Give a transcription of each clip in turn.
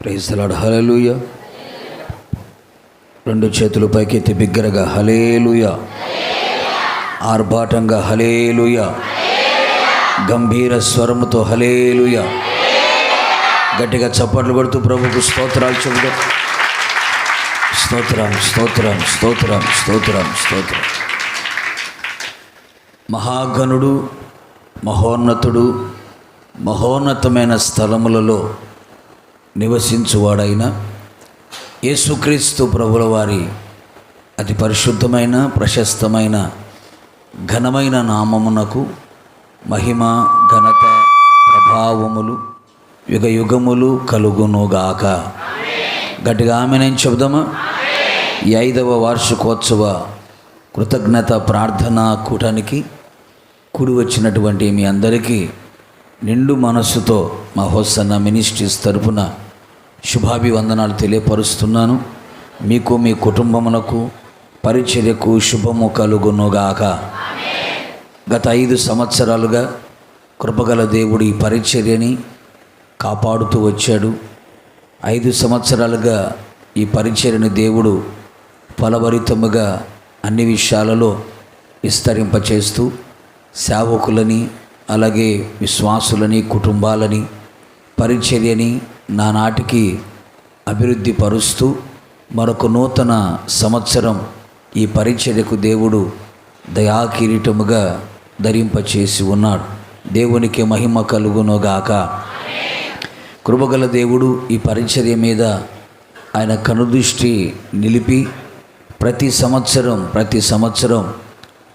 Praise the lord. హల్లెలూయా. రెండు చేతులు పైకెత్తి బిగ్గరగా హల్లెలూయా, ఆర్భాటంగా హల్లెలూయా, గంభీర స్వరముతో హల్లెలూయా, గట్టిగా చప్పట్లు కొడుతూ ప్రభుకు స్తోత్రాలు చెబుదాం. స్తోత్రం స్తోత్రం స్తోత్రం స్తోత్రం స్తోత్రం. మహాగణుడు, మహోన్నతుడు, మహోన్నతమైన స్థలములలో నివసించువాడైన యేసుక్రీస్తు ప్రభుల వారి అతి పరిశుద్ధమైన, ప్రశస్తమైన, ఘనమైన నామమునకు మహిమ, ఘనత, ప్రభావములు యుగ యుగములు కలుగునుగాక. గట్టిగా ఆమేన్ చెబుదామా? ఈ 5వ వార్షికోత్సవ కృతజ్ఞత ప్రార్థనా కూటానికి కూడి వచ్చినటువంటి మీ అందరికీ నిండు మనస్సుతో మా హోసన్న మినిస్ట్రీస్ తరపున శుభాభివందనాలు తెలియపరుస్తున్నాను. మీకు, మీ కుటుంబములకు, పరిచర్యకు శుభము కలుగునుగాక. గత 5 సంవత్సరాలుగా కృపగల దేవుడు ఈ పరిచర్యని కాపాడుతూ వచ్చాడు. 5 సంవత్సరాలుగా ఈ పరిచర్యని దేవుడు ఫలభరితముగా అన్ని విషయాలలో విస్తరింపచేస్తూ సేవకులని, అలాగే విశ్వాసులని, కుటుంబాలని, పరిచర్యని నానాటికి అభివృద్ధి పరుస్తూ మరొక నూతన సంవత్సరం ఈ పరిచర్యకు దేవుడు దయాకిరీటముగా ధరింపచేసి ఉన్నాడు. దేవునికి మహిమ కలుగునుగాక. కృపగల దేవుడు ఈ పరిచర్య మీద ఆయన కనుదృష్టి నిలిపి ప్రతి సంవత్సరం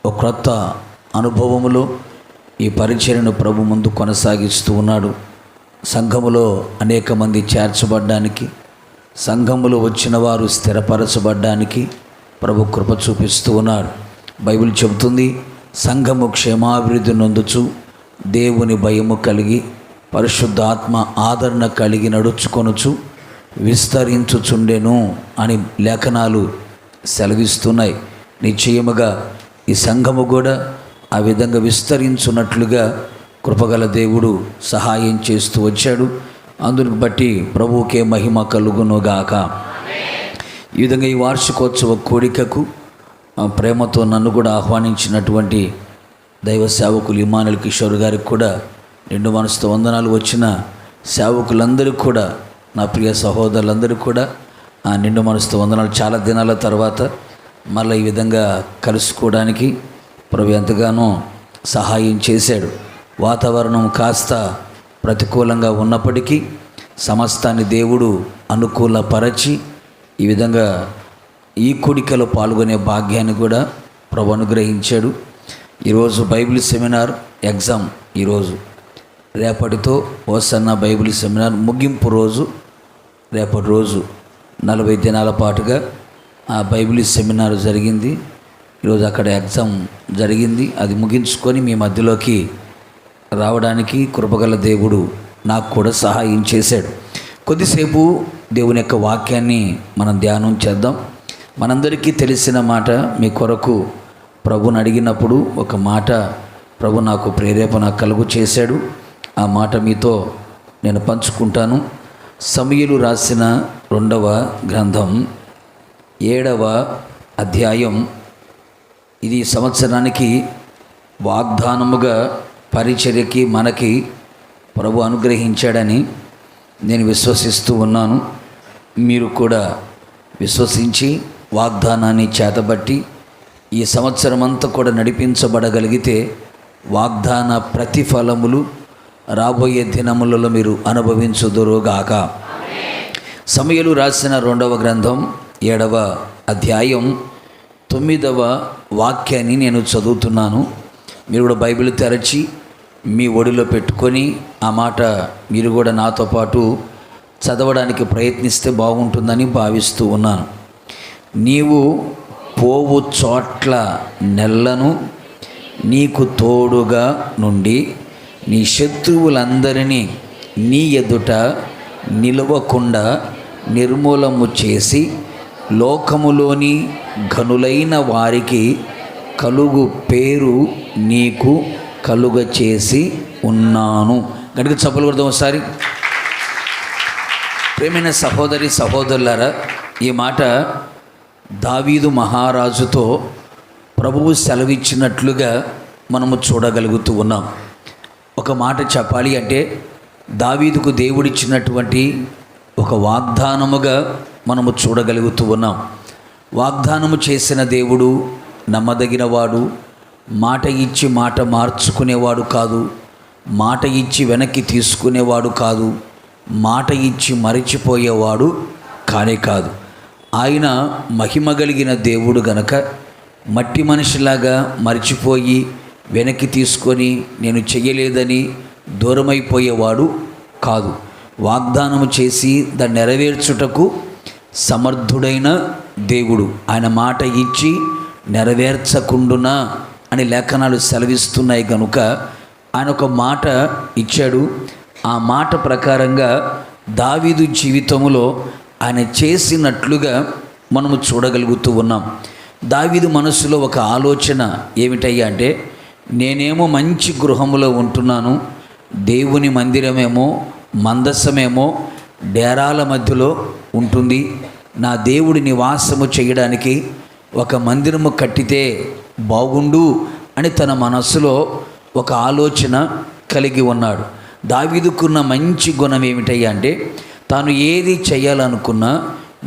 ఒక క్రొత్త అనుభవములో ఈ పరిచర్యను ప్రభు ముందు కొనసాగిస్తూ ఉన్నాడు. సంఘములో అనేక మంది చేర్చబడ్డానికి, సంఘములో వచ్చిన వారు స్థిరపరచబడ్డానికి ప్రభు కృప చూపిస్తూ ఉన్నాడు. బైబిల్ చెబుతుంది, సంఘము క్షేమాభివృద్ధి నొందుచు దేవుని భయము కలిగి పరిశుద్ధాత్మ ఆదరణ కలిగి నడుచుకొనుచు విస్తరించుచుండెను అని లేఖనాలు సెలవిస్తున్నాయి. నిశ్చయముగా ఈ సంఘము కూడా ఆ విధంగా విస్తరించున్నట్లుగా కృపగల దేవుడు సహాయం చేస్తూ వచ్చాడు. అందును బట్టి ప్రభువుకే మహిమ కలుగునుగాక. ఈ విధంగా ఈ వార్షికోత్సవ కోడికకు ప్రేమతో నన్ను కూడా ఆహ్వానించినటువంటి దైవ సేవకులు ఇమ్మానుయేల్ కిషోర్ గారికి కూడా నిండు మనసుతో వందనాలు. వచ్చిన సేవకులందరికీ కూడా, నా ప్రియ సహోదరులందరికీ కూడా నిండు మనసుతో వందనాలు. చాలా దినాల తర్వాత మళ్ళీ ఈ విధంగా కలుసుకోవడానికి ప్రభు ఎంతగానో సహాయం చేశాడు. వాతావరణం కాస్త ప్రతికూలంగా ఉన్నప్పటికీ సమస్తాన్ని దేవుడు అనుకూలపరచి ఈ విధంగా ఈ కూడికలో పాల్గొనే భాగ్యాన్ని కూడా ప్రభు అనుగ్రహించాడు. ఈరోజు బైబిల్ సెమినార్ ఎగ్జామ్, ఈరోజు రేపటితో హోసన్న బైబిల్ సెమినార్ ముగింపు రోజు. రేపటి రోజు 40 దినాల పాటుగా ఆ బైబిల్ సెమినార్ జరిగింది. ఈరోజు అక్కడ ఎగ్జామ్ జరిగింది. అది ముగించుకొని మీ మధ్యలోకి రావడానికి కృపగల దేవుడు నాకు కూడా సహాయం చేశాడు. కొద్దిసేపు దేవుని యొక్క వాక్యాన్ని మనం ధ్యానం చేద్దాం. మనందరికీ తెలిసిన మాట మీ కొరకు ప్రభుని అడిగినప్పుడు ఒక మాట ప్రభు నాకు ప్రేరేపణ కలుగు చేశాడు. ఆ మాట మీతో నేను పంచుకుంటాను. సమూయేలు రాసిన 2వ గ్రంథం 7వ అధ్యాయం. ఇది సంవత్సరానికి వాగ్దానముగా పరిచర్యకి మనకి ప్రభు అనుగ్రహించాడని నేను విశ్వసిస్తూ ఉన్నాను. మీరు కూడా విశ్వసించి వాగ్దానాన్ని చేతబట్టి ఈ సంవత్సరం అంతా కూడా నడిపించబడగలిగితే వాగ్దాన ప్రతిఫలములు రాబోయే దినములలో మీరు అనుభవించుదురుగాక. సమూయేలు రాసిన 2వ గ్రంథం 7వ అధ్యాయం 9వ వాక్యాన్ని నేను చదువుతున్నాను. మీరు కూడా బైబిల్ తెరచి మీ ఒడిలో పెట్టుకొని ఆ మాట మీరు కూడా నాతో పాటు చదవడానికి ప్రయత్నిస్తే బాగుంటుందని భావిస్తూ ఉన్నాను. నీవు పోవు చోట్ల నెల్లను నీకు తోడుగా నుండి నీ శత్రువులందరినీ నీ ఎదుట నిలవకుండా నిర్మూలము చేసి లోకములోని ఘనులైన వారికి కలుగు పేరు నీకు కలుగ చేసి ఉన్నాను. గట్టిగా చప్పట్లు కొడదాం ఒకసారి. ప్రియమైన సహోదరి సహోదరులారా, ఈ మాట దావీదు మహారాజుతో ప్రభువు సెలవిచ్చినట్లుగా మనము చూడగలుగుతూ ఉన్నాం. ఒక మాట చెప్పాలి అంటే దావీదుకు దేవుడిచ్చినటువంటి ఒక వాగ్దానముగా మనము చూడగలుగుతూ ఉన్నాం. వాగ్దానము చేసిన దేవుడు నమ్మదగినవాడు, మాట ఇచ్చి మాట మార్చుకునేవాడు కాదు, మాట ఇచ్చి వెనక్కి తీసుకునేవాడు కాదు, మాట ఇచ్చి మరిచిపోయేవాడు కానే కాదు. ఆయన మహిమ కలిగిన దేవుడు గనక మట్టి మనిషిలాగా మరిచిపోయి వెనక్కి తీసుకొని నేను చెయ్యలేదని దూరమైపోయేవాడు కాదు. వాగ్దానము చేసి దాన్ని నెరవేర్చుటకు సమర్థుడైన దేవుడు. ఆయన మాట ఇచ్చి నెరవేర్చకుండునా అని లేఖనాలు సెలవిస్తున్నాయి కనుక ఆయన ఒక మాట ఇచ్చాడు. ఆ మాట ప్రకారంగా దావీదు జీవితంలో ఆయన చేసినట్లుగా మనము చూడగలుగుతూ ఉన్నాం. దావీదు మనసులో ఒక ఆలోచన ఏమిటయ్యా అంటే, నేనేమో మంచి గృహములో ఉంటున్నాను, దేవుని మందిరమేమో మందసమేమో డేరాల మధ్యలో ఉంటుంది, నా దేవుడి నివాసము చేయడానికి ఒక మందిరము కట్టితే బాగుండు అని తన మనస్సులో ఒక ఆలోచన కలిగి ఉన్నాడు. దావీదుకున్న మంచి గుణం ఏమిటయ్యా అంటే, తాను ఏది చేయాలనుకున్నా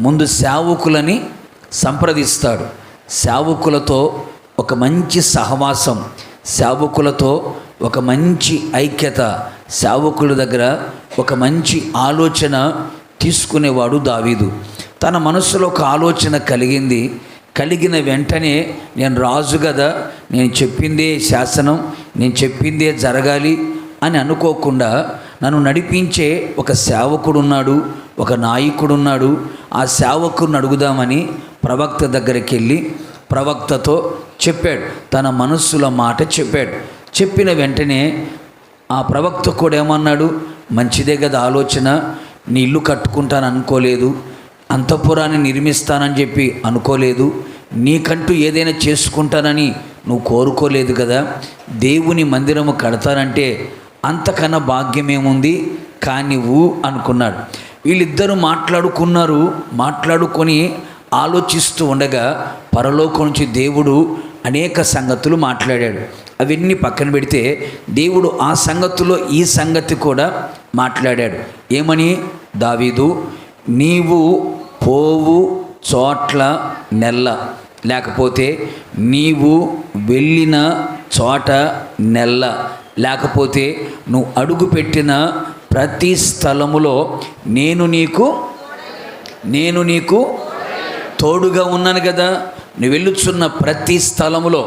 ముందు సేవకులని సంప్రదిస్తాడు. సేవకులతో ఒక మంచి సహవాసం, సేవకులతో ఒక మంచి ఐక్యత, సేవకుల దగ్గర ఒక మంచి ఆలోచన తీసుకునేవాడు దావీదు. తన మనసులో ఒక ఆలోచన కలిగిన వెంటనే నేను రాజు కదా, నేను చెప్పిందే శాసనం, నేను చెప్పిందే జరగాలి అని అనుకోకుండా నన్ను నడిపించే ఒక సేవకుడు ఉన్నాడు, ఒక నాయకుడు ఉన్నాడు, ఆ సేవకుడిని అడుగుదామని ప్రవక్త దగ్గరికి వెళ్ళి ప్రవక్తతో చెప్పాడు. తన మనస్సులో మాట చెప్పాడు. చెప్పిన వెంటనే ఆ ప్రవక్త కూడా ఏమన్నాడు, మంచిదే కదా ఆలోచన, నీ ఇల్లు కట్టుకుంటాను అనుకోలేదు, అంతఃపురాన్ని నిర్మిస్తానని చెప్పి అనుకోలేదు, నీకంటూ ఏదైనా చేసుకుంటానని నువ్వు కోరుకోలేదు కదా, దేవుని మందిరము కడతానంటే అంతకన్నా భాగ్యమేముంది కానివ్వు అనుకున్నాడు. వీళ్ళిద్దరూ మాట్లాడుకొని ఆలోచిస్తూ ఉండగా పరలోకం నుంచి దేవుడు అనేక సంగతులు మాట్లాడాడు. అవన్నీ పక్కన పెడితే దేవుడు ఆ సంగతుల్లో ఈ సంగతి కూడా మాట్లాడాడు. ఏమని? దావీదు, నీవు పోవు చోట్ల నెల్ల, లేకపోతే నీవు వెళ్ళిన చోట నెల్ల, లేకపోతే నువ్వు అడుగుపెట్టిన ప్రతి స్థలములో నేను నీకు తోడుగా ఉన్నాను కదా. నువ్వు వెళ్ళుచున్న ప్రతి స్థలములో,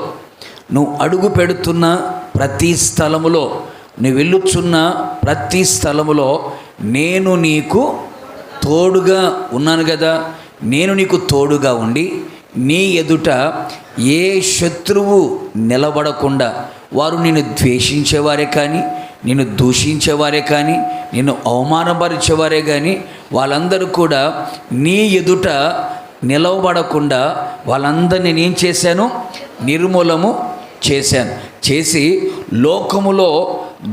నువ్వు అడుగు పెడుతున్న ప్రతి స్థలములో, నువ్వు వెళ్ళుచున్న ప్రతి స్థలములో నేను నీకు తోడుగా ఉన్నాను కదా. నేను నీకు తోడుగా ఉండి నీ ఎదుట ఏ శత్రువు నిలబడకుండా, వారు నిన్ను ద్వేషించేవారే కానీ, నిన్ను దూషించేవారే కానీ, నిన్ను అవమానపరిచేవారే కానీ, వాళ్ళందరూ కూడా నీ ఎదుట నిలవబడకుండా వాళ్ళందరినీ నేను చేశాను, నిర్మూలము చేసి లోకములో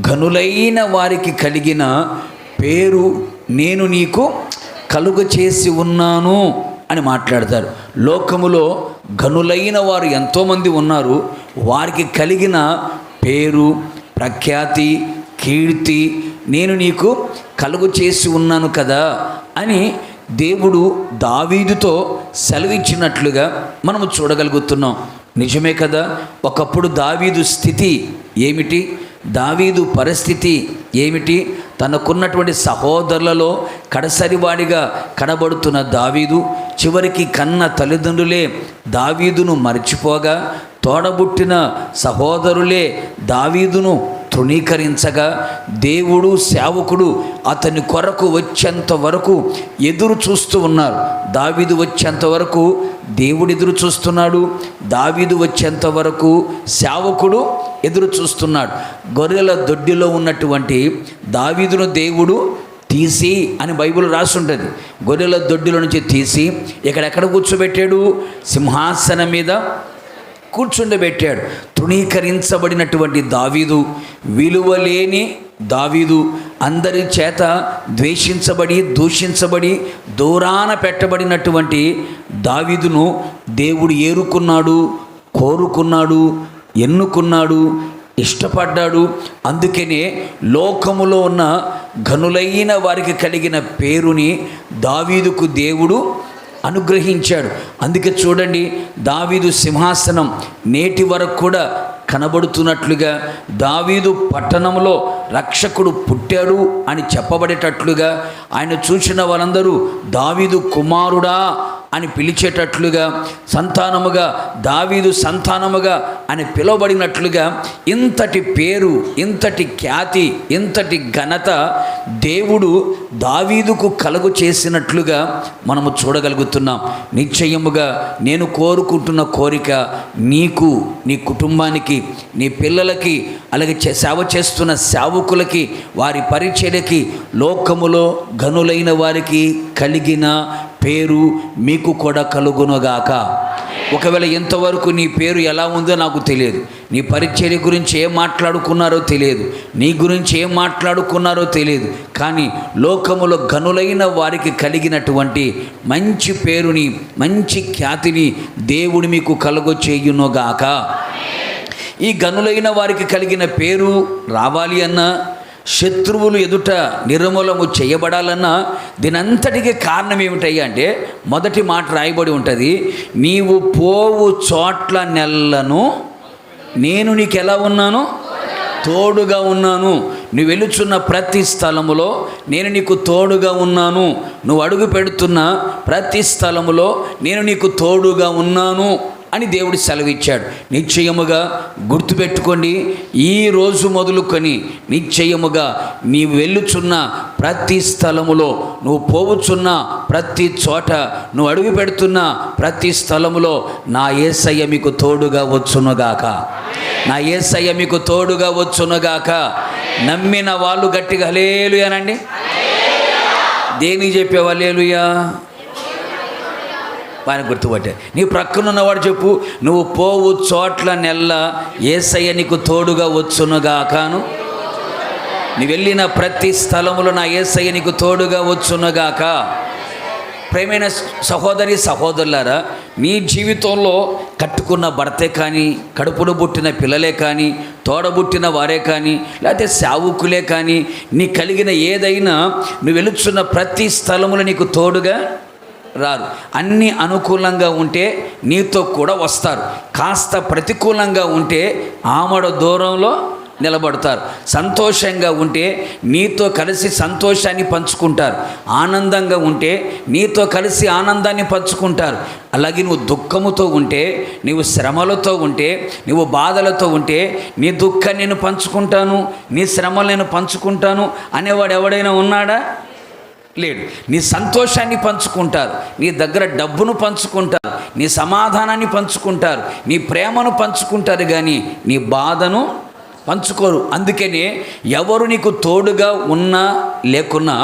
ఘనులైన వారికి కలిగిన పేరు నేను నీకు కలుగ చేసి ఉన్నాను అని మాట్లాడతారు. లోకములో ఘనులైన వారు ఎంతోమంది ఉన్నారు, వారికి కలిగిన పేరు, ప్రఖ్యాతి, కీర్తి నేను నీకు కలుగు చేసి ఉన్నాను కదా అని దేవుడు దావీదుతో సెలవిచ్చినట్లుగా మనము చూడగలుగుతున్నాం. నిజమే కదా. ఒకప్పుడు దావీదు స్థితి ఏమిటి, దావీదు పరిస్థితి ఏమిటి? తనకున్నటువంటి సహోదరులలో కడసరివాడిగా కనబడుతున్న దావీదు చివరికి కన్న తల్లిదండ్రులే దావీదును మర్చిపోగా, తోడబుట్టిన సహోదరులే దావీదును తృణీకరించగా, దేవుడు సేవకుడు అతని కొరకు వచ్చేంత వరకు ఎదురు చూస్తూ ఉన్నారు. దావీదు వచ్చేంత వరకు దేవుడు ఎదురు చూస్తున్నాడు, దావీదు వచ్చేంత వరకు సేవకుడు ఎదురు చూస్తున్నాడు. గొర్రెల దొడ్డిలో ఉన్నటువంటి దావీదును దేవుడు తీసి అని బైబిల్ రాసి ఉంటుంది. గొర్రెల దొడ్డిలో నుంచి తీసి ఎక్కడెక్కడ కూర్చోబెట్టాడు? సింహాసనం మీద కూర్చుండబెట్టాడు. తృణీకరించబడినటువంటి దావీదు, విలువలేని దావీదు అందరి చేత ద్వేషించబడి దూషించబడి దూరాన పెట్టబడినటువంటి దావీదును దేవుడు ఏరుకున్నాడు, కోరుకున్నాడు, ఎన్నుకున్నాడు, ఇష్టపడ్డాడు. అందుకనే లోకములో ఉన్న ఘనులైన వారికి కలిగిన పేరుని దావీదుకు దేవుడు అనుగ్రహించాడు. అందుకే చూడండి, దావీదు సింహాసనం నేటి వరకు కూడా కనబడుతున్నట్లుగా, దావీదు పట్టణంలో రక్షకుడు పుట్టాడు అని చెప్పబడేటట్లుగా, ఆయన చూసిన వారందరూ దావీదు కుమారుడా అని పిలిచేటట్లుగా, సంతానముగా దావీదు సంతానముగా అని పిలువబడినట్లుగా ఇంతటి పేరు, ఇంతటి ఖ్యాతి, ఇంతటి ఘనత దేవుడు దావీదుకు కలుగు చేసినట్లుగా మనము చూడగలుగుతున్నాం. నిశ్చయముగా నేను కోరుకుంటున్న కోరిక నీకు, నీ కుటుంబానికి, నీ పిల్లలకి, అలాగే సేవ చేస్తున్న సేవకులకి, వారి పరిచర్యకి, లోకములో ఘనులైన వారికి కలిగిన పేరు మీకు కూడా కలుగునుగాక. ఒకవేళ ఇంతవరకు నీ పేరు ఎలా ఉందో నాకు తెలియదు, నీ పరిచర్య గురించి ఏం మాట్లాడుకున్నారో తెలియదు, నీ గురించి ఏం మాట్లాడుకున్నారో తెలియదు, కానీ లోకములో ఘనులైన వారికి కలిగినటువంటి మంచి పేరుని, మంచి ఖ్యాతిని దేవుడు మీకు కలుగ చేయునుగాక. ఈ ఘనులైన వారికి కలిగిన పేరు రావాలి అన్నా, శత్రువులు ఎదుట నిర్మూలము చేయబడాలన్నా దీనంతటికి కారణం ఏమిటయ్యా అంటే, మొదటి మాట రాయబడి ఉంటుంది, నీవు పోవు చోట్ల నెల్లను నేను నీకు ఎలా ఉన్నాను, తోడుగా ఉన్నాను. నువ్వు వెలుచున్న ప్రతి స్థలములో నేను నీకు తోడుగా ఉన్నాను. నువ్వు అడుగు పెడుతున్న ప్రతి స్థలములో నేను నీకు తోడుగా ఉన్నాను అని దేవుడు సెలవిచ్చాడు. నిశ్చయముగా గుర్తుపెట్టుకోండి, ఈ రోజు మొదలుకొని నిశ్చయముగా నీవు వెళ్ళుచున్న ప్రతి స్థలములో, నువ్వు పోవుచున్న ప్రతి చోట, నువ్వు అడుగు పెడుతున్న ప్రతి స్థలములో నా యేసయ్య మీకు తోడుగా వచ్చునుగాక. నా యేసయ్య మీకు తోడుగా వచ్చునుగాక. నమ్మిన వాళ్ళు గట్టిగా హల్లెలూయా అనండి. దేనికి చెప్పే హల్లెలూయా? వాని గుర్తుపట్టే. నీ ప్రక్కనున్నవాడు చెప్పు, నువ్వు పోవు చోట్ల నెల్ల యేసయ్య నీకు తోడుగా వచ్చునుగాకను. నీ వెళ్ళిన ప్రతి స్థలములో నా యేసయ్య నీకు తోడుగా వచ్చునుగాక. ప్రేమైన సహోదరి సహోదరులారా, నీ జీవితంలో కట్టుకున్న భర్తే కానీ, కడుపులో పుట్టిన పిల్లలే కానీ, తోడబుట్టిన వారే కానీ, లేకపోతే సేవకులే కానీ, నీ కలిగిన ఏదైనా నువ్వు వెలుచున్న ప్రతి స్థలములో నీకు తోడుగా రారు. అన్నీ అనుకూలంగా ఉంటే నీతో కూడా వస్తారు, కాస్త ప్రతికూలంగా ఉంటే ఆమడ దూరంలో నిలబడతారు. సంతోషంగా ఉంటే నీతో కలిసి సంతోషాన్ని పంచుకుంటారు, ఆనందంగా ఉంటే నీతో కలిసి ఆనందాన్ని పంచుకుంటారు. అలాగే నువ్వు దుఃఖముతో ఉంటే, నీవు శ్రమలతో ఉంటే, నువ్వు బాధలతో ఉంటే, నీ దుఃఖాన్ని నేను పంచుకుంటాను, నీ శ్రమలు నేను పంచుకుంటాను అనేవాడు ఎవడైనా ఉన్నాడా? లేడు. నీ సంతోషాన్ని పంచుకుంటారు, నీ దగ్గర డబ్బును పంచుకుంటారు, నీ సమాధానాన్ని పంచుకుంటారు, నీ ప్రేమను పంచుకుంటారు, కానీ నీ బాధను పంచుకోరు. అందుకనే ఎవరు నీకు తోడుగా ఉన్నా లేకున్నా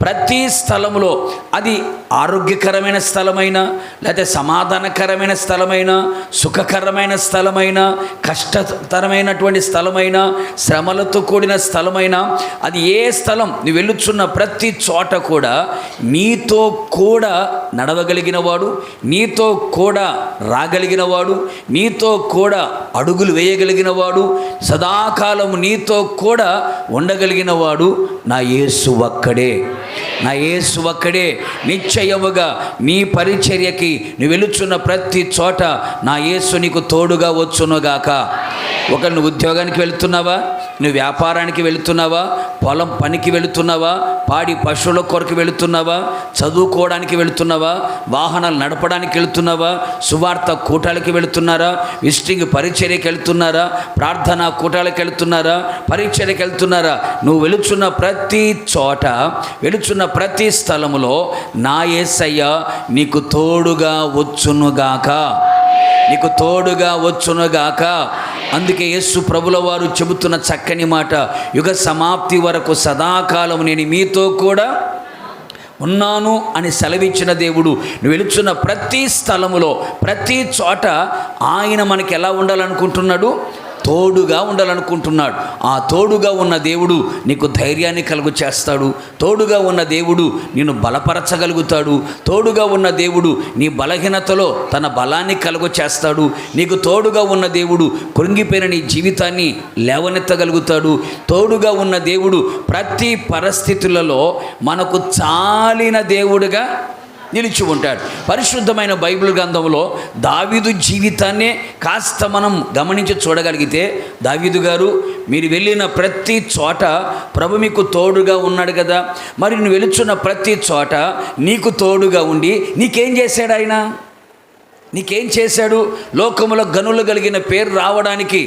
ప్రతి స్థలంలో, అది ఆరోగ్యకరమైన స్థలమైనా, లేకపోతే సమాధానకరమైన స్థలమైనా, సుఖకరమైన స్థలమైనా, కష్టతరమైనటువంటి స్థలమైనా, శ్రమలతో కూడిన స్థలమైనా, అది ఏ స్థలం నువ్వు వెళ్ళుచున్న ప్రతి చోట కూడా నీతో కూడా నడవగలిగిన వాడు, నీతో కూడా రాగలిగిన వాడు, నీతో కూడా అడుగులు వేయగలిగిన వాడు, సదాకాలం నీతో కూడా ఉండగలిగిన వాడు నా యేసు ఒక్కడే. నా యేసు ఒక్కడే. నిశ్చయముగా నీ పరిచర్యకి నువ్వు వెలుచున్న ప్రతి చోట నా యేసు నీకు తోడుగా వచ్చునుగాక. ఒక నువ్వు ఉద్యోగానికి వెళుతున్నావా, నువ్వు వ్యాపారానికి వెళుతున్నావా, పొలం పనికి వెళుతున్నావా, పాడి పశువుల కొరకు వెళుతున్నావా, చదువుకోవడానికి వెళుతున్నావా, వాహనాలు నడపడానికి వెళుతున్నావా, సువార్త కూటాలకి వెళుతున్నారా, విజిటింగ్ పరిచర్యకి వెళుతున్నారా, ప్రార్థనా కూటాలకు వెళుతున్నారా, పరిచర్యకి వెళుతున్నారా, నువ్వు వెళుచున్న ప్రతి చోట, వెళుచున్న ప్రతి స్థలములో నా యేసయ్య నీకు తోడుగా వచ్చునుగాక. నీకు తోడుగా వచ్చునుగాక. అందుకే యేసు ప్రభుల వారు చెబుతున్న చక్కని మాట, యుగ సమాప్తి వరకు సదాకాలం నేను మీతో కూడా ఉన్నాను అని సెలవిచ్చిన దేవుడు. నువ్వు వెళుచున్న ప్రతి స్థలములో, ప్రతి చోట ఆయన మనకి ఎలా ఉండాలనుకుంటున్నాడు? తోడుగా ఉండాలనుకుంటున్నాడు. ఆ తోడుగా ఉన్న దేవుడు నీకు ధైర్యాన్ని కలుగు చేస్తాడు. తోడుగా ఉన్న దేవుడు నిన్ను బలపరచగలుగుతాడు. తోడుగా ఉన్న దేవుడు నీ బలహీనతలో తన బలాన్ని కలుగు చేస్తాడు. నీకు తోడుగా ఉన్న దేవుడు కృంగిపోయిన నీ జీవితాన్ని లేవనెత్తగలుగుతాడు. తోడుగా ఉన్న దేవుడు ప్రతి పరిస్థితులలో మనకు చాలిన దేవుడుగా నిలిచి ఉంటాడు. పరిశుద్ధమైన బైబిల్ గ్రంథంలో దావీదు జీవితాన్నే కాస్త మనం గమనించి చూడగలిగితే, దావీదు గారు మీరు వెళ్ళిన ప్రతి చోట ప్రభు మీకు తోడుగా ఉన్నాడు కదా, మరి నువ్వు వెళుచున్న ప్రతి చోట నీకు తోడుగా ఉండి నీకేం చేశాడు ఆయన? నీకేం చేశాడు? లోకములో గనులు కలిగిన పేరు రావడానికి,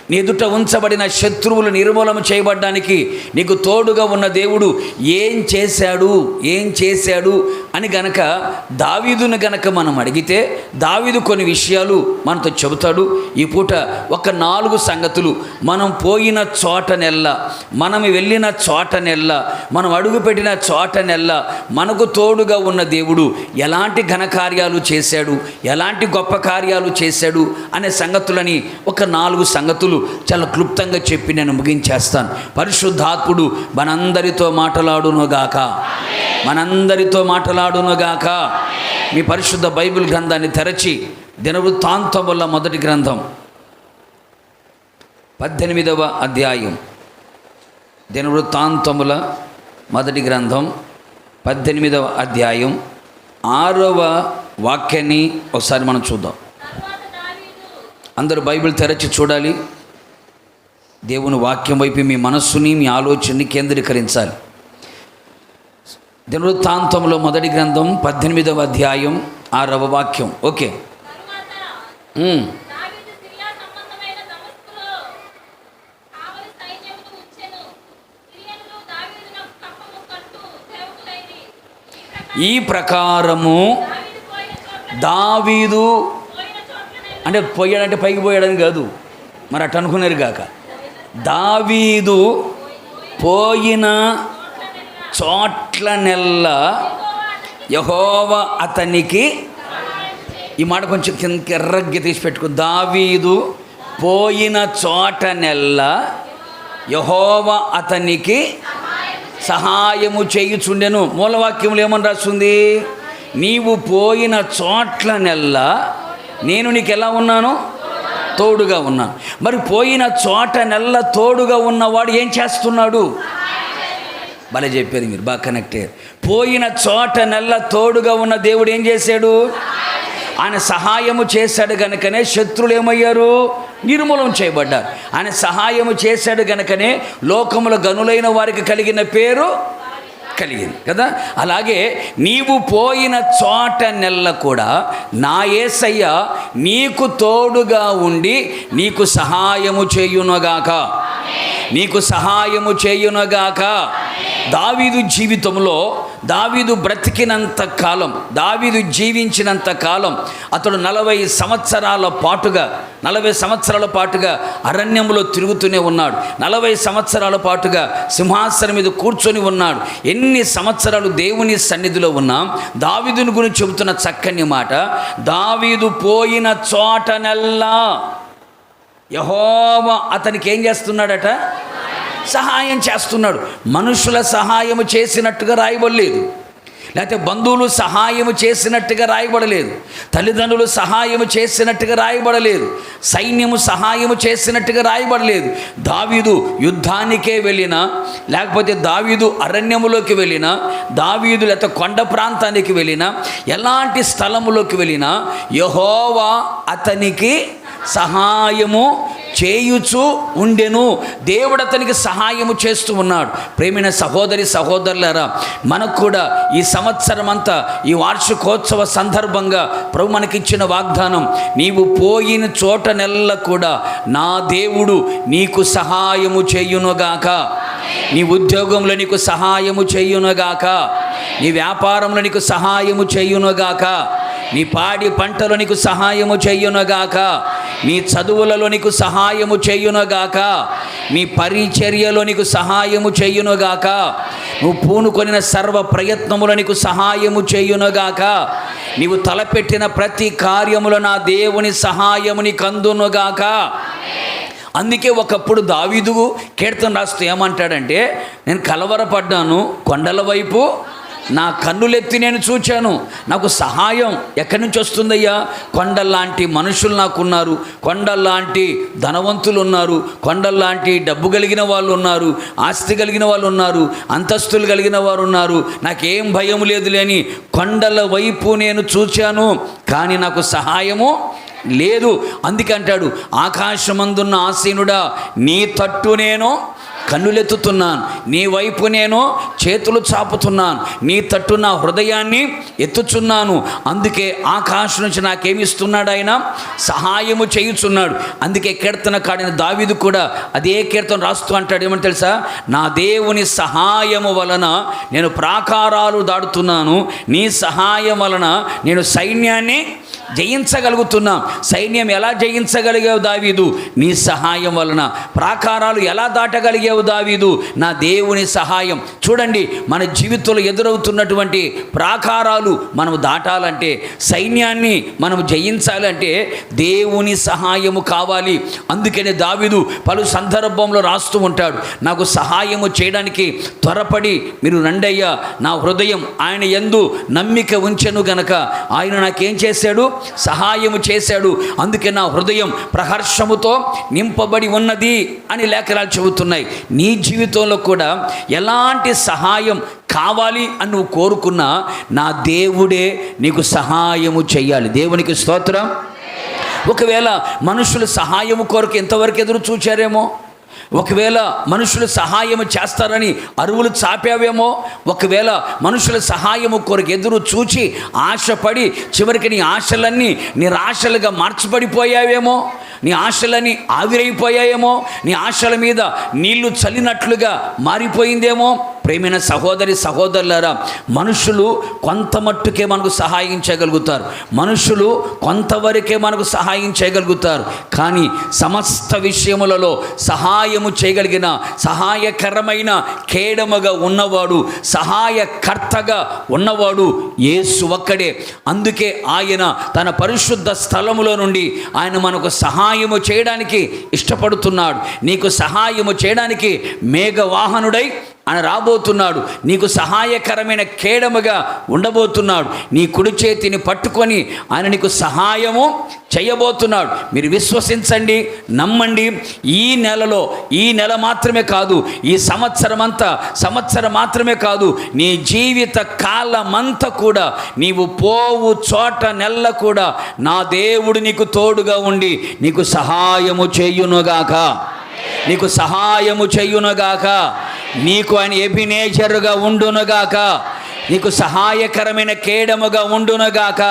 నీ ఎదుట ఉంచబడిన శత్రువులు నిర్మూలన చేయబడ్డానికి నీకు తోడుగా ఉన్న దేవుడు ఏం చేశాడు అని గనక దావీదును గనక మనం అడిగితే, దావీదు కొన్ని విషయాలు మనతో చెబుతాడు. ఈ పూట ఒక 4 సంగతులు మనం పోయిన చోటనెల్లా, మనం వెళ్ళిన చోటనెల్లా, మనం అడుగుపెట్టిన చోటనెల్లా మనకు తోడుగా ఉన్న దేవుడు ఎలాంటి ఘనకార్యాలు చేశాడు, ఎలాంటి గొప్ప కార్యాలు చేశాడు అనే సంగతులని ఒక 4 సంగతులు చాలా క్లుప్తంగా చెప్పి నేను ముగించేస్తాను. పరిశుద్ధాత్ముడు మనందరితో మాట్లాడునుగాక, మనందరితో మాట్లాడునుగాక. మీ పరిశుద్ధ బైబిల్ గ్రంథాన్ని తెరచి దినవృత్తాంతముల మొదటి గ్రంథం 18వ అధ్యాయం, దినవృత్తాంతముల మొదటి గ్రంథం 18వ అధ్యాయం 6వ వాక్యాన్ని ఒకసారి మనం చూద్దాం. అందరూ బైబిల్ తెరచి చూడాలి. దేవుని వాక్యం వైపు మీ మనస్సుని, మీ ఆలోచనని కేంద్రీకరించాలి. దినవృత్తాంతంలో మొదటి గ్రంథం 18వ అధ్యాయం 6వ వాక్యం. ఓకే. ఈ ప్రకారము దావీదు అంటే పోయాడంటే పైకి పోయాడని కాదు, మరి అట్ట అనుకున్నారు కాక, దావీదు పోయిన చోట్లనెల్లా యెహోవా అతనికి, ఈ మాట కొంచెం కిందకి ఎర్రగ్గి తీసి పెట్టుకో, దావీదు పోయిన చోటనెల్లా యెహోవా అతనికి సహాయము చేయుచుండెను. మూలవాక్యములు ఏమని రాస్తుంది? నీవు పోయిన చోట్లనెల్లా నేను నీకు ఎలా ఉన్నాను? తోడుగా ఉన్నాను. మరి పోయిన చోటనెల్లా తోడుగా ఉన్నవాడు ఏం చేస్తున్నాడు? భలే చెప్పారు మీరు, బాగా కనెక్ట్ అయ్యారు. పోయిన చోటనెల్లా తోడుగా ఉన్న దేవుడు ఏం చేశాడు? ఆయన సహాయము చేశాడు గనుకనే శత్రువులు ఏమయ్యారు? నిర్మూలన చేయబడ్డారు. ఆయన సహాయము చేశాడు గనుకనే లోకముల గనులైన వారికి కలిగిన పేరు కలిగింది కదా. అలాగే నీవు పోయిన చోటనెల్లా కూడా నా యేసయ్య నీకు తోడుగా ఉండి నీకు సహాయము చేయునుగాక, నీకు సహాయము చేయునుగాక. దావీదు జీవితంలో, దావీదు బ్రతికినంత కాలం, దావీదు జీవించినంత కాలం అతడు 40 సంవత్సరాల పాటుగా అరణ్యంలో తిరుగుతూనే ఉన్నాడు. 40 సంవత్సరాల పాటుగా సింహాసనం మీద కూర్చొని ఉన్నాడు. ఎన్ని సంవత్సరాలు దేవుని సన్నిధిలో ఉన్నాం. దావీదుని గురించి చెబుతున్న చక్కని మాట, దావీదు పోయిన చోటనెల్లా యెహోవా అతనికి ఏం చేస్తున్నాడట? సహాయం చేస్తున్నాడు. మనుషుల సహాయము చేసినట్టుగా రాయబడలేదు, లేకపోతే బంధువులు సహాయము చేసినట్టుగా రాయబడలేదు, తల్లిదండ్రులు సహాయము చేసినట్టుగా రాయబడలేదు, సైన్యము సహాయము చేసినట్టుగా రాయబడలేదు. దావీదు యుద్ధానికే వెళ్ళినా, లేకపోతే దావీదు అరణ్యములోకి వెళ్ళినా, దావీదు లేకపోతే కొండ ప్రాంతానికి వెళ్ళినా, ఎలాంటి స్థలములోకి వెళ్ళినా యెహోవా అతనికి సహాయము చేయుచు ఉండెను. దేవుడు అతనికి సహాయము చేస్తూ ఉన్నాడు. ప్రేమైన సహోదరి సహోదరులారా, మనకు కూడా ఈ సంవత్సరం అంతా ఈ వార్షికోత్సవ సందర్భంగా ప్రభు మనకిచ్చిన వాగ్దానం, నీవు పోయిన చోటనెల్లా కూడా నా దేవుడు నీకు సహాయము చేయునుగాక. నీ ఉద్యోగంలో నీకు సహాయము చేయునుగాక, నీ వ్యాపారంలో నీకు సహాయము చేయునుగాక, నీ పాడి పంటలో నీకు సహాయము చేయునుగాక, నీ చదువులలో నీకు సహాయము చేయునుగాక, నీ పరిచర్యలో నీకు సహాయము చేయునుగాక, నువ్వు పూనుకొనిన సర్వ ప్రయత్నములో నీకు సహాయము చేయునుగాక, నీవు తలపెట్టిన ప్రతి కార్యములో నా దేవుని సహాయము నీకు అందునుగాక. అందుకే ఒకప్పుడు దావీదు కీర్తన రాస్తూ ఏమంటాడంటే, నేను కలవరపడ్డాను, కొండల వైపు నా కన్నులెత్తి నేను చూచాను, నాకు సహాయం ఎక్కడి నుంచి వస్తుందయ్యా? కొండల్లాంటి మనుషులు నాకున్నారు, కొండల్లాంటి ధనవంతులు ఉన్నారు, కొండల్లాంటి డబ్బు కలిగిన వాళ్ళు ఉన్నారు, ఆస్తి కలిగిన వాళ్ళు ఉన్నారు, అంతస్తులు కలిగిన వారు ఉన్నారు, నాకేం భయం లేదు లేని కొండల వైపు నేను చూచాను, కానీ నాకు సహాయము లేదు. అందుకే అంటాడు, ఆకాశమందున్న ఆసీనుడా నీ తట్టు నేను కన్నులెత్తుతున్నాను, నీ వైపు నేను చేతులు చాపుతున్నాను, నీ తట్టు నా హృదయాన్ని ఎత్తుచున్నాను. అందుకే ఆకాశం నుంచి నాకేమిస్తున్నాడు? ఆయన సహాయము చేయుచున్నాడు. అందుకే కీర్తన కాడిన దావీదు కూడా అదే కీర్తన రాస్తూ అంటాడు, ఏమని తెలుసా? నా దేవుని సహాయము వలన నేను ప్రాకారాలు దాడుతున్నాను, నీ సహాయం వలన నేను సైన్యాన్ని జయించగలుగుతున్నాం. సైన్యం ఎలా జయించగలిగావు దావీదు? నీ సహాయం వలన. ప్రాకారాలు ఎలా దాటగలిగావు దావీదు? నా దేవుని సహాయం. చూడండి, మన జీవితంలో ఎదురవుతున్నటువంటి ప్రాకారాలు మనం దాటాలంటే, సైన్యాన్ని మనం జయించాలంటే దేవుని సహాయము కావాలి. అందుకనే దావీదు పలు సందర్భంలో రాస్తూ ఉంటాడు, నాకు సహాయము చేయడానికి త్వరపడి మీరు రండయ్యా, నా హృదయం ఆయన యందు నమ్మిక ఉంచెను గనక ఆయన నాకేం చేశాడు? సహాయము చేశాడు. అందుకే నా హృదయం ప్రహర్షముతో నింపబడి ఉన్నది అని లేఖనాలు చెబుతున్నాయి. నీ జీవితంలో కూడా ఎలాంటి సహాయం కావాలి అని నువ్వు కోరుకున్నా, నా దేవుడే నీకు సహాయము చెయ్యాలి. దేవునికి స్తోత్రం. ఒకవేళ మనుషులు సహాయము కొరకు ఎంతవరకు ఎదురు చూచారేమో, ఒకవేళ మనుషులు సహాయము చేస్తారని అరువులు చాపావేమో, ఒకవేళ మనుషుల సహాయము కొరకు ఎదురు చూచి ఆశపడి చివరికి నీ ఆశలన్నీ నిరాశలుగా మార్చబడిపోయావేమో, నీ ఆశలన్నీ ఆవిరైపోయాయేమో, నీ ఆశల మీద నీళ్లు చల్లినట్లుగా మారిపోయిందేమో. ప్రేమైన సహోదరి సహోదరులారా, మనుషులు కొంత మట్టుకే మనకు సహాయం చేయగలుగుతారు, మనుషులు కొంతవరకే మనకు సహాయం చేయగలుగుతారు. కానీ సమస్త విషయములలో సహాయము చేయగలిగిన, సహాయకరమైన కేడముగా ఉన్నవాడు, సహాయకర్తగా ఉన్నవాడు యేసు ఒక్కడే. అందుకే ఆయన తన పరిశుద్ధ స్థలములో నుండి ఆయన మనకు సహాయము చేయడానికి ఇష్టపడుతున్నాడు. నీకు సహాయము చేయడానికి మేఘవాహనుడై ఆయన రాబోతున్నాడు, నీకు సహాయకరమైన కేడముగా ఉండబోతున్నాడు. నీ కుడి చేతిని పట్టుకొని ఆయన నీకు సహాయము చేయబోతున్నాడు. మీరు విశ్వసించండి, నమ్మండి. ఈ నెలలో, ఈ నెల మాత్రమే కాదు, ఈ సంవత్సరం మాత్రమే కాదు, నీ జీవిత కాలమంతా కూడా, నీవు పోవు చోట నెల కూడా నా దేవుడు నీకు తోడుగా ఉండి నీకు సహాయము చేయునుగాక, నీకు సహాయము చేయునుగాక, నీకు ఆయన ఎబినేజరుగా ఉండునుగాక, నీకు సహాయకరమైన కేడముగా ఉండునుగాక,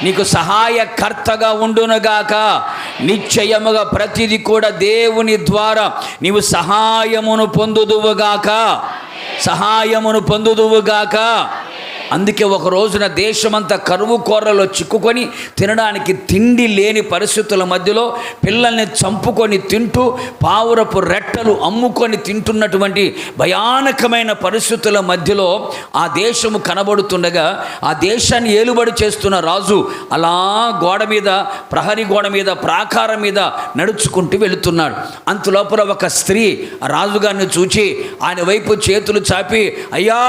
నీకు సహాయకర్తగా ఉండునుగాక. నిశ్చయముగా ప్రతిదీ కూడా దేవుని ద్వారా నీవు సహాయమును పొందుదువుగాక, సహాయమును పొందుదువుగాక. అందుకే ఒక రోజున దేశమంతా కరువు కోరలో చిక్కుకొని తినడానికి తిండి లేని పరిస్థితుల మధ్యలో పిల్లల్ని చంపుకొని తింటూ పావురపు రెట్టలు అమ్ముకొని తింటున్నటువంటి భయానకమైన పరిస్థితుల మధ్యలో ఆ దేశము కనబడుతుండగా ఆ దేశాన్ని ఏలుబడి చేస్తున్న రాజు అలా గోడ మీద, ప్రహరీ గోడ మీద, ప్రాకారం మీద నడుచుకుంటూ వెళుతున్నాడు. అంతలోపల ఒక స్త్రీ రాజుగారిని చూచి ఆయన వైపు చేతులు చాపి, అయ్యా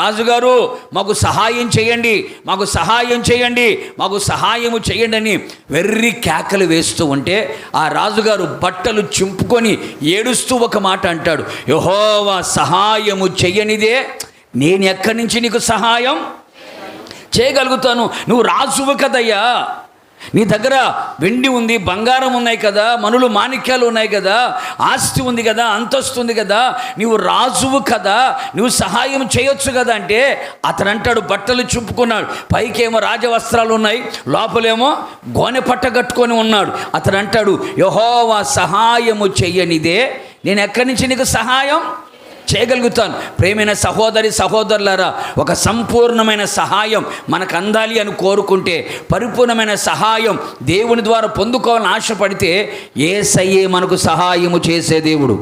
రాజుగారు, మాకు సహాయం చేయండి, మాకు సహాయం చేయండి, మాకు సహాయము చేయండి అని వెర్రి కేకలు వేస్తూ ఉంటే ఆ రాజుగారు బట్టలు చింపుకొని ఏడుస్తూ ఒక మాట అంటాడు, యెహోవా సహాయము చెయ్యనిదే నేను ఎక్కడి నుంచి నీకు సహాయం చేయగలుగుతాను? నువ్వు రాజువు కదయ్యా, నీ దగ్గర వెండి ఉంది, బంగారం ఉన్నాయి కదా, మనులు మాణిక్యాలు ఉన్నాయి కదా, ఆస్తి ఉంది కదా, అంతస్తు ఉంది కదా, నీవు రాజువు కదా, నువ్వు సహాయం చేయొచ్చు కదా అంటే అతను అంటాడు, బట్టలు చుప్పుకున్నాడు, పైకేమో రాజవస్త్రాలు ఉన్నాయి, లోపలేమో గోనె పట్ట కట్టుకొని ఉన్నాడు. అతను అంటాడు, యెహోవా సహాయము చెయ్యనిదే నేను ఎక్కడి నుంచి నీకు సహాయం చేయగలుగుతాను? ప్రేమైన సహోదరి సహోదరులారా, ఒక సంపూర్ణమైన సహాయం మనకు అందాలి అని కోరుకుంటే, పరిపూర్ణమైన సహాయం దేవుని ద్వారా పొందుకోవాలని ఆశపడితే యేసయ్యే మనకు సహాయము చేసే దేవుడు,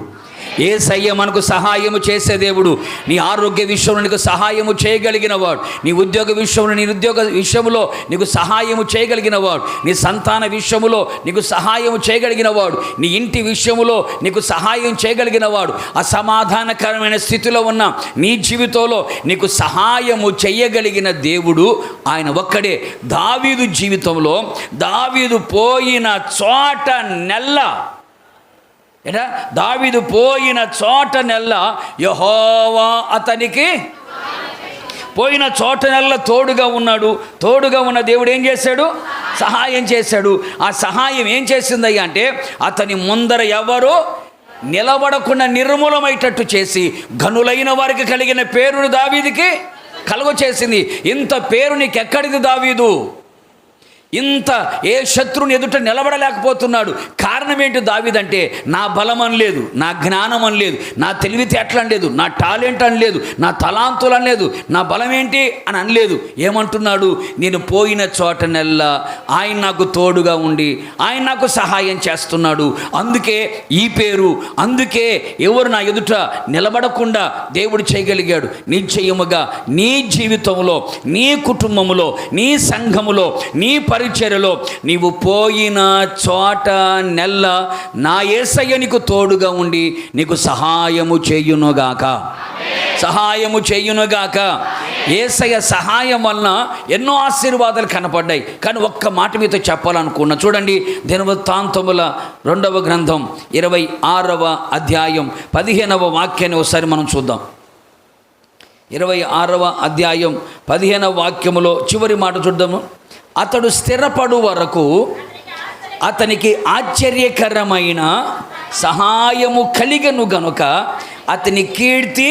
యేసయ్య మనకు సహాయము చేసే దేవుడు. నీ ఆరోగ్య విషయంలో నీకు సహాయము చేయగలిగిన వాడు, నీ ఉద్యోగ విషయంలో నీ ఉద్యోగ విషయంలో నీకు సహాయము చేయగలిగిన వాడు, నీ సంతాన విషయములో నీకు సహాయము చేయగలిగిన వాడు, నీ ఇంటి విషయములో నీకు సహాయం చేయగలిగిన వాడు, అసమాధానకరమైన స్థితిలో ఉన్న నీ జీవితంలో నీకు సహాయము చేయగలిగిన దేవుడు ఆయన ఒక్కడే. దావీదు జీవితంలో దావీదు పోయిన చోట నెల్ల దావీదు పోయిన చోట నెల్ల యెహోవా అతనికి పోయిన చోట నెల్ల తోడుగా ఉన్నాడు. తోడుగా ఉన్న దేవుడు ఏం చేశాడు? సహాయం చేశాడు. ఆ సహాయం ఏం చేసిందయ్యా అంటే అతని ముందర ఎవరో నిలబడకుండా నిర్మూలమయ్యేటట్టు చేసి ఘనులైన వారికి కలిగిన పేరును దావీదుకి కలుగ చేసింది. ఇంత పేరు నీకు ఎక్కడిది దావీదు? ఇంత ఏ శత్రుని ఎదుట నిలబడలేకపోతున్నాడు. కారణం ఏంటి దావీదంటే నా బలం అని లేదు, నా జ్ఞానం అని లేదు, నా తెలివితేటలు అని లేదు, నా టాలెంట్ అని లేదు, నా తలాంతులు అని లేదు, నా బలం ఏంటి అని అనలేదు. ఏమంటున్నాడు? నేను పోయిన చోట నెల్లా ఆయన నాకు తోడుగా ఉండి ఆయన నాకు సహాయం చేస్తున్నాడు. అందుకే ఈ పేరు, అందుకే ఎవరు నా ఎదుట నిలబడకుండా దేవుడు చేయగలిగాడు. నిశ్చయముగా నీ జీవితంలో, నీ కుటుంబములో, నీ సంఘములో, నీ పరిచర్యలో నీవు పోయిన చోట నెల్ల నా యేసయ్య నీకు తోడుగా ఉండి నీకు సహాయము చేయునుగాక, సహాయము చేయునుగాక. యేసయ్య సహాయం వలన ఎన్నో ఆశీర్వాదాలు కనపడ్డాయి. కానీ ఒక్క మాట మీతో చెప్పాలనుకున్నా. చూడండి, దినవృత్తాంతముల 2వ గ్రంథం 26వ అధ్యాయం 15వ వాక్యాన్ని ఒకసారి మనం చూద్దాం. 26వ అధ్యాయం 15వ వాక్యములో చివరి మాట చూద్దాము. అతడు స్థిరపడు వరకు అతనికి ఆశ్చర్యకరమైన సహాయము కలిగను గనుక అతని కీర్తి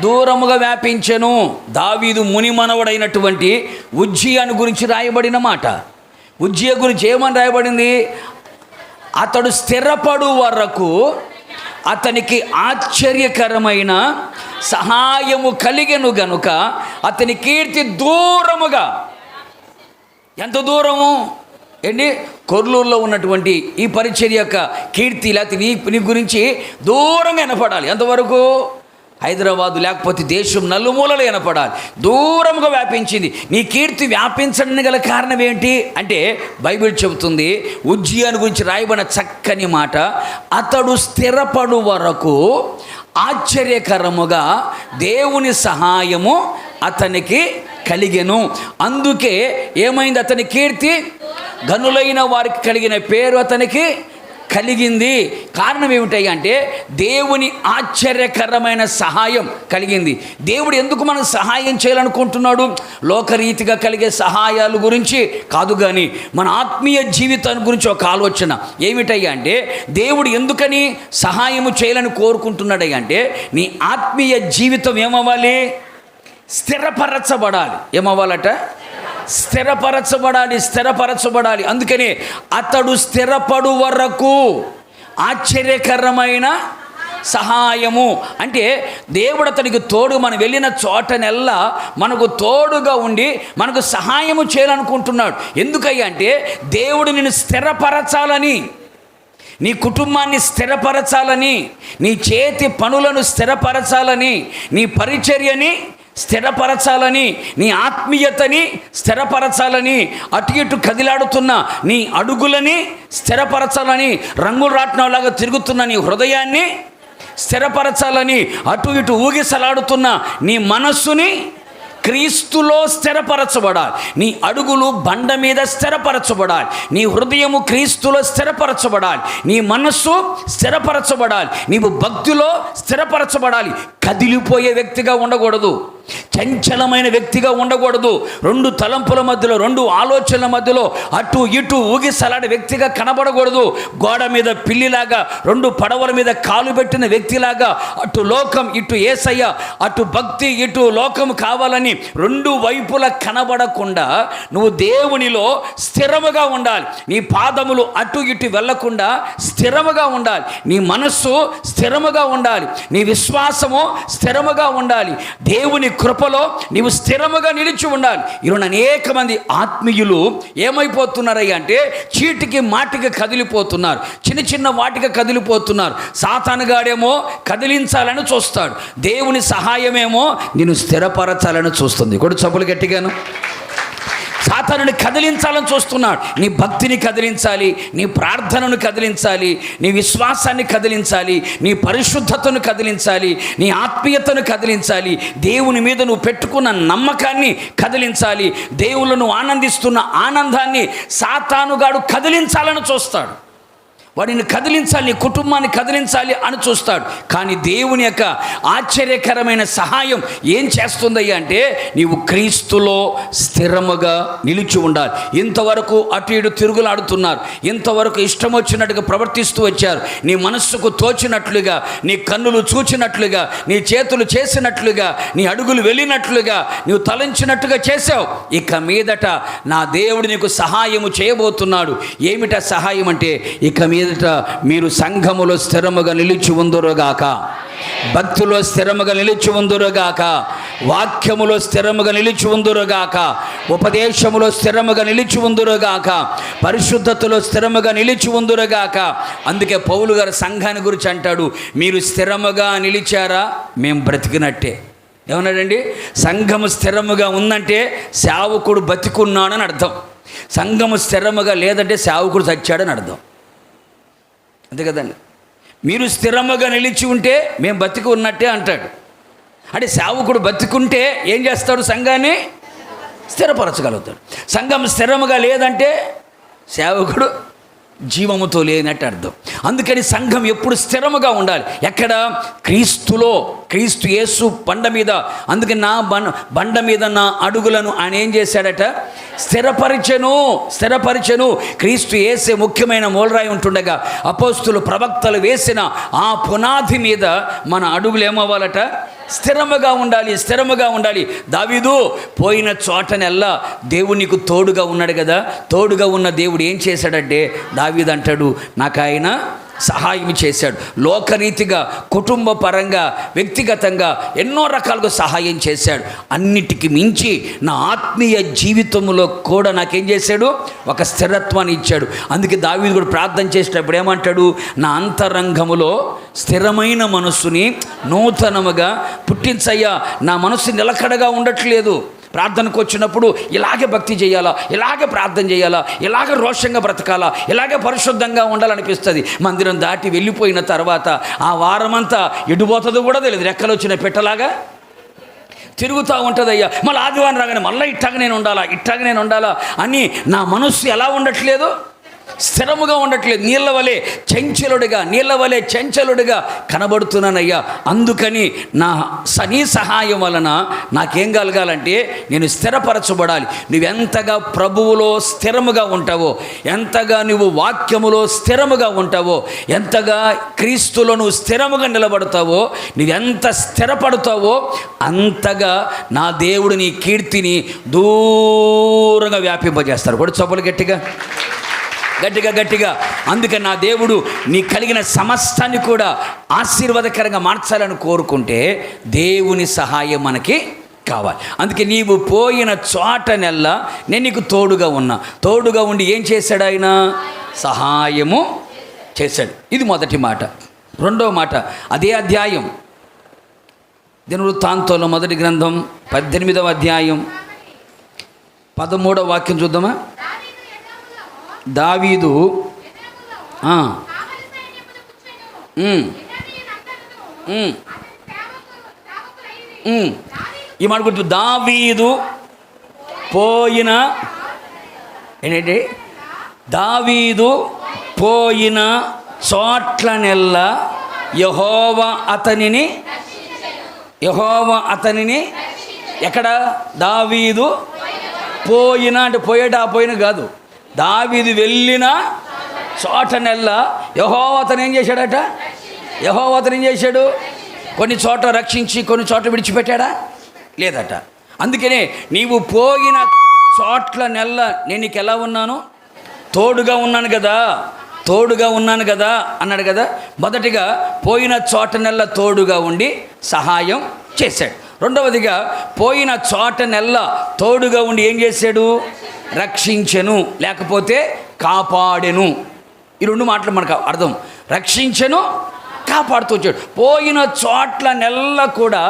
దూరముగా వ్యాపించెను. దావీదు మునిమనవుడైనటువంటి ఉజ్జియాను గురించి రాయబడిన మాట. ఉజ్జియా గురించి ఏమని రాయబడింది? అతడు స్థిరపడు వరకు అతనికి ఆశ్చర్యకరమైన సహాయము కలిగెను గనుక అతని కీర్తి దూరముగా. ఎంత దూరము ఏంటి? కొర్లూరులో ఉన్నటువంటి ఈ పరిచర్య యొక్క కీర్తి లేకపోతే నీ గురించి దూరంగా వినపడాలి. ఎంతవరకు? హైదరాబాదు లేకపోతే దేశం నలుమూలలు వినపడాలి. దూరంగా వ్యాపించింది. నీ కీర్తి వ్యాపించడానికి గల కారణం ఏంటి అంటే బైబిల్ చెబుతుంది, ఉజ్జియాను గురించి రాయబడిన చక్కని మాట, అతడు స్థిరపడు వరకు ఆశ్చర్యకరముగా దేవుని సహాయము అతనికి కలిగెను. అందుకే ఏమైంది? అతని కీర్తి ఘనులైన వారికి కలిగిన పేరు అతనికి కలిగింది. కారణం ఏమిటాయి అంటే దేవుని ఆశ్చర్యకరమైన సహాయం కలిగింది. దేవుడు ఎందుకు మనం సహాయం చేయాలనుకుంటున్నాడు? లోకరీతిగా కలిగే సహాయాల గురించి కాదు, కానీ మన ఆత్మీయ జీవితాన్ని గురించి ఒక ఆలోచన. ఏమిటయ్యా అంటే దేవుడు ఎందుకని సహాయము చేయాలని కోరుకుంటున్నాడయ్యా అంటే నీ ఆత్మీయ జీవితం ఏమవ్వాలి? స్థిరపరచబడాలి. ఏమవ్వాలట? స్థిరపరచబడాలి, స్థిరపరచబడాలి. అందుకని అతడు స్థిరపడు వరకు ఆశ్చర్యకరమైన సహాయము అంటే దేవుడు అతనికి తోడు, మనం వెళ్ళిన చోటనెల్లా మనకు తోడుగా ఉండి మనకు సహాయము చేయాలనుకుంటున్నాడు. ఎందుకయ్యా అంటే దేవుడు నిన్ను స్థిరపరచాలని, నీ కుటుంబాన్ని స్థిరపరచాలని, నీ చేతి పనులను స్థిరపరచాలని, నీ పరిచర్యని స్థిరపరచాలని, నీ ఆత్మీయతని స్థిరపరచాలని, అటు ఇటు కదిలాడుతున్న నీ అడుగులని స్థిరపరచాలని, రంగులు రాట్నంలాగా తిరుగుతున్న నీ హృదయాన్ని స్థిరపరచాలని, అటు ఇటు ఊగిసలాడుతున్న నీ మనస్సుని క్రీస్తులో స్థిరపరచబడాలి. నీ అడుగులు బండ మీద స్థిరపరచబడాలి. నీ హృదయము క్రీస్తులో స్థిరపరచబడాలి. నీ మనస్సు స్థిరపరచబడాలి. నీవు భక్తిలో స్థిరపరచబడాలి. కదిలిపోయే వ్యక్తిగా ఉండకూడదు, చంచలమైన వ్యక్తిగా ఉండకూడదు. 2 తలంపుల మధ్యలో, 2 ఆలోచనల మధ్యలో అటు ఇటు ఊగిసలాడే వ్యక్తిగా కనబడకూడదు. గోడ మీద పిల్లిలాగా, 2 పడవల మీద కాలు పెట్టిన వ్యక్తిలాగా అటు లోకం ఇటు యేసయ్య, అటు భక్తి ఇటు లోకం కావాలని 2 వైపులా కనబడకుండా నువ్వు దేవునిలో స్థిరముగా ఉండాలి. నీ పాదములు అటు ఇటు వెళ్లకుండా స్థిరముగా ఉండాలి. నీ మనస్సు స్థిరముగా ఉండాలి. నీ విశ్వాసము స్థిరముగా ఉండాలి. దేవుని కృపలో నీవు స్థిరముగా నిలిచి ఉండాలి. ఈరోజు అనేక మంది ఆత్మీయులు ఏమైపోతున్నారయ్యా అంటే చీటికి మాటికి కదిలిపోతున్నారు, చిన్న చిన్న వాటికి కదిలిపోతున్నారు. సాతానుగాడేమో కదిలించాలని చూస్తాడు, దేవుని సహాయమేమో నిన్ను స్థిరపరచాలని చూస్తుంది. కూడా చప్పులు గట్టిగాను. సాతానుని కదిలించాలని చూస్తున్నాడు. నీ భక్తిని కదిలించాలి, నీ ప్రార్థనను కదిలించాలి, నీ విశ్వాసాన్ని కదిలించాలి, నీ పరిశుద్ధతను కదిలించాలి, నీ ఆత్మీయతను కదిలించాలి, దేవుని మీద నువ్వు పెట్టుకున్న నమ్మకాన్ని కదిలించాలి, దేవుళ్ళను ఆనందిస్తున్న ఆనందాన్ని సాతానుగాడు కదిలించాలని చూస్తాడు. వాడిని కదిలించాలి, నీ కుటుంబాన్ని కదిలించాలి అని చూస్తాడు. కానీ దేవుని యొక్క ఆశ్చర్యకరమైన సహాయం ఏం చేస్తుందయ్యా అంటే నీవు క్రీస్తులో స్థిరముగా నిలిచి ఉండాలి. ఇంతవరకు అటు ఇటు తిరుగులాడుతున్నారు, ఇంతవరకు ఇష్టం వచ్చినట్టుగా ప్రవర్తిస్తూ వచ్చారు. నీ మనస్సుకు తోచినట్లుగా, నీ కన్నులు చూచినట్లుగా, నీ చేతులు చేసినట్లుగా, నీ అడుగులు వెళ్ళినట్లుగా నీవు తలంచినట్టుగా చేసావు. ఇక మీదట నా దేవుడు నీకు సహాయము చేయబోతున్నాడు. ఏమిటా సహాయం అంటే ఇక మీదట మీరు సంఘములో స్థిరముగా నిలిచి ఉందురుగాక, భక్తిలో స్థిరముగా నిలిచి ఉందురుగాక, వాక్యములో స్థిరముగా నిలిచి ఉందురుగాక, ఉపదేశములో స్థిరముగా నిలిచి ఉందురుగాక, పరిశుద్ధతలో స్థిరముగా నిలిచి ఉందురుగాక. అందుకే పౌలు గారు సంఘాన్ని గురించి అంటాడు, మీరు స్థిరముగా నిలిచారా మేము బ్రతికినట్టే. ఏమన్నాడండి? సంఘము స్థిరముగా ఉందంటే సేవకుడు బతికున్నాడని అర్థం. సంఘము స్థిరముగా లేదంటే సేవకుడు చచ్చాడని అర్థం. అంతే కదండి. మీరు స్థిరముగా నిలిచి ఉంటే మేము బతికి ఉన్నట్టే అంటాడు. అంటే సేవకుడు బతికుంటే ఏం చేస్తాడు? సంఘాన్ని స్థిరపరచగలుగుతాడు. సంఘం స్థిరముగా లేదంటే సేవకుడు జీవముతో లేనట్టు అర్థం. అందుకని సంఘం ఎప్పుడు స్థిరముగా ఉండాలి. ఎక్కడ? క్రీస్తులో. క్రీస్తు యేసు బండ మీద. అందుకని నా బండ మీద నా అడుగులను ఆయన ఏం చేశాడట? స్థిరపరిచెను. క్రీస్తు యేసే ముఖ్యమైన మూలరాయి ఉంటుండగా అపోస్తులు ప్రవక్తలు వేసిన ఆ పునాది మీద మన అడుగులు ఏమవ్వాలట? స్థిరముగా ఉండాలి. దావీదు పోయిన చోటనెల్లా దేవుడు నీకు తోడుగా ఉన్నాడు కదా. తోడుగా ఉన్న దేవుడు ఏం చేశాడంటే దావీదు అంటాడు, నాకు ఆయన సహాయం చేశాడు. లోకరీతిగా, కుటుంబ పరంగా, వ్యక్తిగతంగా ఎన్నో రకాలుగా సహాయం చేశాడు. అన్నిటికీ మించి నా ఆత్మీయ జీవితంలో కూడా నాకేం చేశాడు? ఒక స్థిరత్వాన్ని ఇచ్చాడు. అందుకే దావీదు కూడా ప్రార్థన చేసేటప్పుడు ఏమంటాడు? నా అంతరంగములో స్థిరమైన మనస్సుని నూతనముగా పుట్టించయ్యా. నా మనస్సు నిలకడగా ఉండట్లేదు. ప్రార్థనకు వచ్చినప్పుడు ఇలాగే భక్తి చేయాలా, ఇలాగే ప్రార్థన చేయాలా, ఇలాగే రోషంగా బ్రతకాలా, ఇలాగే పరిశుద్ధంగా ఉండాలనిపిస్తుంది. మందిరం దాటి వెళ్ళిపోయిన తర్వాత ఆ వారమంతా ఎడిపోతుందో కూడా తెలియదు. రెక్కలు వచ్చిన పెట్టలాగా తిరుగుతూ ఉంటుందయ్యా. మళ్ళీ ఆదివారం రాగానే మళ్ళీ ఇట్టాగా నేను ఉండాలా అని నా మనస్సు ఎలా ఉండట్లేదు? స్థిరముగా ఉండట్లేదు. నీళ్ళ వలె చంచలుడిగా కనబడుతున్నానయ్యా. అందుకని నీ సహాయం వలన నాకేం కలగాలంటే నేను స్థిరపరచబడాలి. నువ్వెంతగా ప్రభువులో స్థిరముగా ఉంటావో, ఎంతగా నువ్వు వాక్యములో స్థిరముగా ఉంటావో, ఎంతగా క్రీస్తులో నువ్వు స్థిరముగా నిలబడతావో, నువ్వెంత స్థిరపడతావో అంతగా నా దేవుడు నీ కీర్తిని దూరంగా వ్యాపింపజేస్తారు. కూడా చొప్పులు గట్టిగా. అందుకని నా దేవుడు నీ కలిగిన సమస్తాన్ని కూడా ఆశీర్వాదకరంగా మార్చాలని కోరుకుంటే దేవుని సహాయం మనకి కావాలి. అందుకే నీవు పోయిన చోటనెల్లా నేను నీకు తోడుగా ఉండి ఏం చేశాడు? ఆయన సహాయము చేశాడు. ఇది మొదటి మాట. రెండవ మాట అదే అధ్యాయం, దినవృత్తాంతంలో మొదటి గ్రంథం 18వ అధ్యాయం 13వ వాక్యం చూద్దామా? దావీదు ఈ మాట గుర్తు. దావీదు పోయిన ఏంటంటే దావీదు పోయిన చోట్లనెల్లా యెహోవా అతనిని ఎక్కడ? దావీదు పోయిన అంటే పోయిన కాదు, దావీదు వెళ్ళిన చోటనెల్లా యెహోవా అతను ఏం చేశాడట? యెహోవా అతను ఏం చేశాడు? కొన్ని చోట్ల రక్షించి కొన్ని చోట్ల విడిచిపెట్టాడా? లేదట. అందుకనే నీవు పోయిన చోట్లనెల్లా నేను నీకు ఎలా ఉన్నాను? తోడుగా ఉన్నాను కదా అన్నాడు కదా. మొదటిగా పోయిన చోటనెల్లా తోడుగా ఉండి సహాయం చేశాడు. రెండవదిగా పోయిన చోటనెల్లా తోడుగా ఉండి ఏం చేశాడు? రక్షించెను, లేకపోతే కాపాడెను. ఈ రెండు మాటలు మనకు అర్థం. రక్షించెను, కాపాడుతూ వచ్చాడు. పోయిన చోట్లనెల్లా కూడా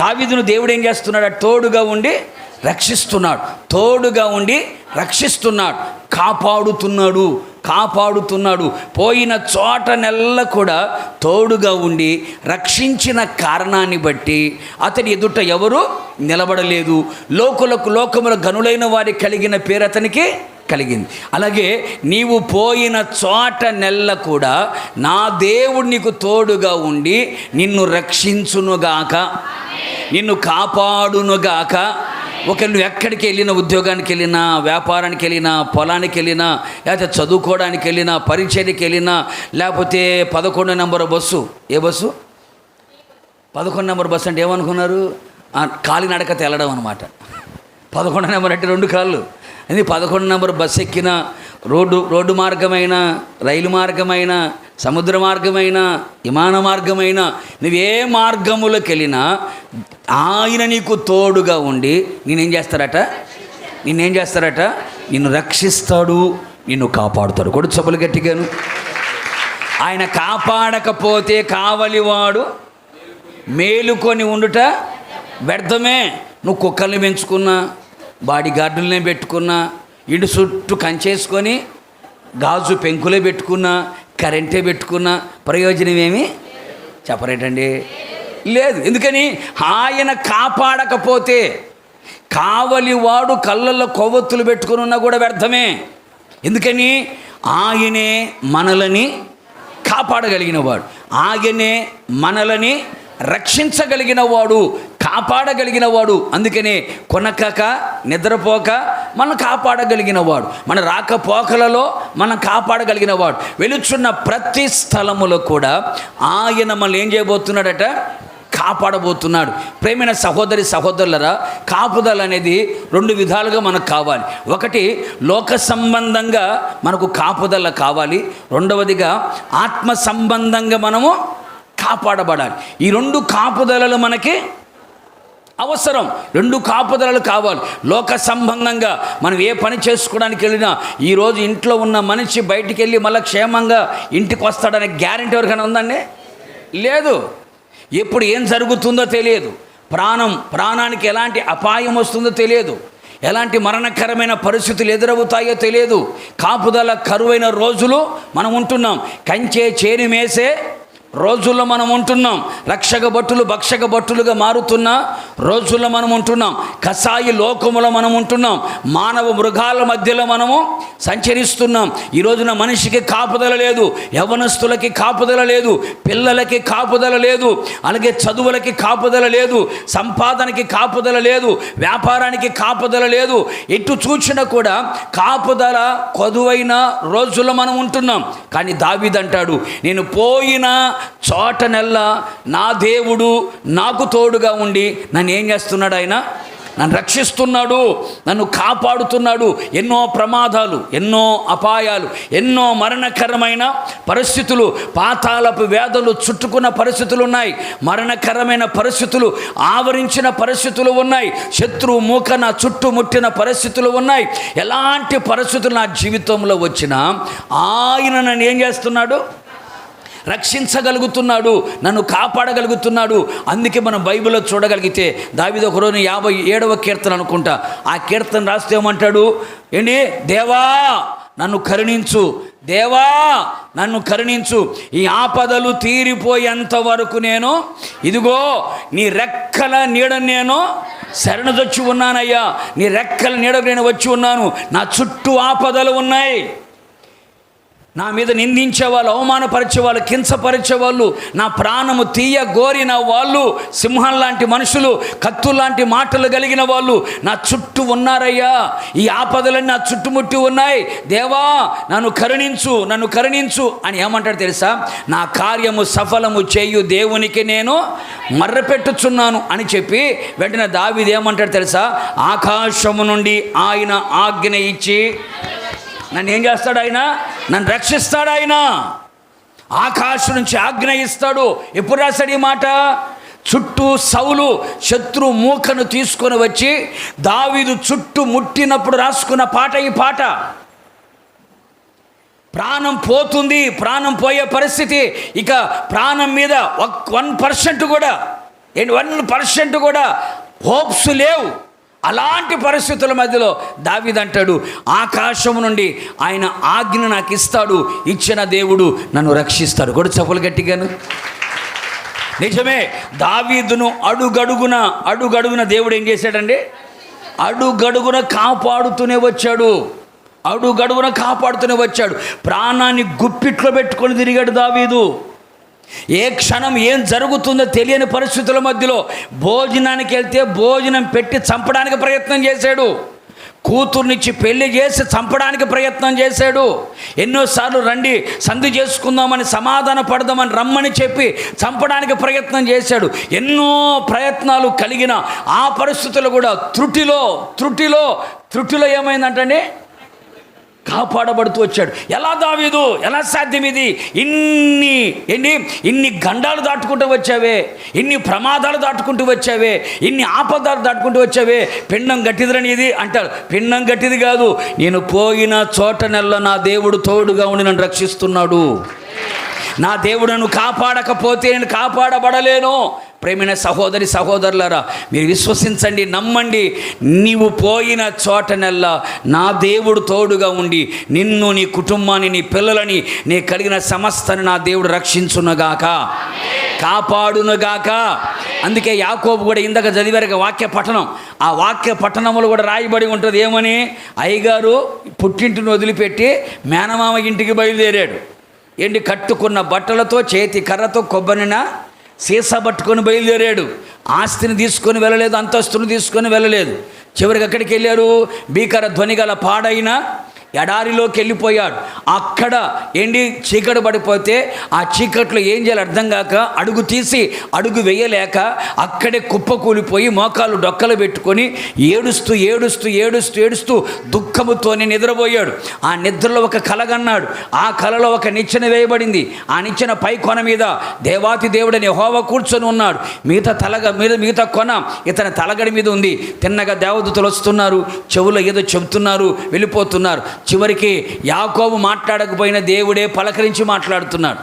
దావీదును దేవుడు ఏం చేస్తున్నాడు? తోడుగా ఉండి రక్షిస్తున్నాడు, తోడుగా ఉండి రక్షిస్తున్నాడు, కాపాడుతున్నాడు. పోయిన చోటనెల్లా కూడా తోడుగా ఉండి రక్షించిన కారణాన్ని బట్టి అతని ఎదుట ఎవరు నిలబడలేదు. లోకముల గనులైన వారి కలిగిన పేరు అతనికి కలిగింది. అలాగే నీవు పోయిన చోటనెల్లా కూడా నా దేవుడు నీకు తోడుగా ఉండి నిన్ను రక్షించునుగాక, నిన్ను కాపాడునుగాక. నువ్వు ఎక్కడికి వెళ్ళినా, ఉద్యోగానికి వెళ్ళినా, వ్యాపారానికి వెళ్ళినా, పొలానికి వెళ్ళినా, లేకపోతే చదువుకోవడానికి వెళ్ళినా, పరిచర్యకి వెళ్ళినా, లేకపోతే 11 నెంబర్ బస్సు. ఏ బస్సు? 11 నెంబర్ బస్సు అంటే ఏమనుకున్నారు? కాలినడకత వెళ్ళడం అనమాట. 11 నెంబర్ అంటే 2 కాళ్ళు. అది 11 నెంబర్ బస్సు ఎక్కిన రోడ్డు మార్గమైన, రైలు మార్గమైన, సముద్ర మార్గమైన, విమాన మార్గమైన, నువ్వే మార్గములకు వెళ్ళినా ఆయన నీకు తోడుగా ఉండి నిన్నేం చేస్తారట? నిన్ను రక్షిస్తాడు, నిన్ను కాపాడుతాడు. కొడు చెప్పులు గట్టిగాను. ఆయన కాపాడకపోతే కావలివాడు మేలుకొని ఉండుట వ్యర్థమే. నువ్వు కుక్కల్ని పెంచుకున్నా, బాడీ గార్డులనే పెట్టుకున్నా, ఇంటి చుట్టూ కంచేసుకొని గాజు పెంకులే పెట్టుకున్నా, కరెంటే పెట్టుకున్నా ప్రయోజనం ఏమి చెప్పరేటండి? లేదు. ఎందుకని? ఆయన కాపాడకపోతే కావలివాడు కళ్ళల్లో కొవ్వొత్తులు పెట్టుకుని ఉన్నా కూడా వ్యర్థమే. ఎందుకని? ఆయనే మనలని కాపాడగలిగిన వాడు, ఆయనే మనలని రక్షించగలిగిన వాడు, కాపాడగలిగిన వాడు. అందుకనే కొనకక నిద్రపోక మనం కాపాడగలిగిన వాడు, మన రాకపోకలలో మనం కాపాడగలిగిన వాడు. వెలుచున్న ప్రతి స్థలములో కూడా ఆయన మనల్ని ఏం చేయబోతున్నాడట? కాపాడబోతున్నాడు. ప్రేమైన సహోదరులరా, కాపుదల అనేది 2 విధాలుగా మనకు కావాలి. ఒకటి, లోక సంబంధంగా మనకు కాపుదల కావాలి. రెండవదిగా ఆత్మ సంబంధంగా మనము కాపాడబడాలి. ఈ 2 కాపుదలలు మనకి అవసరం. 2 కాపుదలలు కావాలి. లోక సంబంధంగా మనం ఏ పని చేసుకోవడానికి వెళ్ళినా, ఈరోజు ఇంట్లో ఉన్న మనిషి బయటికి వెళ్ళి మళ్ళీ క్షేమంగా ఇంటికి వస్తాడనే గ్యారెంటీ ఎవరికైనా ఉందండి? లేదు. ఎప్పుడు ఏం జరుగుతుందో తెలియదు. ప్రాణానికి ఎలాంటి అపాయం వస్తుందో తెలియదు. ఎలాంటి మరణకరమైన పరిస్థితులు ఎదురవుతాయో తెలియదు. కాపుదల కరువైన రోజులు మనం ఉంటున్నాం. కంచే చేరి మేసే రోజుల్లో మనం ఉంటున్నాం. రక్షక భటులు భక్షక భటులుగా మారుతున్న రోజుల్లో మనం ఉంటున్నాం. కసాయి లోకములో మనం ఉంటున్నాం. మానవ మృగాల మధ్యలో మనము సంచరిస్తున్నాం. ఈ రోజున మనిషికి కాపుదల లేదు, యవ్వనస్తులకి కాపుదల లేదు, పిల్లలకి కాపుదల లేదు, అలాగే చదువులకి కాపుదల లేదు, సంపాదనకి కాపుదల లేదు, వ్యాపారానికి కాపుదల లేదు. ఎటు చూసినా కూడా కాపుదల కొదువైన రోజుల్లో మనం ఉంటున్నాం. కానీ దావీదు అంటాడు, నేను పోయిన చోటనెల్లా నా దేవుడు నాకు తోడుగా ఉండి నన్ను ఏం చేస్తున్నాడు? ఆయన నన్ను రక్షిస్తున్నాడు, నన్ను కాపాడుతున్నాడు. ఎన్నో ప్రమాదాలు, ఎన్నో అపాయాలు, ఎన్నో మరణకరమైన పరిస్థితులు, పాతాళపు వేదలు చుట్టుకున్న పరిస్థితులు ఉన్నాయి. మరణకరమైన పరిస్థితులు ఆవరించిన పరిస్థితులు ఉన్నాయి. శత్రువు మూక నా చుట్టుముట్టిన పరిస్థితులు ఉన్నాయి. ఎలాంటి పరిస్థితులు నా జీవితంలో వచ్చినా ఆయన నన్ను ఏం చేస్తున్నాడు? రక్షించగలుగుతున్నాడు, నన్ను కాపాడగలుగుతున్నాడు. అందుకే మనం బైబిల్లో చూడగలిగితే దావీదు ఒకరోజు 57వ కీర్తన అనుకుంటా, ఆ కీర్తన రాస్తే ఏమంటాడు? ఏంటి? దేవా నన్ను కరుణించు, దేవా నన్ను కరుణించు, ఈ ఆపదలు తీరిపోయేంత వరకు నేను ఇదిగో నీ రెక్కల నీడ నేను శరణుజొచ్చి ఉన్నానయ్యా, నీ రెక్కల నీడ నేను వచ్చి ఉన్నాను. నా చుట్టూ ఆపదలు ఉన్నాయి. నా మీద నిందించేవాళ్ళు, అవమానపరిచేవాళ్ళు, కించపరిచేవాళ్ళు, నా ప్రాణము తీయ గోరిన వాళ్ళు, సింహం లాంటి మనుషులు, కత్తులాంటి మాటలు కలిగిన వాళ్ళు నా చుట్టూ ఉన్నారయ్యా. ఈ ఆపదలన్నీ నా చుట్టుముట్టి ఉన్నాయి. దేవా నన్ను కరుణించు అని ఏమంటాడు తెలుసా? నా కార్యము సఫలము చేయు దేవునికి నేను మర్రపెట్టుచున్నాను అని చెప్పి వెంటనే దావీదు ఏమంటాడు తెలుసా? ఆకాశము నుండి ఆయన ఆజ్ఞ ఇచ్చి నన్ను ఏం చేస్తాడు? ఆయన నన్ను రక్షిస్తాడు. ఆయన ఆకాశం నుంచి ఆజ్ఞ ఇస్తాడు. ఎప్పుడు రాశాడు ఈ మాట? చుట్టూ సౌలు శత్రు మూకను తీసుకొని వచ్చి దావీదు చుట్టూ ముట్టినప్పుడు రాసుకున్న పాట ఈ పాట. ప్రాణం పోతుంది, ప్రాణం పోయే పరిస్థితి, ఇక ప్రాణం మీద 1% కూడా 1% కూడా హోప్స్ లేవు. అలాంటి పరిస్థితుల మధ్యలో దావీదు అంటాడు, ఆకాశం నుండి ఆయన ఆజ్ఞ నాకు ఇస్తాడు, ఇచ్చిన దేవుడు నన్ను రక్షిస్తాడు. కూడా చప్పులు గట్టిగాను. నిజమే, దావీదును అడుగడుగున దేవుడు ఏం చేశాడండి? అడుగడుగున కాపాడుతూనే వచ్చాడు. ప్రాణాన్ని గుప్పిట్లో పెట్టుకొని తిరిగాడు దావీదు. ఏ క్షణం ఏం జరుగుతుందో తెలియని పరిస్థితుల మధ్యలో భోజనానికి వెళ్తే భోజనం పెట్టి చంపడానికి ప్రయత్నం చేశాడు. కూతుర్నిచ్చి పెళ్లి చేసి చంపడానికి ప్రయత్నం చేశాడు. ఎన్నోసార్లు రండి సంధి చేసుకుందామని, సమాధాన పడదామని రమ్మని చెప్పి చంపడానికి ప్రయత్నం చేశాడు. ఎన్నో ప్రయత్నాలు కలిగిన ఆ పరిస్థితులు కూడా త్రుటిలో ఏమైందంటే కాపాడబడుతూ వచ్చాడు. ఎలా దావీదు, ఎలా సాధ్యం ఇది? ఇన్ని గండాలు దాటుకుంటూ వచ్చావే, ఇన్ని ప్రమాదాలు దాటుకుంటూ వచ్చావే, ఇన్ని ఆపదాలు దాటుకుంటూ వచ్చావే, పిండం గట్టిదిరని ఇది అంటాడు. పిండం గట్టిది కాదు, నేను పోయిన చోటనెల్లా నా దేవుడు తోడుగా ఉండి నన్ను రక్షిస్తున్నాడు. నా దేవుడు నన్ను కాపాడకపోతే నేను కాపాడబడలేను. ప్రేమైన సహోదరి సహోదరులారా, మీరు విశ్వసించండి, నమ్మండి. నీవు పోయిన చోటనెల్లా నా దేవుడు తోడుగా ఉండి నిన్ను, నీ కుటుంబాన్ని, నీ పిల్లలని, నీ కలిగిన సమస్తని నా దేవుడు రక్షించునుగాక, కాపాడునుగాక. అందుకే యాకోబు కూడా ఇందాక చదివారు వాక్య పఠనం. ఆ వాక్య పఠనములు కూడా రాయబడి ఉంటుంది. ఏమని? అయ్యగారు పుట్టింటిని వదిలిపెట్టి మేనమామ ఇంటికి బయలుదేరాడు. కట్టుకున్న బట్టలతో, చేతి కర్రతో, కొబ్బరిన సీసా పట్టుకొని బయలుదేరాడు. ఆస్తిని తీసుకొని వెళ్ళలేదు, అంతస్తును తీసుకొని వెళ్ళలేదు. చివరికి ఎక్కడికి వెళ్ళారు? భీకర ధ్వని గల పాడైన ఎడారిలోకి వెళ్ళిపోయాడు. అక్కడ చీకటి పడిపోతే ఆ చీకట్లో ఏం చేయాలి అర్థం కాక అడుగు వేయలేక అక్కడే కుప్పకూలిపోయి మోకాలు డొక్కలు పెట్టుకొని ఏడుస్తూ దుఃఖముతోనే నిద్రపోయాడు. ఆ నిద్రలో ఒక కలగన్నాడు. ఆ కలలో ఒక నిచ్చెన వేయబడింది. ఆ నిచ్చెన పై కొన మీద దేవాతి దేవుడని యెహోవా కూర్చొని ఉన్నాడు. మిగతా కొన ఇతని తలగడి మీద ఉంది. తిన్నగా దేవదూతలు వస్తున్నారు, చెవులో ఏదో చెబుతున్నారు, వెళ్ళిపోతున్నారు. చివరికి యాకోబు మాట్లాడకపోయినా దేవుడే పలకరించి మాట్లాడుతున్నాడు.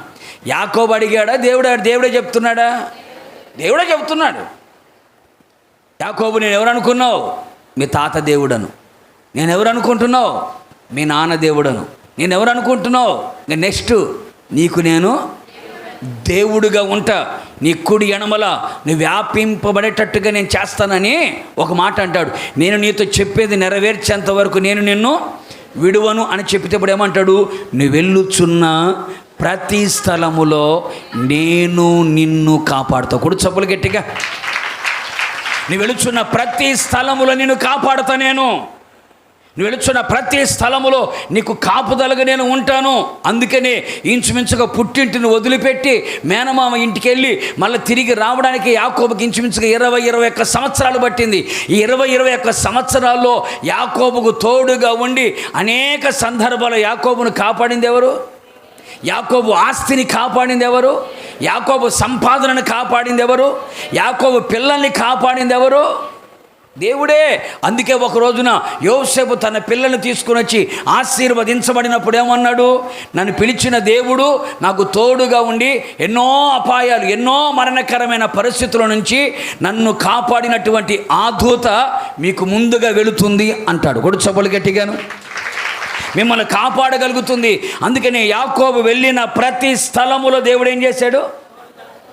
యాకోబు అడిగాడా? దేవుడే చెప్తున్నాడా? దేవుడే చెప్తున్నాడు. యాకోబు, నేను ఎవరు అనుకున్నావు? మీ తాత దేవుడను. నేను ఎవరు అనుకుంటున్నావు? మీ నాన్న దేవుడను. నేను ఎవరు అనుకుంటున్నావు? నెక్స్ట్ నీకు నేను దేవుడుగా ఉంటా, నీ కుడి ఎడమల నువ్వు వ్యాపింపబడేటట్టుగా నేను చేస్తానని ఒక మాట అంటాడు. నేను నీతో చెప్పేది నెరవేర్చేంత వరకు నేను నిన్ను విడువను అని చెప్పితే ఇప్పుడు ఏమంటాడు? నువ్వు వెళ్ళుచున్న ప్రతి స్థలములో నేను నిన్ను కాపాడుతా. కూడా చప్పులు గట్టిగా. నువ్వు వెళుచున్న ప్రతి స్థలములో నిన్ను కాపాడుతా. నువ్వు వెళుచున్న ప్రతి స్థలములో నీకు కాపుదలగా నేను ఉంటాను. అందుకనే ఇంచుమించుగా పుట్టింటిని వదిలిపెట్టి మేనమామ ఇంటికి వెళ్ళి మళ్ళీ తిరిగి రావడానికి యాకోబుకి ఇంచుమించుగా 21 సంవత్సరాలు పట్టింది. ఈ 21 సంవత్సరాల్లో యాకోబుకు తోడుగా ఉండి అనేక సందర్భాల్లో యాకోబును కాపాడింది ఎవరు? యాకోబు ఆస్తిని కాపాడింది ఎవరు? యాకోబు సంపాదనను కాపాడింది ఎవరు? యాకోబు పిల్లల్ని కాపాడింది ఎవరు? దేవుడే. అందుకే ఒక రోజున యోసేపు తన పిల్లల్ని తీసుకుని వచ్చి ఆశీర్వదించబడినప్పుడు ఏమన్నాడు? నన్ను పిలిచిన దేవుడు నాకు తోడుగా ఉండి ఎన్నో అపాయాలు, ఎన్నో మరణకరమైన పరిస్థితుల నుంచి నన్ను కాపాడినటువంటి ఆ దూత మీకు ముందుగా వెళుతుంది అంటాడు. కొడు చప్పలు గట్టిగాను. మిమ్మల్ని కాపాడగలుగుతుంది. అందుకని యాకోబు వెళ్ళిన ప్రతి స్థలములో దేవుడు ఏం చేశాడు?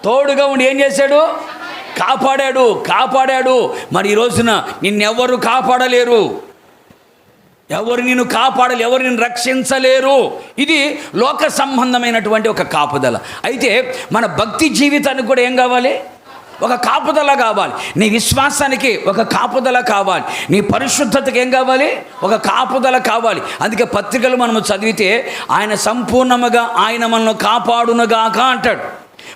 తోడుగా ఉండి ఏం చేశాడు? కాపాడాడు. మరి ఈ రోజున నిన్నెవరు కాపాడలేరు, ఎవరు నిన్ను కాపాడలేరు, ఎవరు నిన్ను రక్షించలేరు. ఇది లోక సంబంధమైనటువంటి ఒక కాపుదల. అయితే మన భక్తి జీవితానికి కూడా ఏం కావాలి? ఒక కాపుదల కావాలి. నీ విశ్వాసానికి ఒక కాపుదల కావాలి. నీ పరిశుద్ధతకి ఏం కావాలి? ఒక కాపుదల కావాలి. అందుకే పత్రికలు మనము చదివితే ఆయన సంపూర్ణముగా ఆయన మనల్ని కాపాడునుగాక అంటాడు.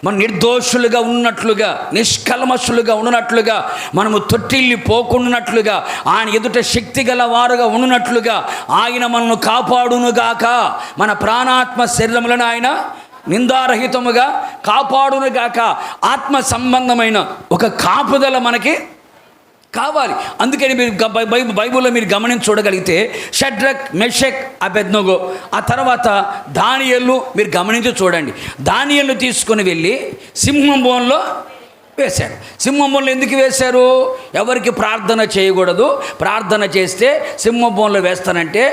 మనం నిర్దోషులుగా ఉన్నట్లుగా, నిష్కల్మషులుగా ఉన్నట్లుగా, మనము తొట్టిల్లి పోకుండానట్లుగా, ఆయన ఎదుట శక్తి గల వారుగా ఉన్నట్లుగా ఆయన మనల్ని కాపాడునుగాక. మన ప్రాణాత్మ శరీరములను ఆయన నిందారహితముగా కాపాడునుగాక. ఆత్మ సంబంధమైన ఒక కాపుదల మనకి కావాలి. అందుకని మీరు బైబిల్లో మీరు గమనించి చూడగలిగితే షడ్రక్, మెషక్, అబేద్నెగో, ఆ తర్వాత దానియేలు మీరు గమనించి చూడండి. దానియేలు తీసుకొని వెళ్ళి సింహం బోన్లో వేశారు. సింహంలో ఎందుకు వేశారు? ఎవరికి ప్రార్థన చేయకూడదు, ప్రార్థన చేస్తే సింహంలో వేస్తానంటే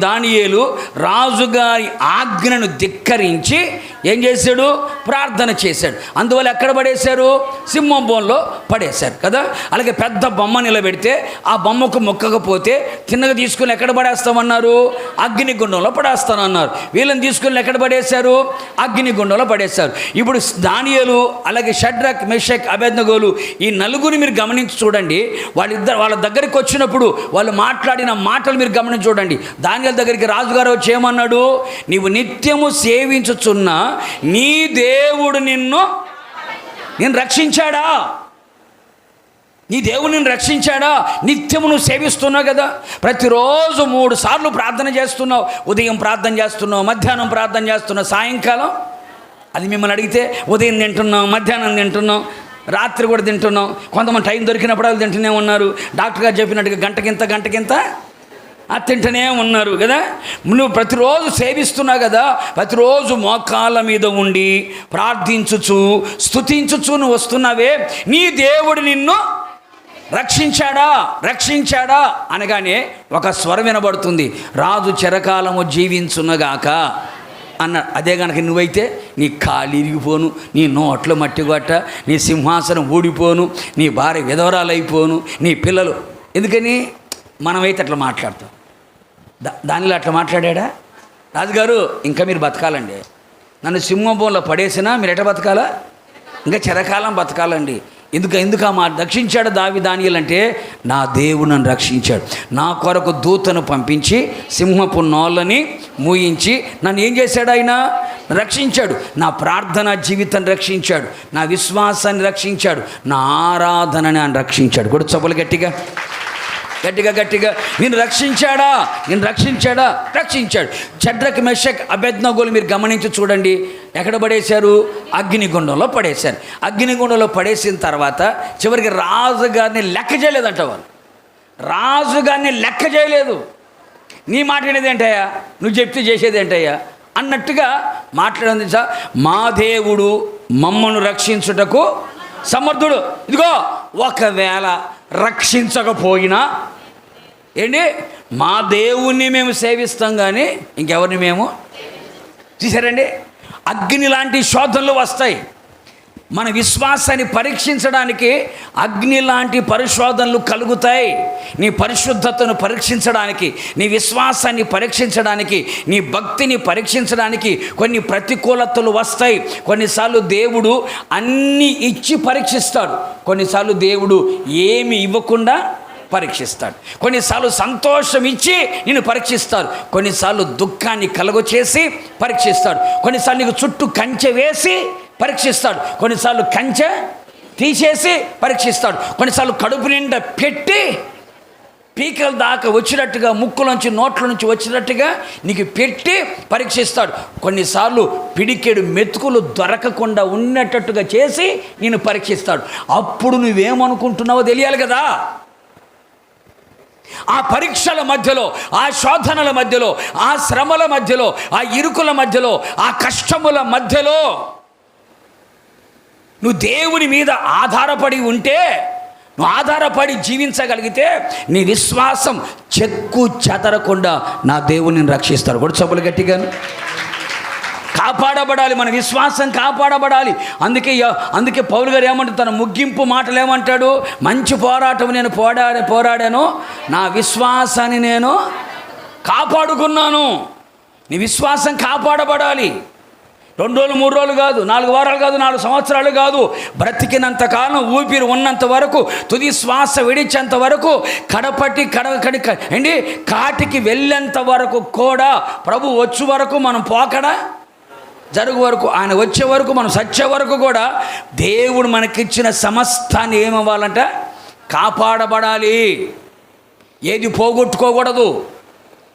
దానియేలు రాజుగారి ఆజ్ఞను ధిక్కరించి ఏం చేశాడు? ప్రార్థన చేశాడు. అందువల్ల ఎక్కడ పడేశారు? సింహంలో పడేశారు కదా. అలాగే పెద్ద బొమ్మ నిలబెడితే ఆ బొమ్మకు మొక్కకపోతే కిందకి తీసుకుని ఎక్కడ పడేస్తామన్నారు? అగ్నిగుండంలో పడేస్తానన్నారు. వీళ్ళని తీసుకుని ఎక్కడ పడేశారు? అగ్నిగుండంలో పడేశారు. ఇప్పుడు దానియేలు అలాగే షడ్రక్, మెషక్, అబేద్నెగోలు ఈ నలుగురిని మీరు గమనించి చూడండి. వాళ్ళ దగ్గరికి వచ్చినప్పుడు వాళ్ళు మాట్లాడిన మాటలు మీరు గమనించి చూడండి. దానియేలు దగ్గరికి రాజుగారు వచ్చి ఏమన్నాడు? నీవు నిత్యము సేవించుచున్న నీ దేవుడు నేను రక్షించాడా? నీ దేవుడు నిన్ను రక్షించాడా? నిత్యము నువ్వు సేవిస్తున్నావు కదా, ప్రతిరోజు 3 సార్లు ప్రార్థన చేస్తున్నావు. ఉదయం ప్రార్థన చేస్తున్నావు, మధ్యాహ్నం ప్రార్థన చేస్తున్నావు, సాయంకాలం. అది మిమ్మల్ని అడిగితే ఉదయం తింటున్నాం, మధ్యాహ్నం తింటున్నాం, రాత్రి కూడా తింటున్నాం. కొంతమంది టైం దొరికినప్పుడు వాళ్ళు తింటూనే ఉన్నారు. డాక్టర్ గారు చెప్పినట్టుగా గంటకింత తింటూనే ఉన్నారు కదా. నువ్వు ప్రతిరోజు సేవిస్తున్నావు కదా, ప్రతిరోజు మోకాళ్ళ మీద ఉండి ప్రార్థించుచు స్తుతించుచు నువ్వు వస్తున్నావే, నీ దేవుడు నిన్ను రక్షించాడా అనగానే ఒక స్వరం వినబడుతుంది, రాజు చిరకాలము జీవించునగాక అన్న. అదే కనుక నువ్వైతే నీ కాళ్ళు ఇరిగిపోను, నీ నోట్లో మట్టి కొట్ట, నీ సింహాసనం ఊడిపోను, నీ భార్య విధవరాలైపోను, నీ పిల్లలు. ఎందుకని మనమైతే అట్లా మాట్లాడతాం. దానిలో అట్లా మాట్లాడా? రాజుగారు ఇంకా మీరు బతకాలండి, నన్ను సింహంలో పడేసినా మీరు ఎట్లా బతకాలా? ఇంకా చిరకాలం బతకాలండి. ఎందుకు ఆ మాట రక్షించాడు దానియేలు అంటే, నా దేవుడు నన్ను రక్షించాడు, నా కొరకు దూతను పంపించి సింహపు నోళ్ళని మూయించి నన్ను ఏం చేశాడు? ఆయన రక్షించాడు. నా ప్రార్థన జీవితాన్ని రక్షించాడు, నా విశ్వాసాన్ని రక్షించాడు, నా ఆరాధనని ఆయన రక్షించాడు. కూడా చప్పలు గట్టిగా నేను రక్షించాడు. షడ్రక్, మెషక్, అబేద్నెగోలు మీరు గమనించి చూడండి. ఎక్కడ పడేశారు? అగ్నిగుండంలో పడేశారు. అగ్నిగుండంలో పడేసిన తర్వాత చివరికి రాజుగారిని లెక్క చేయలేదంట. వాళ్ళు రాజుగారిని లెక్క చేయలేదు. నీ మాట వినేది ఏంటయ్యా, నువ్వు చెప్తే చేసేది ఏంటయ్యా అన్నట్టుగా మాట్లాడింది. మా దేవుడు మమ్మను రక్షించుటకు సమర్థుడు. ఇదిగో ఒకవేళ రక్షించకపోయినా ఏంటి, మా దేవుణ్ణి మేము సేవిస్తాం కానీ ఇంకెవరిని మేము. చూసారండి, అగ్ని లాంటి శోధనలు వస్తాయి. మన విశ్వాసాన్ని పరీక్షించడానికి అగ్ని లాంటి పరిశోధనలు కలుగుతాయి. నీ పరిశుద్ధతను పరీక్షించడానికి, నీ విశ్వాసాన్ని పరీక్షించడానికి, నీ భక్తిని పరీక్షించడానికి కొన్ని ప్రతికూలతలు వస్తాయి. కొన్నిసార్లు దేవుడు అన్నీ ఇచ్చి పరీక్షిస్తాడు, కొన్నిసార్లు దేవుడు ఏమి ఇవ్వకుండా పరీక్షిస్తాడు. కొన్నిసార్లు సంతోషం ఇచ్చి నిన్ను పరీక్షిస్తాడు, కొన్నిసార్లు దుఃఖాన్ని కలుగచేసి పరీక్షిస్తాడు, కొన్నిసార్లు నీకు చుట్టూ కంచె వేసి పరీక్షిస్తాడు, కొన్నిసార్లు కంచె తీసేసి పరీక్షిస్తాడు, కొన్నిసార్లు కడుపు నిండా పెట్టి పీకల దాకా వచ్చినట్టుగా, ముక్కులోంచి నోట్ల నుంచి వచ్చినట్టుగా నీకు పెట్టి పరీక్షిస్తాడు. కొన్నిసార్లు పిడికెడు మెతుకులు దొరకకుండా ఉన్నట్టుగా చేసి నేను పరీక్షిస్తాడు. అప్పుడు నువ్వేమనుకుంటున్నావో తెలియాలి కదా. ఆ పరీక్షల మధ్యలో, ఆ శోధనల మధ్యలో, ఆ శ్రమల మధ్యలో, ఆ ఇరుకుల మధ్యలో, ఆ కష్టముల మధ్యలో నువ్వు దేవుని మీద ఆధారపడి ఉంటే, నువ్వు ఆధారపడి జీవించగలిగితే నీ విశ్వాసం చెక్కు చెదరకుండా నా దేవుని రక్షిస్తాడు. కూడా చప్పులు గట్టిగాను కాపాడబడాలి, మన విశ్వాసం కాపాడబడాలి. అందుకే పౌలు గారు ఏమంటారు, తన ముగింపు మాటలు ఏమంటాడు? మంచి పోరాటం నేను పోరాడాను, నా విశ్వాసాన్ని నేను కాపాడుకున్నాను. నీ విశ్వాసం కాపాడబడాలి. 2 రోజులు 3 రోజులు కాదు, 4 వారాలు కాదు, 4 సంవత్సరాలు కాదు, బ్రతికినంత కాలం, ఊపిరి ఉన్నంత వరకు, తుది శ్వాస విడిచేంత వరకు, కాటికి వెళ్ళేంత వరకు కూడా, ప్రభు వచ్చే వరకు మనం పోకడా జరుగు వరకు, ఆయన వచ్చే వరకు, మనం సచ్చే వరకు కూడా దేవుడు మనకిచ్చిన సమస్తాన్ని ఏమవ్వాలంట? కాపాడబడాలి. ఏది పోగొట్టుకోకూడదు.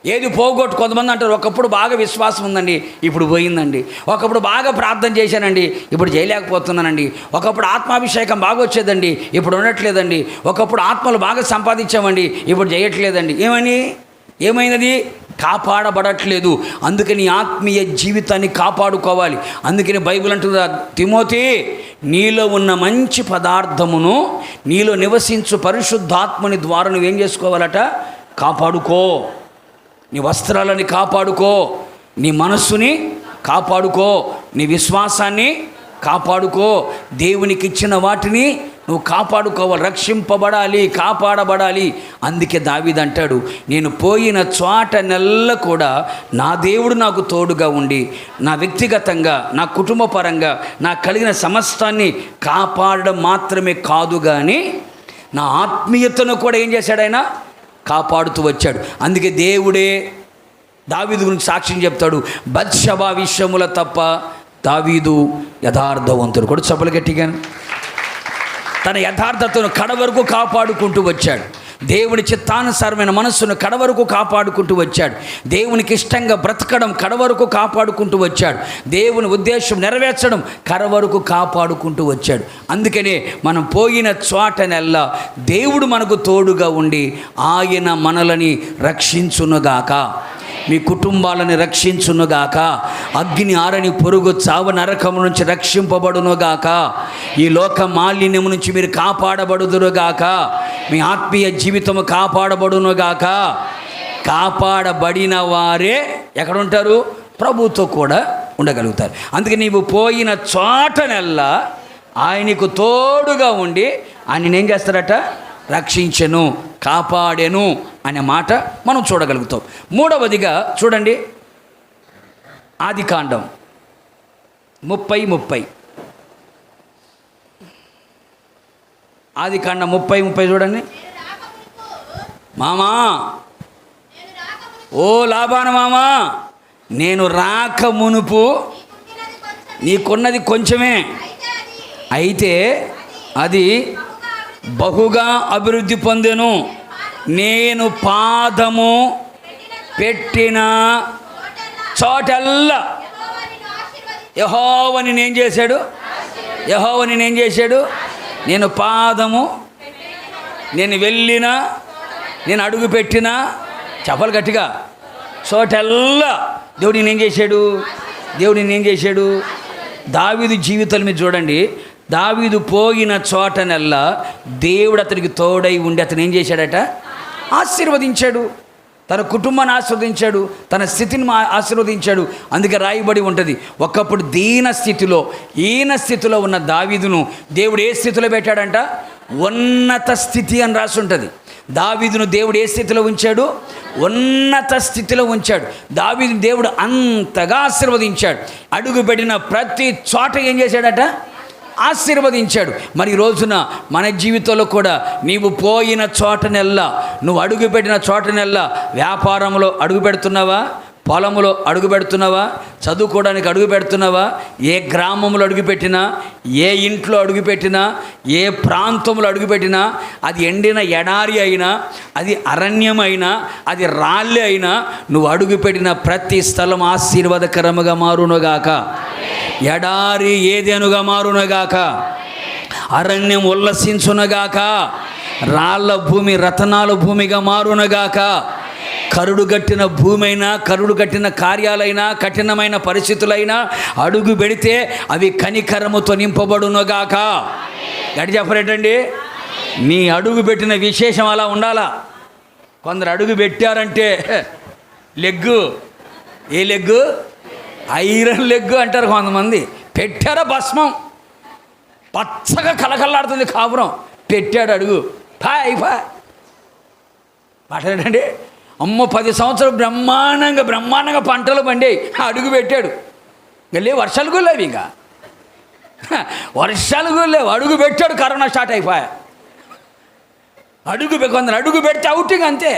ఏది పోగొట్టు కొంతమంది అంటారు, ఒకప్పుడు బాగా విశ్వాసం ఉందండి, ఇప్పుడు పోయిందండి. ఒకప్పుడు బాగా ప్రార్థన చేశానండి, ఇప్పుడు చేయలేకపోతున్నానండి. ఒకప్పుడు ఆత్మాభిషేకం బాగా వచ్చేదండి, ఇప్పుడు ఉండట్లేదండి. ఒకప్పుడు ఆత్మలు బాగా సంపాదించామండి, ఇప్పుడు చేయట్లేదండి. ఏమైనది? కాపాడబడట్లేదు. అందుకని ఆత్మీయ జీవితాన్ని కాపాడుకోవాలి. అందుకని బైబిల్ అంటుంది, తిమోతి, నీలో ఉన్న మంచి పదార్థమును, నీలో నివసించు పరిశుద్ధాత్మని ద్వారా నువ్వేం చేసుకోవాలట? కాపాడుకో. నీ వస్త్రాలని కాపాడుకో, నీ మనస్సుని కాపాడుకో, నీ విశ్వాసాన్ని కాపాడుకో, దేవునికి ఇచ్చిన వాటిని నువ్వు కాపాడుకోవాలి. రక్షింపబడాలి, కాపాడబడాలి. అందుకే దావీదు అంటాడు, నేను పోయిన చోట నెల్ల కూడా నా దేవుడు నాకు తోడుగా ఉండి నా వ్యక్తిగతంగా, నా కుటుంబ పరంగా, నాకు కలిగిన సమస్తాన్ని కాపాడడం మాత్రమే కాదు కానీ నా ఆత్మీయతను కూడా ఏం చేశాడు? ఆయన కాపాడుతూ వచ్చాడు. అందుకే దేవుడే దావీదు గురించి సాక్ష్యం చెప్తాడు, బత్షెబా విషయముల తప్ప దావీదు యథార్థవంతుడు. కూడా చప్పలు గట్టిగా తన యథార్థతను కడవరకు కాపాడుకుంటూ వచ్చాడు. దేవుని చిత్తానుసారమైన మనస్సును కడవరకు కాపాడుకుంటూ వచ్చాడు. దేవునికి ఇష్టంగా బ్రతకడం కడవరకు కాపాడుకుంటూ వచ్చాడు. దేవుని ఉద్దేశం నెరవేర్చడం కడవరకు కాపాడుకుంటూ వచ్చాడు. అందుకనే మనం పోయిన చోటనెల్లా దేవుడు మనకు తోడుగా ఉండి ఆయన మనలని రక్షించునుగాక, మీ కుటుంబాలను రక్షించునుగాక, అగ్ని ఆరని పొరుగు చావు నరకము నుంచి రక్షింపబడునుగాక, ఈ లోక మాలిన్యము నుంచి మీరు కాపాడబడుదురుగాక, మీ ఆత్మీయ జీవితము కాపాడబడునుగాక. కాపాడబడిన వారే ఎక్కడ ఉంటారు? ప్రభుతో కూడా ఉండగలుగుతారు. అందుకే నీవు పోయిన చోటనెల్లా ఆయనకు తోడుగా ఉండి ఆయన ఏం చేస్తారట? రక్షించెను, కాపాడెను అనే మాట మనం చూడగలుగుతాం. మూడవదిగా చూడండి, ఆదికాండం 30:30. ఆదికాండం 30:30 చూడండి. మామా, ఓ లాబాను మామా, నేను రాక మునుపు నీకున్నది కొంచెమే, అయితే అది బహుగా అభివృద్ధి పొందెను. నేను పాదము పెట్టిన చోటల్లా యెహోవాని నేను చేశాడు. యెహోవాని నేను చేశాడు. నేను పాదము, నేను వెళ్ళిన, నేను అడుగు పెట్టిన, చెప్పలు గట్టిగా, చోటల్లా దేవుడు నేనేం చేశాడు? దేవుడు నేనేం చేశాడు? దావీదు జీవితాల మీద చూడండి. దావీదు పోయిన చోటనల్లా దేవుడు అతనికి తోడై ఉండి అతను ఏం చేశాడట? ఆశీర్వదించాడు. తన కుటుంబాన్ని ఆశీర్వదించాడు, తన స్థితిని ఆశీర్వదించాడు. అందుకే రాయబడి ఉంటుంది, ఒకప్పుడు దీన స్థితిలో, ఈన స్థితిలో ఉన్న దావీదును దేవుడు ఏ స్థితిలో పెట్టాడంట? ఉన్నత స్థితి అని రాసి ఉంటుంది. దావీదును దేవుడు ఏ స్థితిలో ఉంచాడు? ఉన్నత స్థితిలో ఉంచాడు. దావీదును దేవుడు అంతగా ఆశీర్వదించాడు. అడుగుపెట్టిన ప్రతి చోట ఏం చేశాడట? ఆశీర్వదించాడు. మరి ఈ రోజున మన జీవితంలో కూడా నీవు పోయిన చోటనెల్లా, నువ్వు అడుగుపెట్టిన చోటనెల్లా, వ్యాపారంలో అడుగు పెడుతున్నావా? పొలంలో అడుగు పెడుతున్నావా? చదువుకోవడానికి అడుగు పెడుతున్నావా? ఏ గ్రామంలో అడుగుపెట్టినా, ఏ ఇంట్లో అడుగుపెట్టినా, ఏ ప్రాంతంలో అడుగుపెట్టినా, అది ఎండిన ఎడారి అయినా, అది అరణ్యం అయినా, అది రాళ్ళే అయినా, నువ్వు అడుగుపెట్టిన ప్రతి స్థలం ఆశీర్వాదకరముగా మారునుగాక. ఎడారి ఏదెనుగా మారునుగాక, అరణ్యం ఉల్లసించునుగాక, రాళ్ళ భూమి రతనాల భూమిగా మారునుగాక. కరుడుగట్టిన భూమి అయినా, కరుడుగట్టిన కార్యాలైనా, కఠినమైన పరిస్థితులైనా అడుగు పెడితే అవి కనికరముతో నింపబడునుగాక. గడి చెప్పరేటండి, నీ అడుగు పెట్టిన విశేషం అలా ఉండాలా. కొందరు అడుగు పెట్టారంటే లెగ్గు, ఏ లెగ్గు? ఐరన్ లెగ్గు అంటారు కొంతమంది. పెట్టారా భస్మం, పచ్చగా కలకల్లాడుతుంది కాపురం, పెట్టాడు అడుగు, మాట్లాడండి. అమ్మో 10 సంవత్సరాలు బ్రహ్మాండంగా పంటలు పండాయి, అడుగు పెట్టాడు. ఇంకా లేవు వర్షాలు కూడా లేవు, ఇంకా వర్షాలు కూడా లేవు, అడుగు పెట్టాడు, కరోనా స్టార్ట్ అయిపోయా. కొందరు అడుగు పెడితే అవుట్, ఇంక అంతే.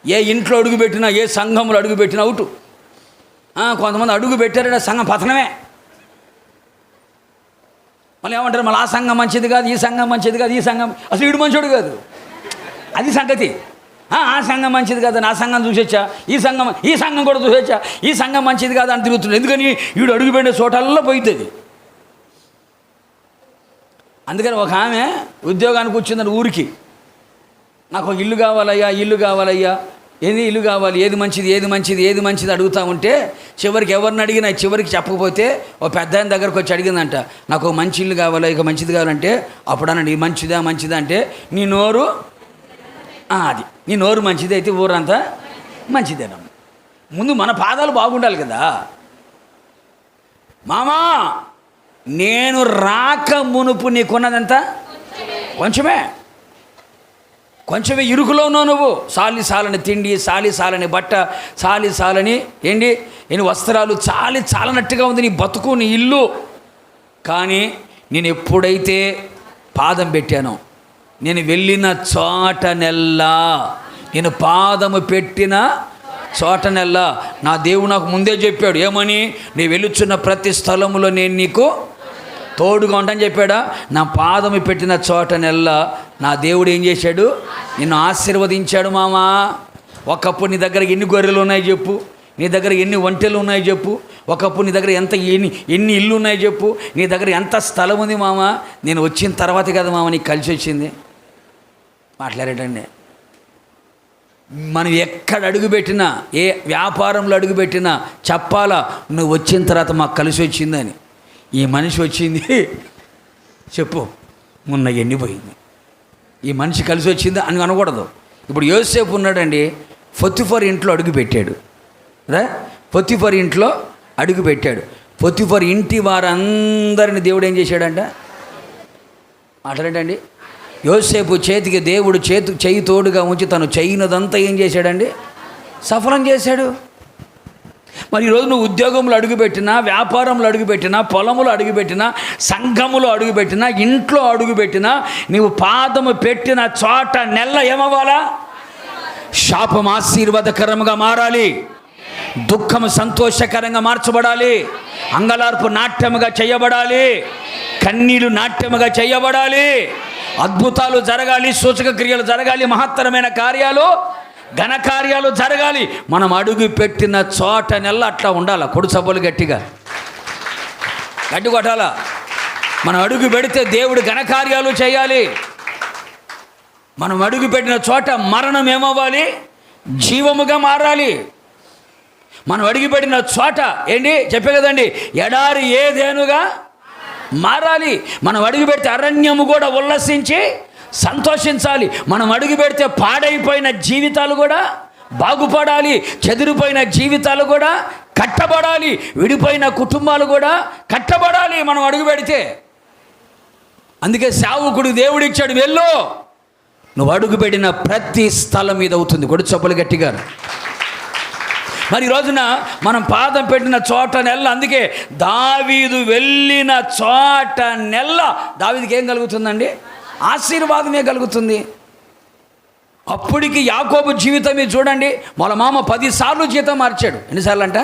ఏ ఇంట్లో అడుగు పెట్టినా, ఏ సంఘంలో అడుగు పెట్టినా అవుట్. కొంతమంది అడుగు పెట్టారంటే సంఘం పతనమే. మళ్ళీ ఏమంటారు? మళ్ళీ ఆ సంఘం మంచిది కాదు, ఈ సంఘం మంచిది కాదు, ఈ సంఘం అసలు వీడు మంచోడు కాదు, అది సంగతి. ఆ సంఘం మంచిది కదా, నా సంఘం చూసొచ్చా, ఈ సంఘం కూడా చూసొచ్చా, ఈ సంఘం మంచిది కాదు అని తిరుగుతున్నాడు. ఎందుకని వీడు అడుగుపెట్టే చోటల్లో పోయిద్ది. అందుకని ఒక ఆమె ఉద్యోగానికి వచ్చిందని ఊరికి, నాకు ఒక ఇల్లు కావాలయ్యా, ఇల్లు కావాలయ్యా, ఇల్లు కావాలి, ఏది మంచిది ఏది మంచిది ఏది మంచిది అడుగుతూ ఉంటే చివరికి ఎవరిని అడిగినా చివరికి చెప్పకపోతే ఓ పెద్ద ఆయన దగ్గరకు వచ్చి అడిగిందంట, నాకు ఒక మంచి ఇల్లు కావాలా, ఇక మంచిది కావాలంటే అప్పుడు అన్నాడు, మంచిదా మంచిదా అంటే నీ నోరు అది నీ నోరు మంచిది అయితే ఊరంతా మంచిదేనమ్మ. ముందు మన పాదాలు బాగుండాలి కదా. మామా నేను రాక మునుపు నీకున్నదంతా కొంచెమే ఇరుకులో ఉన్నావు నువ్వు. సాలని తిండి, సాలని బట్ట, సాలని ఏంటి వస్త్రాలు, చాలనట్టుగా ఉంది నీ బతుకు, నీ ఇల్లు. కానీ నేను ఎప్పుడైతే పాదం పెట్టానో, నేను వెళ్ళిన చోటనెల్లా, నేను పాదము పెట్టిన చోటనెల్లా నా దేవుడు నాకు ముందే చెప్పాడు, ఏమని, నీ వెలుచున్న ప్రతి స్థలములో నేను నీకు తోడుగా ఉంటాను చెప్పాడా. నా పాదము పెట్టిన చోటనెల్లా నా దేవుడు ఏం చేశాడు, నిన్ను ఆశీర్వదించాడు. మామా ఒకప్పుడు నీ దగ్గర ఎన్ని గొర్రెలు ఉన్నాయి చెప్పు, నీ దగ్గర ఎన్ని ఒంటెలు ఉన్నాయి చెప్పు, ఒకప్పుడు నీ దగ్గర ఎన్ని ఇల్లు ఉన్నాయి చెప్పు, నీ దగ్గర ఎంత స్థలం ఉంది మామ, నేను వచ్చిన తర్వాత కదా మామ నీకు కలిసి వచ్చింది. మాట్లాడేటండి, మనం ఎక్కడ అడుగుపెట్టినా, ఏ వ్యాపారంలో అడుగుపెట్టినా చెప్పాలా, నువ్వు వచ్చిన తర్వాత మాకు కలిసి వచ్చిందని. ఈ మనిషి వచ్చింది చెప్పు, మొన్న ఎండిపోయింది, ఈ మనిషి కలిసి వచ్చింది అని అనకూడదు. ఇప్పుడు యోసేపు ఉన్నాడండి, పొతిఫర్ ఇంట్లో అడుగుపెట్టాడు పొతిఫర్ ఇంట్లో అడుగుపెట్టాడు. పొతిఫర్ ఇంటి వారందరిని దేవుడు ఏం చేశాడంట, మాట్లాడండి. యోసేపు చేతికి దేవుడు చెయ్యి తోడుగా ఉంచి తను చేయనదంతా ఏం చేశాడండి, సఫలం చేశాడు. మరి ఈరోజు నువ్వు ఉద్యోగంలో అడుగుపెట్టినా, వ్యాపారంలో అడుగుపెట్టినా, పొలములో అడుగుపెట్టినా, సంఘములో అడుగుపెట్టినా, ఇంట్లో అడుగుపెట్టినా, నీవు పాదము పెట్టిన చోట నెల ఏమవ్వాలా, శాపం ఆశీర్వాదకరంగా మారాలి, దుఃఖము సంతోషకరంగా మార్చబడాలి, అంగలార్పు నాట్యముగా చేయబడాలి, కన్నీళ్లు నాట్యముగా చేయబడాలి, అద్భుతాలు జరగాలి, సూచక క్రియలు జరగాలి, మహత్తరమైన కార్యాలు, ఘనకార్యాలు జరగాలి. మనం అడుగు పెట్టిన చోట నెల అట్లా ఉండాలి. కొడు సబ్బులు గట్టి కొట్టాలా. మనం అడుగు పెడితే దేవుడు ఘనకార్యాలు చేయాలి. మనం అడుగు పెట్టిన చోట మరణం ఏమవ్వాలి, జీవముగా మారాలి. మనం అడుగుపెట్టిన చోట చెప్పే కదండి, ఎడారి ఏదేనుగా మారాలి. మనం అడుగు పెడితే అరణ్యము కూడా ఉల్లసించి సంతోషించాలి. మనం అడుగు పెడితే పాడైపోయిన జీవితాలు కూడా బాగుపడాలి, చెదిరిపోయిన జీవితాలు కూడా కట్టబడాలి, విడిపోయిన కుటుంబాలు కూడా కట్టబడాలి మనం అడుగు పెడితే. అందుకే సేవకుడు దేవుడు ఇచ్చాడు, వెళ్ళు, నువ్వు అడుగు పెట్టిన ప్రతి స్థలం మీద అవుతుంది. కొడు చొప్పలు గట్టిగా. మరి ఈ రోజున మనం పాదం పెట్టిన చోట నెల, అందుకే దావీదు వెళ్ళిన చోట నెల దావీదుకి ఏం కలుగుతుందండి, ఆశీర్వాదమే కలుగుతుంది. అప్పటికి యాకోబు జీవితమే చూడండి, వాళ్ళ మామ 10 సార్లు జీతం మార్చాడు. ఎన్నిసార్లు అంట,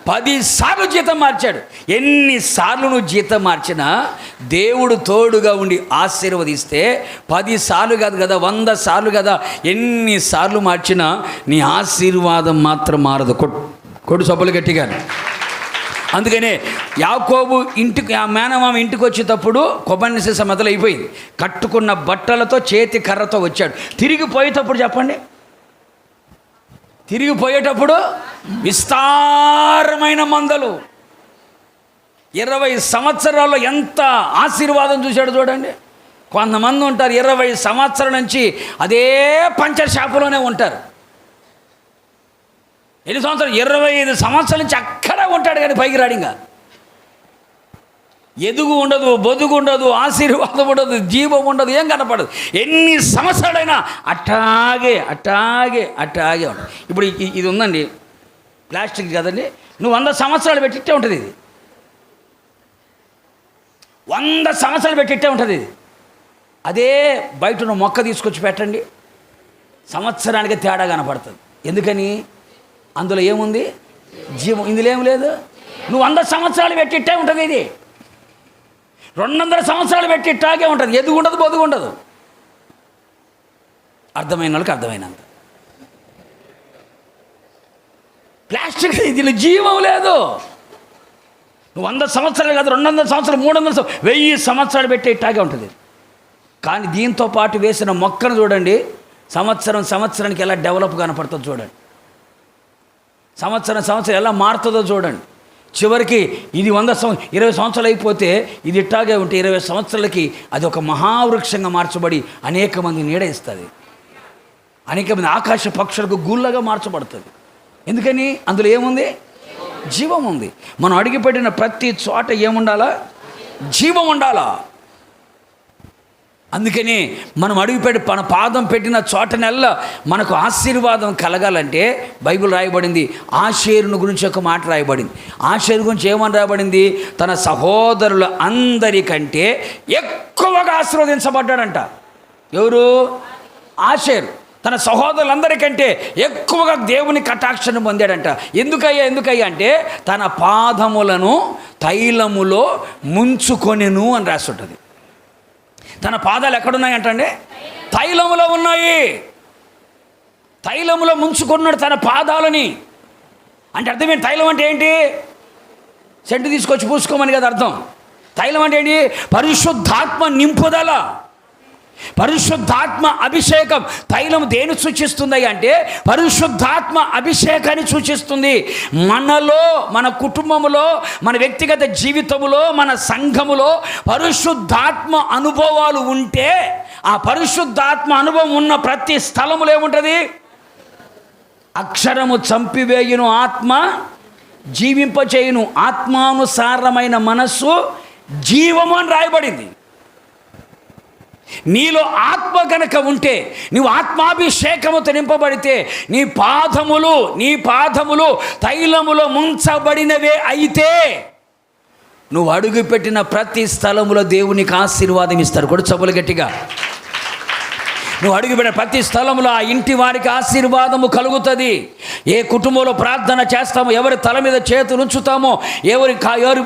10 సార్లు జీతం మార్చాడు. ఎన్నిసార్లు నువ్వు జీతం మార్చినా దేవుడు తోడుగా ఉండి ఆశీర్వదిస్తే 10 సార్లు కాదు కదా, 100 సార్లు కదా, ఎన్నిసార్లు మార్చినా నీ ఆశీర్వాదం మాత్రం మారదు. కొడు సబ్బులు గట్టిగా. అందుకనే యాకోబు ఇంటికి, ఆ మేనమామ ఇంటికి వచ్చేటప్పుడు కొబ్బరి సీస మొదలైపోయింది. కట్టుకున్న బట్టలతో చేతి కర్రతో వచ్చాడు. తిరిగిపోయేటప్పుడు చెప్పండి, తిరిగిపోయేటప్పుడు విస్తారమైన మందలు. 20 సంవత్సరాల్లో ఎంత ఆశీర్వాదం చూశాడు చూడండి. కొంతమంది ఉంటారు 20 సంవత్సరాల నుంచి అదే పంచర్ షాపులోనే ఉంటారు. ఎన్ని సంవత్సరాలు, 25 సంవత్సరాల నుంచి అక్కడే ఉంటాడు, కానీ పైకి రాడింగా. ఎదుగు ఉండదు, బొదుగు ఉండదు, ఆశీర్వాదం ఉండదు, జీవం ఉండదు, ఏం కనపడదు. ఎన్ని సంవత్సరాలైనా అట్టాగే ఉంటుంది. ఇప్పుడు ఇది ఉందండి, ప్లాస్టిక్ కదండి, నువ్వు 100 సంవత్సరాలు పెట్టిట్టే ఉంటుంది. ఇది 100 సంవత్సరాలు పెట్టిట్టే ఉంటుంది. ఇది అదే బయట నువ్వు మొక్క తీసుకొచ్చి పెట్టండి, సంవత్సరానికి తేడా కనపడుతుంది. ఎందుకని, అందులో ఏముంది, జీవం. ఇందులో ఏం లేదు. నువ్వు 100 సంవత్సరాలు పెట్టిట్టే ఉంటుంది. ఇది 200 సంవత్సరాలు పెట్టిట్టాగే ఉంటుంది. ఎదుగు ఉండదు, బొదుగు ఉండదు. అర్థమైన వాళ్ళకి అర్థమైనంత. ప్లాస్టిక్, దీనిలో జీవం లేదు. నువ్వు 100 సంవత్సరాలు కాదు, 200 సంవత్సరాలు, 300 సంవత్సరాలు, 1000 సంవత్సరాలు పెట్టే ఇట్టాగే ఉంటుంది. కానీ దీంతో పాటు వేసిన మొక్కను చూడండి, సంవత్సరానికి ఎలా డెవలప్ కనపడుతుందో చూడండి, సంవత్సరం ఎలా మారుతుందో చూడండి. చివరికి ఇది 20 సంవత్సరాలు అయిపోతే ఇది ఇట్టాగే ఉంటే 20 సంవత్సరాలకి అది ఒక మహావృక్షంగా మార్చబడి అనేక మంది నీడ ఇస్తుంది, అనేక మంది ఆకాశ పక్షులకు గూళ్ళగా మార్చబడుతుంది. ఎందుకని? అందులో ఏముంది? జీవం ఉంది. మనం అడిగిపెట్టిన ప్రతి చోట ఏముండాలా? జీవం ఉండాలా. అందుకని మనం మన పాదం పెట్టిన చోటనెల్లా మనకు ఆశీర్వాదం కలగాలంటే బైబిల్ రాయబడింది, ఆషేరును గురించి ఒక మాట రాయబడింది. ఆషేరు గురించి ఏమని రాయబడింది? తన సహోదరుల అందరికంటే ఎక్కువగా ఆశీర్వదించబడ్డాడంట. ఎవరు? ఆషేరు తన సహోదరులందరికంటే ఎక్కువగా దేవుని కటాక్షను పొందాడంట. ఎందుకయ్యా అంటే తన పాదములను తైలములో ముంచుకొనెను అని రాస్తుంటుంది. తన పాదాలు ఎక్కడున్నాయంటండి? తైలములో ఉన్నాయి. తైలములో ముంచుకున్నాడు తన పాదాలని. అంటే అర్థమేంటి? తైలం అంటే ఏంటి? సెంటు తీసుకొచ్చి పూసుకోమని కదా అర్థం. తైలం అంటే ఏంటి? పరిశుద్ధాత్మ నింపుదల, పరిశుద్ధాత్మ అభిషేకం. తైలం దేని సూచిస్తుంది అంటే పరిశుద్ధాత్మ అభిషేకాన్ని సూచిస్తుంది. మనలో, మన కుటుంబంలో, మన వ్యక్తిగత జీవితంలో, మన సంఘములో పరిశుద్ధాత్మ అనుభవాలు ఉంటే, ఆ పరిశుద్ధాత్మ అనుభవం ఉన్న ప్రతి స్థలములో ఏముంటుంది? అక్షరము చంపివేయును, ఆత్మ జీవింపచేయును, ఆత్మానుసారమైన మనస్సు జీవము అని రాయబడింది. నీలో ఆత్మ గనక ఉంటే, నువ్వు ఆత్మాభిషేకముతో నింపబడితే, నీ పాదములు తైలములో ముంచబడినవే అయితే నువ్వు అడుగుపెట్టిన ప్రతి స్థలములో దేవునికి ఆశీర్వాదం ఇస్తారు. కూడా చప్పులు గట్టిగా. నువ్వు అడుగుపెట్టిన ప్రతి స్థలంలో ఆ ఇంటి వారికి ఆశీర్వాదము కలుగుతుంది. ఏ కుటుంబంలో ప్రార్థన చేస్తామో, ఎవరి తల మీద చేతులు ఉంచుతామో, ఎవరి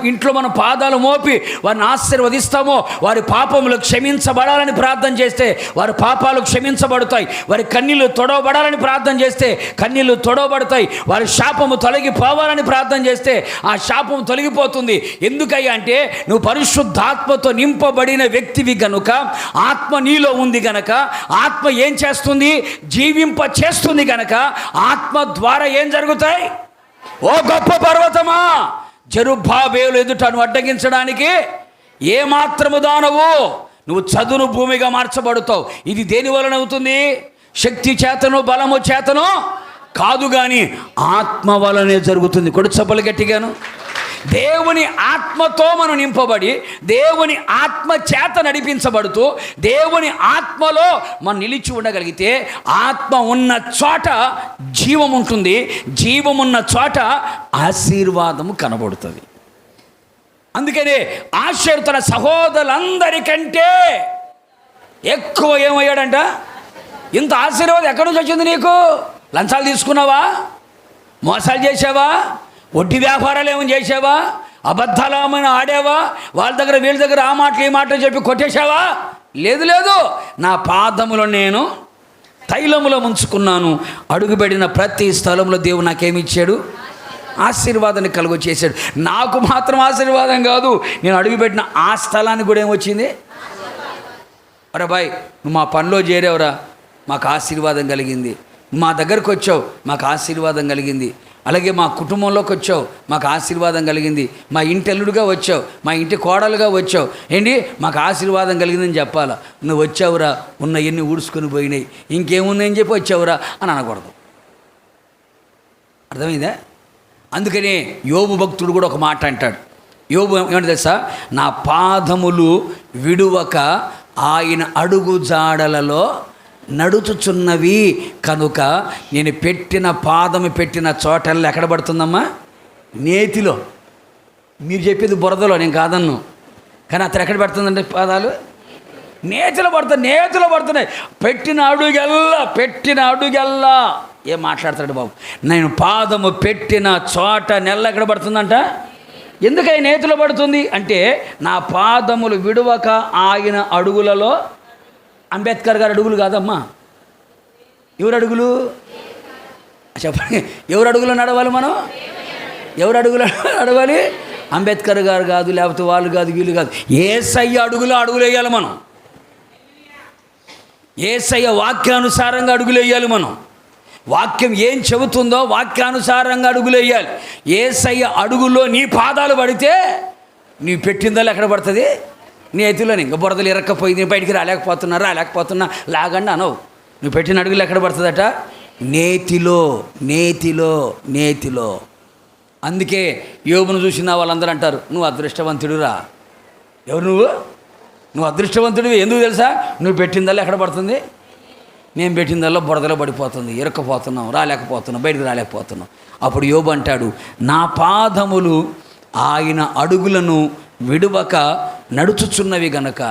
ఇంట్లో మనం పాదాలు మోపి వారిని ఆశీర్వదిస్తామో, వారి పాపములు క్షమించబడాలని ప్రార్థన చేస్తే వారి పాపాలు క్షమించబడతాయి. వారి కన్నీళ్లు తొడవబడాలని ప్రార్థన చేస్తే కన్నీళ్లు తొడవబడతాయి. వారి శాపము తొలగిపోవాలని ప్రార్థన చేస్తే ఆ శాపము తొలగిపోతుంది. ఎందుకయ్యా అంటే నువ్వు పరిశుద్ధాత్మతో నింపబడిన వ్యక్తివి గనుక, ఆత్మ నీలో ఉంది గనక, ఆత్మ ఏం చేస్తుంది? జీవింప చేస్తుంది గనక ఆత్మ ద్వారా ఏం జరుగుతాయి? ఓ గొప్ప పర్వతమా, జెరుబ్బాబేలు ఎదుట నువ్వు అడ్డగించడానికి ఏమాత్రము దానవు? నువ్వు చదును భూమిగా మార్చబడతావు. ఇది దేని వలన అవుతుంది? శక్తి చేతను బలము చేతను కాదు, కానీ ఆత్మ వలనే జరుగుతుంది. కొడు చప్పలు గట్టిగాను. దేవుని ఆత్మతో మనం నింపబడి, దేవుని ఆత్మ చేత నడిపించబడుతూ, దేవుని ఆత్మలో మనం నిలిచి ఉండగలిగితే, ఆత్మ ఉన్న చోట జీవం ఉంటుంది, జీవం ఉన్న చోట ఆశీర్వాదము కనబడుతుంది. అందుకనే ఆషేరు తన సహోదరులందరికంటే ఎక్కువ ఏమయ్యాడంట? ఇంత ఆశీర్వాదం ఎక్కడి నుంచి వచ్చింది నీకు? లంచాలు తీసుకున్నావా? మోసాలు చేసావా? వడ్డీ వ్యాపారాలు ఏమైనా చేసావా? అబద్ధాలు ఏమైనా ఆడావా? వాళ్ళ దగ్గర వీళ్ళ దగ్గర ఆ మాటలు ఈ మాటలు చెప్పి కొట్టేశావా? లేదు. నా పాదములో నేను తైలములో ముంచుకున్నాను. అడుగుపెట్టిన ప్రతి స్థలంలో దేవుడు నాకేమి ఇచ్చాడు? ఆశీర్వాదాన్ని కలుగు చేశాడు. నాకు మాత్రం ఆశీర్వాదం కాదు, నేను అడుగుపెట్టిన ఆ స్థలానికి కూడా ఏమొచ్చింది? అరే బాయ్, నువ్వు మా పనిలో చేరావురా, మాకు ఆశీర్వాదం కలిగింది. మా దగ్గరకు వచ్చావు, మాకు ఆశీర్వాదం కలిగింది. అలాగే మా కుటుంబంలోకి వచ్చావు, మాకు ఆశీర్వాదం కలిగింది. మా ఇంటి అల్లుడుగా వచ్చావు, మా ఇంటి కోడలుగా వచ్చావు, ఏంటి మాకు ఆశీర్వాదం కలిగిందని చెప్పాలా. నువ్వు వచ్చావురా, ఉన్న ఎన్ని ఊడ్చుకొని పోయినాయి, ఇంకేముందని చెప్పి వచ్చావురా అని అనకూడదు. అర్థమైందా? అందుకనే యోబు భక్తుడు కూడా ఒక మాట అంటాడు. యోబు ఏమంటే తెలుసా? నా పాదములు విడువక ఆయన అడుగు జాడలలో నడుచుచున్నవి కనుక నేను పెట్టిన పాదము పెట్టిన చోటల్లో ఎక్కడ పడుతుందమ్మా? నేతిలో. మీరు చెప్పేది బురదలో, నేను కాదన్ను, కానీ అతను ఎక్కడ పెడుతుందంటే పాదాలు నేతిలో పడుతున్నాయి. పెట్టిన అడుగెల్లా ఏం మాట్లాడతాడు బాబు? నేను పాదము పెట్టిన చోట నెల్ల ఎక్కడ పడుతుందంట? ఎందుకై నేతిలో పడుతుంది అంటే, నా పాదములు విడువక ఆయన అడుగులలో. అంబేద్కర్ గారు అడుగులు కాదమ్మా. ఎవరు అడుగులు? చెప్పండి, ఎవరు అడుగులో నడవాలి మనం? ఎవరు అడుగులో నడవాలి? అంబేద్కర్ గారు కాదు, లేకపోతే వాళ్ళు కాదు, వీళ్ళు కాదు. యేసయ్య అడుగులు వేయాలి మనం. యేసయ్య వాక్యానుసారంగా అడుగులు వేయాలి మనం. వాక్యం ఏం చెబుతుందో వాక్యానుసారంగా అడుగులు వేయాలి. యేసయ్య అడుగులో నీ పాదాలు పడితే నీ పెట్టిందల్లా ఎక్కడ పడుతుంది? నీ ఎత్తులోని. ఇంకా బురదలు ఇరక్కపోయి నేను బయటికి రాలేకపోతున్నా లాగండి అనవు. నువ్వు పెట్టిన అడుగులు ఎక్కడ పడుతుందట? నేతిలో. అందుకే యోబును చూసిన వాళ్ళందరూ అంటారు, నువ్వు అదృష్టవంతుడురా. ఎవరు నువ్వు అదృష్టవంతుడివి. ఎందుకు తెలుసా? నువ్వు పెట్టిందల్లా ఎక్కడ పడుతుంది? నేను పెట్టిందల్లా బురదలో పడిపోతుంది, ఇరక్కపోతున్నాం, బయటికి రాలేకపోతున్నాం. అప్పుడు యోబు అంటాడు, నా పాదములు ఆయన అడుగులను విడువక నడుచుచున్నవి గనక.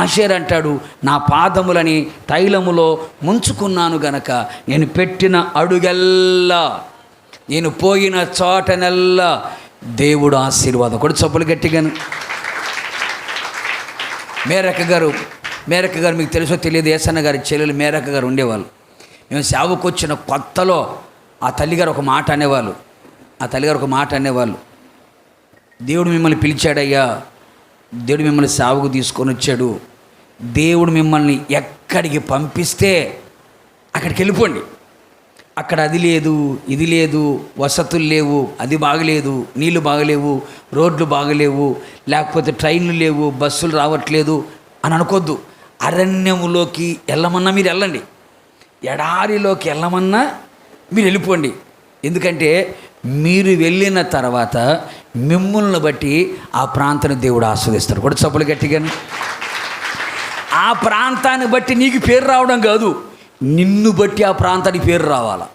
ఆషేర్ అంటాడు, నా పాదములని తైలములో ముంచుకున్నాను గనక నేను పెట్టిన అడుగెల్లా, నేను పోయిన చోటనెల్లా దేవుడు ఆశీర్వాదం. కూడా చప్పులు గట్టిగాను. మేరక్క గారు మీకు తెలుసో తెలియదు, ఏసన్న గారి చెల్లెలు మేరక్క గారు ఉండేవాళ్ళు. మేము సేవకు వచ్చిన కొత్తలో ఆ తల్లిగారు ఒక మాట అనేవాళ్ళు, దేవుడు మిమ్మల్ని పిలిచాడయ్యా, దేవుడు మిమ్మల్ని సేవకు తీసుకొని వచ్చాడు, దేవుడు మిమ్మల్ని ఎక్కడికి పంపిస్తే అక్కడికి వెళ్ళిపోండి. అక్కడ అది లేదు, ఇది లేదు, వసతులు లేవు, అది బాగలేదు, నీళ్లు బాగలేవు, రోడ్లు బాగలేవు, లేకపోతే ట్రైన్లు లేవు, బస్సులు రావట్లేదు అని అనుకోద్దు. అరణ్యములోకి వెళ్ళమన్నా మీరు వెళ్ళండి, ఎడారిలోకి వెళ్ళమన్నా మీరు వెళ్ళిపోండి. ఎందుకంటే మీరు వెళ్ళిన తర్వాత మిమ్మల్ని బట్టి ఆ ప్రాంతాన్ని దేవుడు ఆస్వాదిస్తాడు. కూడా చప్పులు గట్టిగాని. ఆ ప్రాంతాన్ని బట్టి నీకు పేరు రావడం కాదు, నిన్ను బట్టి ఆ ప్రాంతానికి పేరు రావాలా.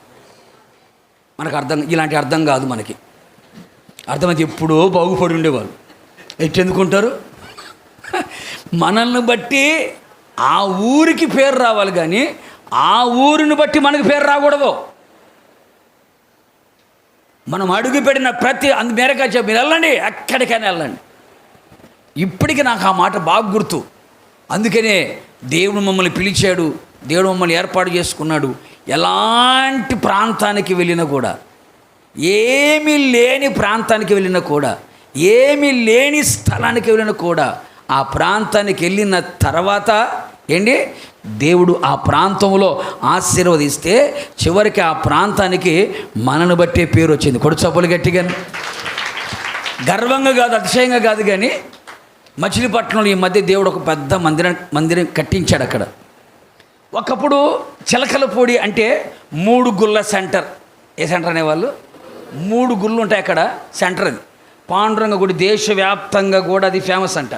మనకు ఇలాంటి అర్థం కాదు మనకి. అర్థమైతే ఎప్పుడో బాగుపడి ఉండేవాళ్ళు ఎట్టెందుకుంటారు? మనల్ని బట్టి ఆ ఊరికి పేరు రావాలి, కానీ ఆ ఊరిని బట్టి మనకు పేరు రాకూడదు. మనం అడుగు పెట్టిన ప్రతి మేరగా చెప్పి మీరు వెళ్ళండి, ఎక్కడికైనా వెళ్ళండి. ఇప్పటికీ నాకు ఆ మాట బాగా గుర్తు. అందుకనే దేవుడు మమ్మల్ని పిలిచాడు, దేవుడు మమ్మల్ని ఏర్పాటు చేసుకున్నాడు. ఎలాంటి ప్రాంతానికి వెళ్ళినా కూడా, ఏమీ లేని ప్రాంతానికి వెళ్ళినా కూడా, ఏమీ లేని స్థలానికి వెళ్ళినా కూడా, ఆ ప్రాంతానికి వెళ్ళిన తర్వాత దేవుడు ఆ ప్రాంతంలో ఆశీర్వదిస్తే చివరికి ఆ ప్రాంతానికి మనను బట్టే పేరు వచ్చింది. కొడు చప్పులు గట్టిగా. గర్వంగా కాదు, అతిశయంగా కాదు, కానీ మచిలీపట్నంలో ఈ మధ్య దేవుడు ఒక పెద్ద మందిరం కట్టించాడు. అక్కడ ఒకప్పుడు చిలకలపూడి అంటే 3 గుళ్ళ సెంటర్. ఏ సెంటర్ అనేవాళ్ళు? 3 గుళ్ళు ఉంటాయి అక్కడ, సెంటర్ అది. పాండురంగ గుడి దేశవ్యాప్తంగా కూడా అది ఫేమస్ అంట.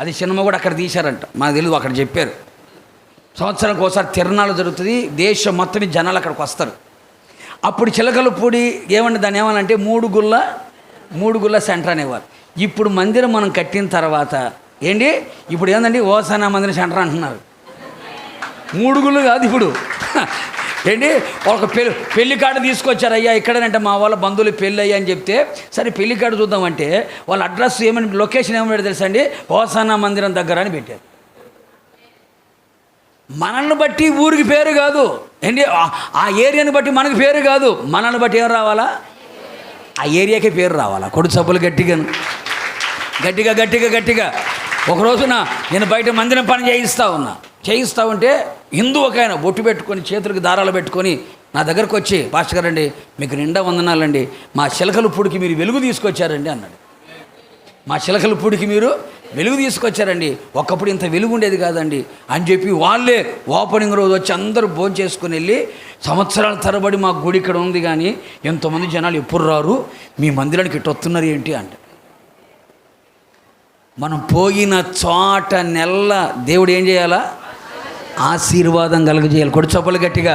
అది సినిమా కూడా అక్కడ తీశారంట, మాకు తెలియదు, అక్కడ చెప్పారు. సంవత్సరానికి ఒకసారి తిరణాలు జరుగుతుంది, దేశం మొత్తం జనాలు అక్కడికి వస్తారు. అప్పుడు చిలకలపూడి దాన్ని ఏమనంటే 3 గుళ్ళ సెంటర్ అనేవారు. ఇప్పుడు మందిరం మనం కట్టిన తర్వాత ఇప్పుడు ఏందండి ఓసానా మందిరం సెంటర్ అంటున్నారు. 3 గుళ్ళు కాదు ఇప్పుడు. ఒక పెళ్లి కార్డు తీసుకొచ్చారు, అయ్యా ఇక్కడనంటే మా వాళ్ళ బంధువులు పెళ్ళి అయ్యా అని చెప్తే, సరే పెళ్లి కార్డు చూద్దామంటే వాళ్ళ అడ్రస్ లొకేషన్ ఏమన్నాడు తెలుసా అండి? ఓసానా మందిరం దగ్గర అని పెట్టారు. మనల్ని బట్టి ఊరికి పేరు కాదు, ఆ ఏరియాని బట్టి మనకు పేరు కాదు, మనల్ని బట్టి ఏం రావాలా? ఆ ఏరియాకే పేరు రావాలా. కొడు చప్పులు గట్టిగా. ఒక రోజున నేను బయట మందిరం పని చేయిస్తా ఉంటే హిందూ ఒక ఆయన బొట్టు పెట్టుకొని చేతులకు దారాలు పెట్టుకొని నా దగ్గరకు వచ్చి, పాస్టర్ గారండి మీకు నిండా వందనాలండి, మా చిలకలపూడికి మీరు వెలుగు తీసుకొచ్చారండి అన్నాడు. మా చిలకలపూడికి మీరు వెలుగు తీసుకొచ్చారండి, ఒకప్పుడు ఇంత వెలుగు ఉండేది కాదండి అని చెప్పి వాళ్ళే ఓపెనింగ్ రోజు వచ్చి అందరూ భోజనం చేసుకుని వెళ్ళి, సంవత్సరాల తరబడి మా గుడి ఇక్కడ ఉంది కానీ ఎంతోమంది జనాలు ఎప్పుడు రారు, మీ మందిరానికి ఇటు వస్తున్నారు ఏంటి అంటే. మనం పోయిన చోట దేవుడు ఏం చేయాలా? ఆశీర్వాదం కలుగజేయాలి. కొడు చప్పులు గట్టిగా.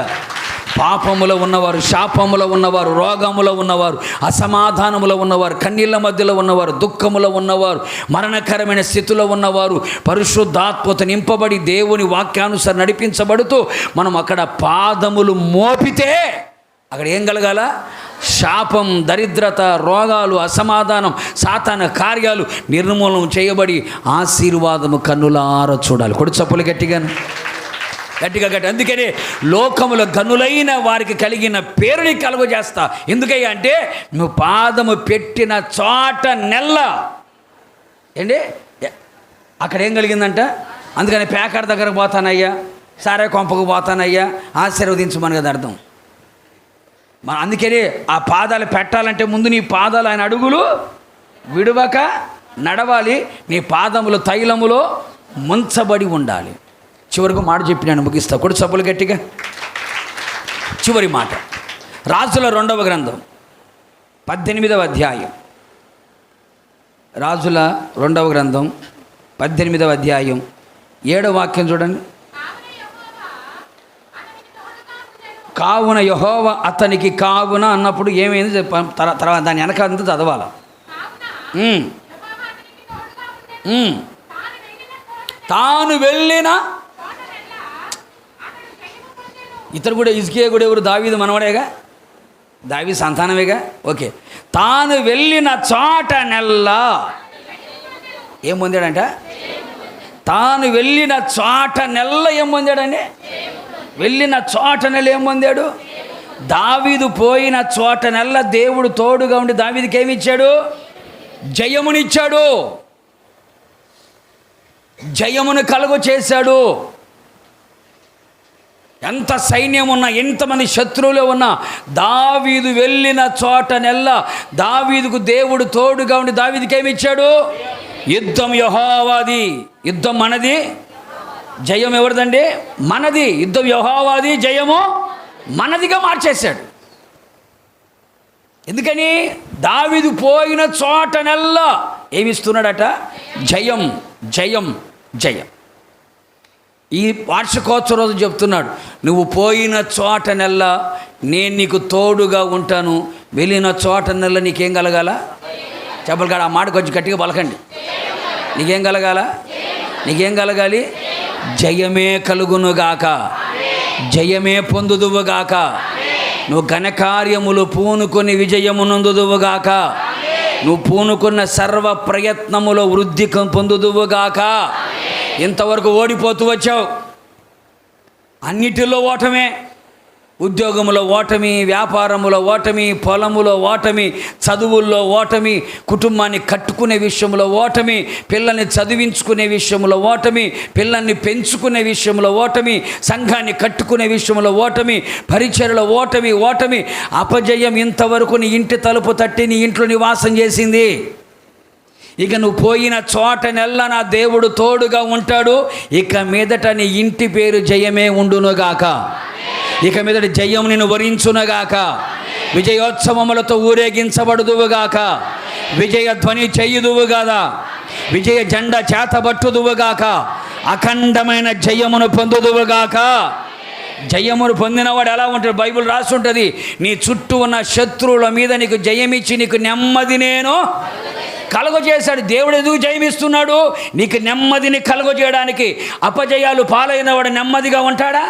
పాపములో ఉన్నవారు, శాపములో ఉన్నవారు, రోగములో ఉన్నవారు, అసమాధానములో ఉన్నవారు, కన్నీళ్ళ మధ్యలో ఉన్నవారు, దుఃఖములో ఉన్నవారు, మరణకరమైన స్థితిలో ఉన్నవారు పరిశుద్ధాత్మతో నింపబడి దేవుని వాక్యానుసారం నడిపించబడుతూ మనం అక్కడ పాదములు మోపితే అక్కడ ఏం కలగాల? శాపం, దరిద్రత, రోగాలు, అసమాధానం, సాతాన కార్యాలు నిర్మూలన చేయబడి ఆశీర్వాదము కన్నులార చూడాలి. కొడు చప్పులు గట్టిగా. గట్టిగా గట్టి. అందుకని లోకములో గనులైన వారికి కలిగిన పేరుని కలుగజేస్తా. ఎందుకయ్యా అంటే నువ్వు పాదము పెట్టిన చోట నెల్ల ఏంటి అక్కడ ఏం కలిగిందంట. అందుకని పేకాడ దగ్గరకు పోతానయ్యా, సారే కొంపకు పోతానయ్యా, ఆశీర్వదించమని కదా అర్థం. అందుకని ఆ పాదాలు పెట్టాలంటే ముందు నీ పాదాలు ఆయన అడుగులు విడవక నడవాలి. నీ పాదములు తైలములో ముంచబడి ఉండాలి. చివరికి మాట చెప్పి నేను ముగిస్తా. కొడు సబ్బులు గట్టిగా. చివరి మాట రాజుల 2వ గ్రంథం 18వ అధ్యాయం. రాజుల 2వ గ్రంథం 18వ అధ్యాయం 7వ వాక్యం చూడండి. కావున యెహోవా అతనికి కావున అన్నప్పుడు ఏమైంది చెప్పాను. తర్వాత దాని వెనక అంతా చదవాలి. తాను వెళ్ళిన ఇతరు కూడా హిజ్కియా కూడా ఎవరు? దావీదు మనవడేగా, దావీదు సంతానమేగా. ఓకే. తాను వెళ్ళిన చోట నెల్లా ఏం పొందాడంట? తాను వెళ్ళిన చోట నెల్ల ఏం పొందాడండి? వెళ్ళిన చోట నెల ఏం పొందాడు? దావీదు పోయిన చోట నెల్ల దేవుడు తోడుగా ఉండి దావీదుకి ఏమి ఇచ్చాడు? జయమునిచ్చాడు, జయమును కలుగ చేశాడు. ఎంత సైన్యం ఉన్నా, ఎంతమంది శత్రువులు ఉన్నా, దావీదు వెళ్ళిన చోట నెల్ల దావీదుకు దేవుడు తోడుగా ఉండి దావీదుకి ఏమి ఇచ్చాడు? యుద్ధం యెహోవాది, యుద్ధం మనది, జయం ఎవరిదండి? మనది. యుద్ధం యెహోవాది, జయము మనదిగా మార్చేశాడు. ఎందుకని? దావీదు పోయిన చోట నెల్ల ఏమిస్తున్నాడట? జయం, జయం, జయం. ఈ వార్షికోత్సవ రోజు చెప్తున్నాడు, నువ్వు పోయిన చోట నెల్ల నేను నీకు తోడుగా ఉంటాను, వెళ్ళిన చోట నెల్ల నీకేం కలగాల? చెప్పలు కాదు, ఆ మాట కొంచెం గట్టిగా పలకండి. నీకేం కలగాల? నీకేం కలగాలి? జయమే కలుగునుగాక, జయమే పొందుదువుగాక, నువ్వు ఘనకార్యములు పూనుకొని విజయమునందుదువుగాక, నువ్వు పూనుకున్న సర్వ ప్రయత్నములో వృద్ధి పొందుదువుగాక. ఇంతవరకు ఓడిపోతూ వచ్చావు, అన్నిటిలో ఓటమే. ఉద్యోగములో ఓటమి, వ్యాపారములో ఓటమి, పొలములో ఓటమి, చదువుల్లో ఓటమి, కుటుంబాన్ని కట్టుకునే విషయంలో ఓటమి, పిల్లల్ని చదివించుకునే విషయంలో ఓటమి, పిల్లల్ని పెంచుకునే విషయంలో ఓటమి, సంఘాన్ని కట్టుకునే విషయంలో ఓటమి, పరిచర్యలో ఓటమి, ఓటమి, అపజయం. ఇంతవరకు నీ ఇంటి తలుపు తట్టి నీ ఇంట్లో నివాసం చేసింది. ఇక నువ్వు పోయిన చోట నెల్ల నా దేవుడు తోడుగా ఉంటాడు. ఇక మీదట నీ ఇంటి పేరు జయమే ఉండునుగాక, ఇక మీదట జయం నిన్ను వరించునుగాక, విజయోత్సవములతో ఊరేగించబడుదువుగాక, విజయ ధ్వని చెయ్యుదువుగాదా, విజయ జెండా చేతబట్టుదువుగాక, అఖండమైన జయమును పొందుదువుగాక. జయమును పొందినవాడు ఎలా ఉంటాడు? బైబిల్ రాసి ఉంటుంది, నీ చుట్టూ ఉన్న శత్రువుల మీద నీకు జయమిచ్చి నీకు నెమ్మది నేను కలుగజేశాడు. దేవుడు ఎందుకు జయమిస్తున్నాడు? నీకు నెమ్మదిని కలుగజేయడానికి. అపజయాలు పాలైన వాడు నెమ్మదిగా ఉంటాడా?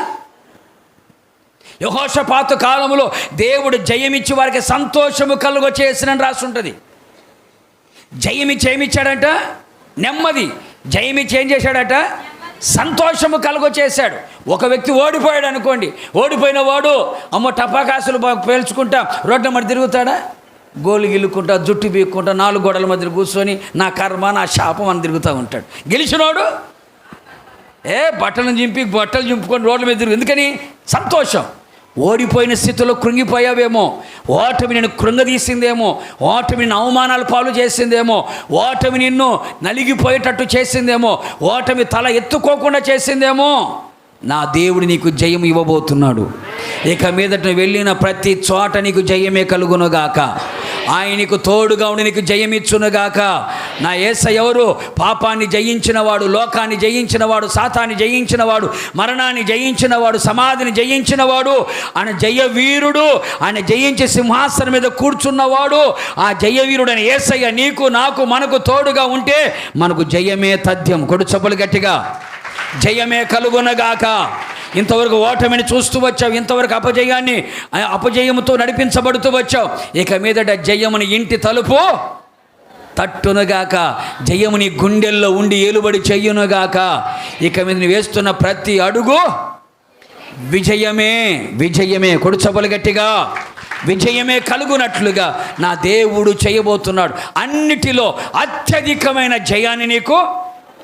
యెహోషాపాతు కాలంలో దేవుడు జయమిచ్చి వారికి సంతోషము కలుగజేసినని రాసి ఉంటుంది. జయమిచ్చి ఏమిచ్చాడంట? నెమ్మది. జయమిచ్చి ఏం చేశాడట? సంతోషము కలుగజేశాడు. ఒక వ్యక్తి ఓడిపోయాడు అనుకోండి, ఓడిపోయిన వాడు అమ్మో టపాకాసులు పేల్చుకుంటా రోడ్ల మధ్య తిరుగుతాడా? గోలు గిల్లుకుంటా, జుట్టు బీక్కుంటా, 4 గోడల మధ్య కూర్చొని నా కర్మ నా శాపం అని తిరుగుతూ ఉంటాడు. గెలిచినోడు బట్టలు చింపుకొని రోడ్ల మీద తిరుగు. ఎందుకని? సంతోషం. ఓడిపోయిన స్థితిలో కృంగిపోయావేమో, ఓటమి నిన్ను కృంగదీసిందేమో, ఓటమి నిన్ను అవమానాల పాలు చేసిందేమో, ఓటమి నిన్ను నలిగిపోయేటట్టు చేసిందేమో, ఓటమి తల ఎత్తుకోకుండా చేసిందేమో. నా దేవుడు నీకు జయం ఇవ్వబోతున్నాడు. ఇక మీదట వెళ్ళిన ప్రతి చోట నీకు జయమే కలుగునుగాక, ఆయన నీకు తోడుగా ఉండి నీకు జయమిచ్చునుగాక. నా యేసయ్య ఎవరు? పాపాన్ని జయించినవాడు, లోకాన్ని జయించినవాడు, సాతాన్ని జయించినవాడు, మరణాన్ని జయించినవాడు, సమాధిని జయించినవాడు. ఆయన జయవీరుడు. ఆయన జయించి సింహాసనం మీద కూర్చున్నవాడు. ఆ జయవీరుడు అని యేసయ్య నీకు నాకు మనకు తోడుగా ఉంటే మనకు జయమే తథ్యం. కొడు చప్పులు గట్టిగా. జయమే కలుగునగాక. ఇంతవరకు ఓటమిని చూస్తూ వచ్చావు, ఇంతవరకు అపజయముతో నడిపించబడుతూ వచ్చావు. ఇక మీదట జయముని ఇంటి తలుపు తట్టునుగాక, జయముని గుండెల్లో ఉండి ఏలుబడి చెయ్యునుగాక. ఇక మీద నువ్వు వేస్తున్న ప్రతి అడుగు విజయమే విజయమే కొడు చపలు గట్టిగా విజయమే కలుగునట్లుగా నా దేవుడు చేయబోతున్నాడు. అన్నిటిలో అత్యధికమైన జయాన్ని నీకు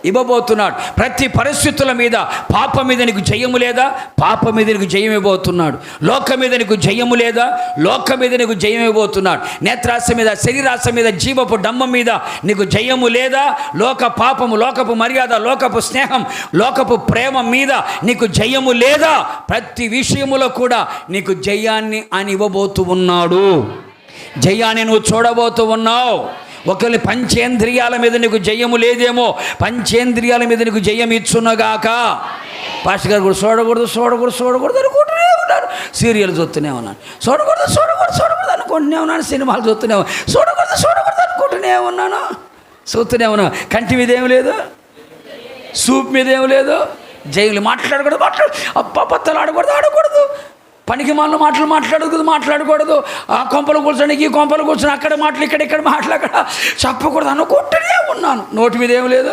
ఇవ్వబోతున్నాడు. ప్రతి పరిస్థితుల మీద పాపం మీద నీకు జయము లేదా, పాపం మీద నీకు జయం ఇవ్వబోతున్నాడు. లోకం మీద నీకు జయము లేదా, లోకం మీద నీకు జయం ఇవ్వబోతున్నాడు. నేత్రాశ మీద, శరీరాశ మీద, జీవపు డమ్మం మీద నీకు జయము లేదా, లోక పాపము, లోకపు మర్యాద, లోకపు స్నేహం, లోకపు ప్రేమ మీద నీకు జయము లేదా, ప్రతి విషయములో కూడా నీకు జయాన్ని ఆయన ఇవ్వబోతూ ఉన్నాడు. జయాన్ని నువ్వు చూడబోతూ ఉన్నావు. ఒకవేళ పంచేంద్రియాల మీద నీకు జయము లేదేమో, పంచేంద్రియాల మీద నీకు జయం ఇచ్చునగాక. పాస్టర్ గారు కూడా చూడకూడదు అనుకుంటూనే ఉన్నాను. సీరియల్ చూస్తూనే ఉన్నాను. చూడకూడదు అనుకుంటూనే ఉన్నాను. సినిమాలు చూస్తూనే ఉన్నాను. చూడకూడదు అనుకుంటూనే ఉన్నాను. కంటి మీద ఏం లేదు, సూప్ మీద ఏం లేదు. జైలు మాట్లాడకూడదు, పత్తలు ఆడకూడదు, పనికి మాటలు మాట్లాడకూడదు. ఆ కొంపలు కూర్చొని, ఈ కొంపలు కూర్చొని, అక్కడ మాటలు ఇక్కడ మాటలు అక్కడ చెప్పకూడదు అనుకుంటూనే ఉన్నాను. నోటి మీద ఏం లేదు.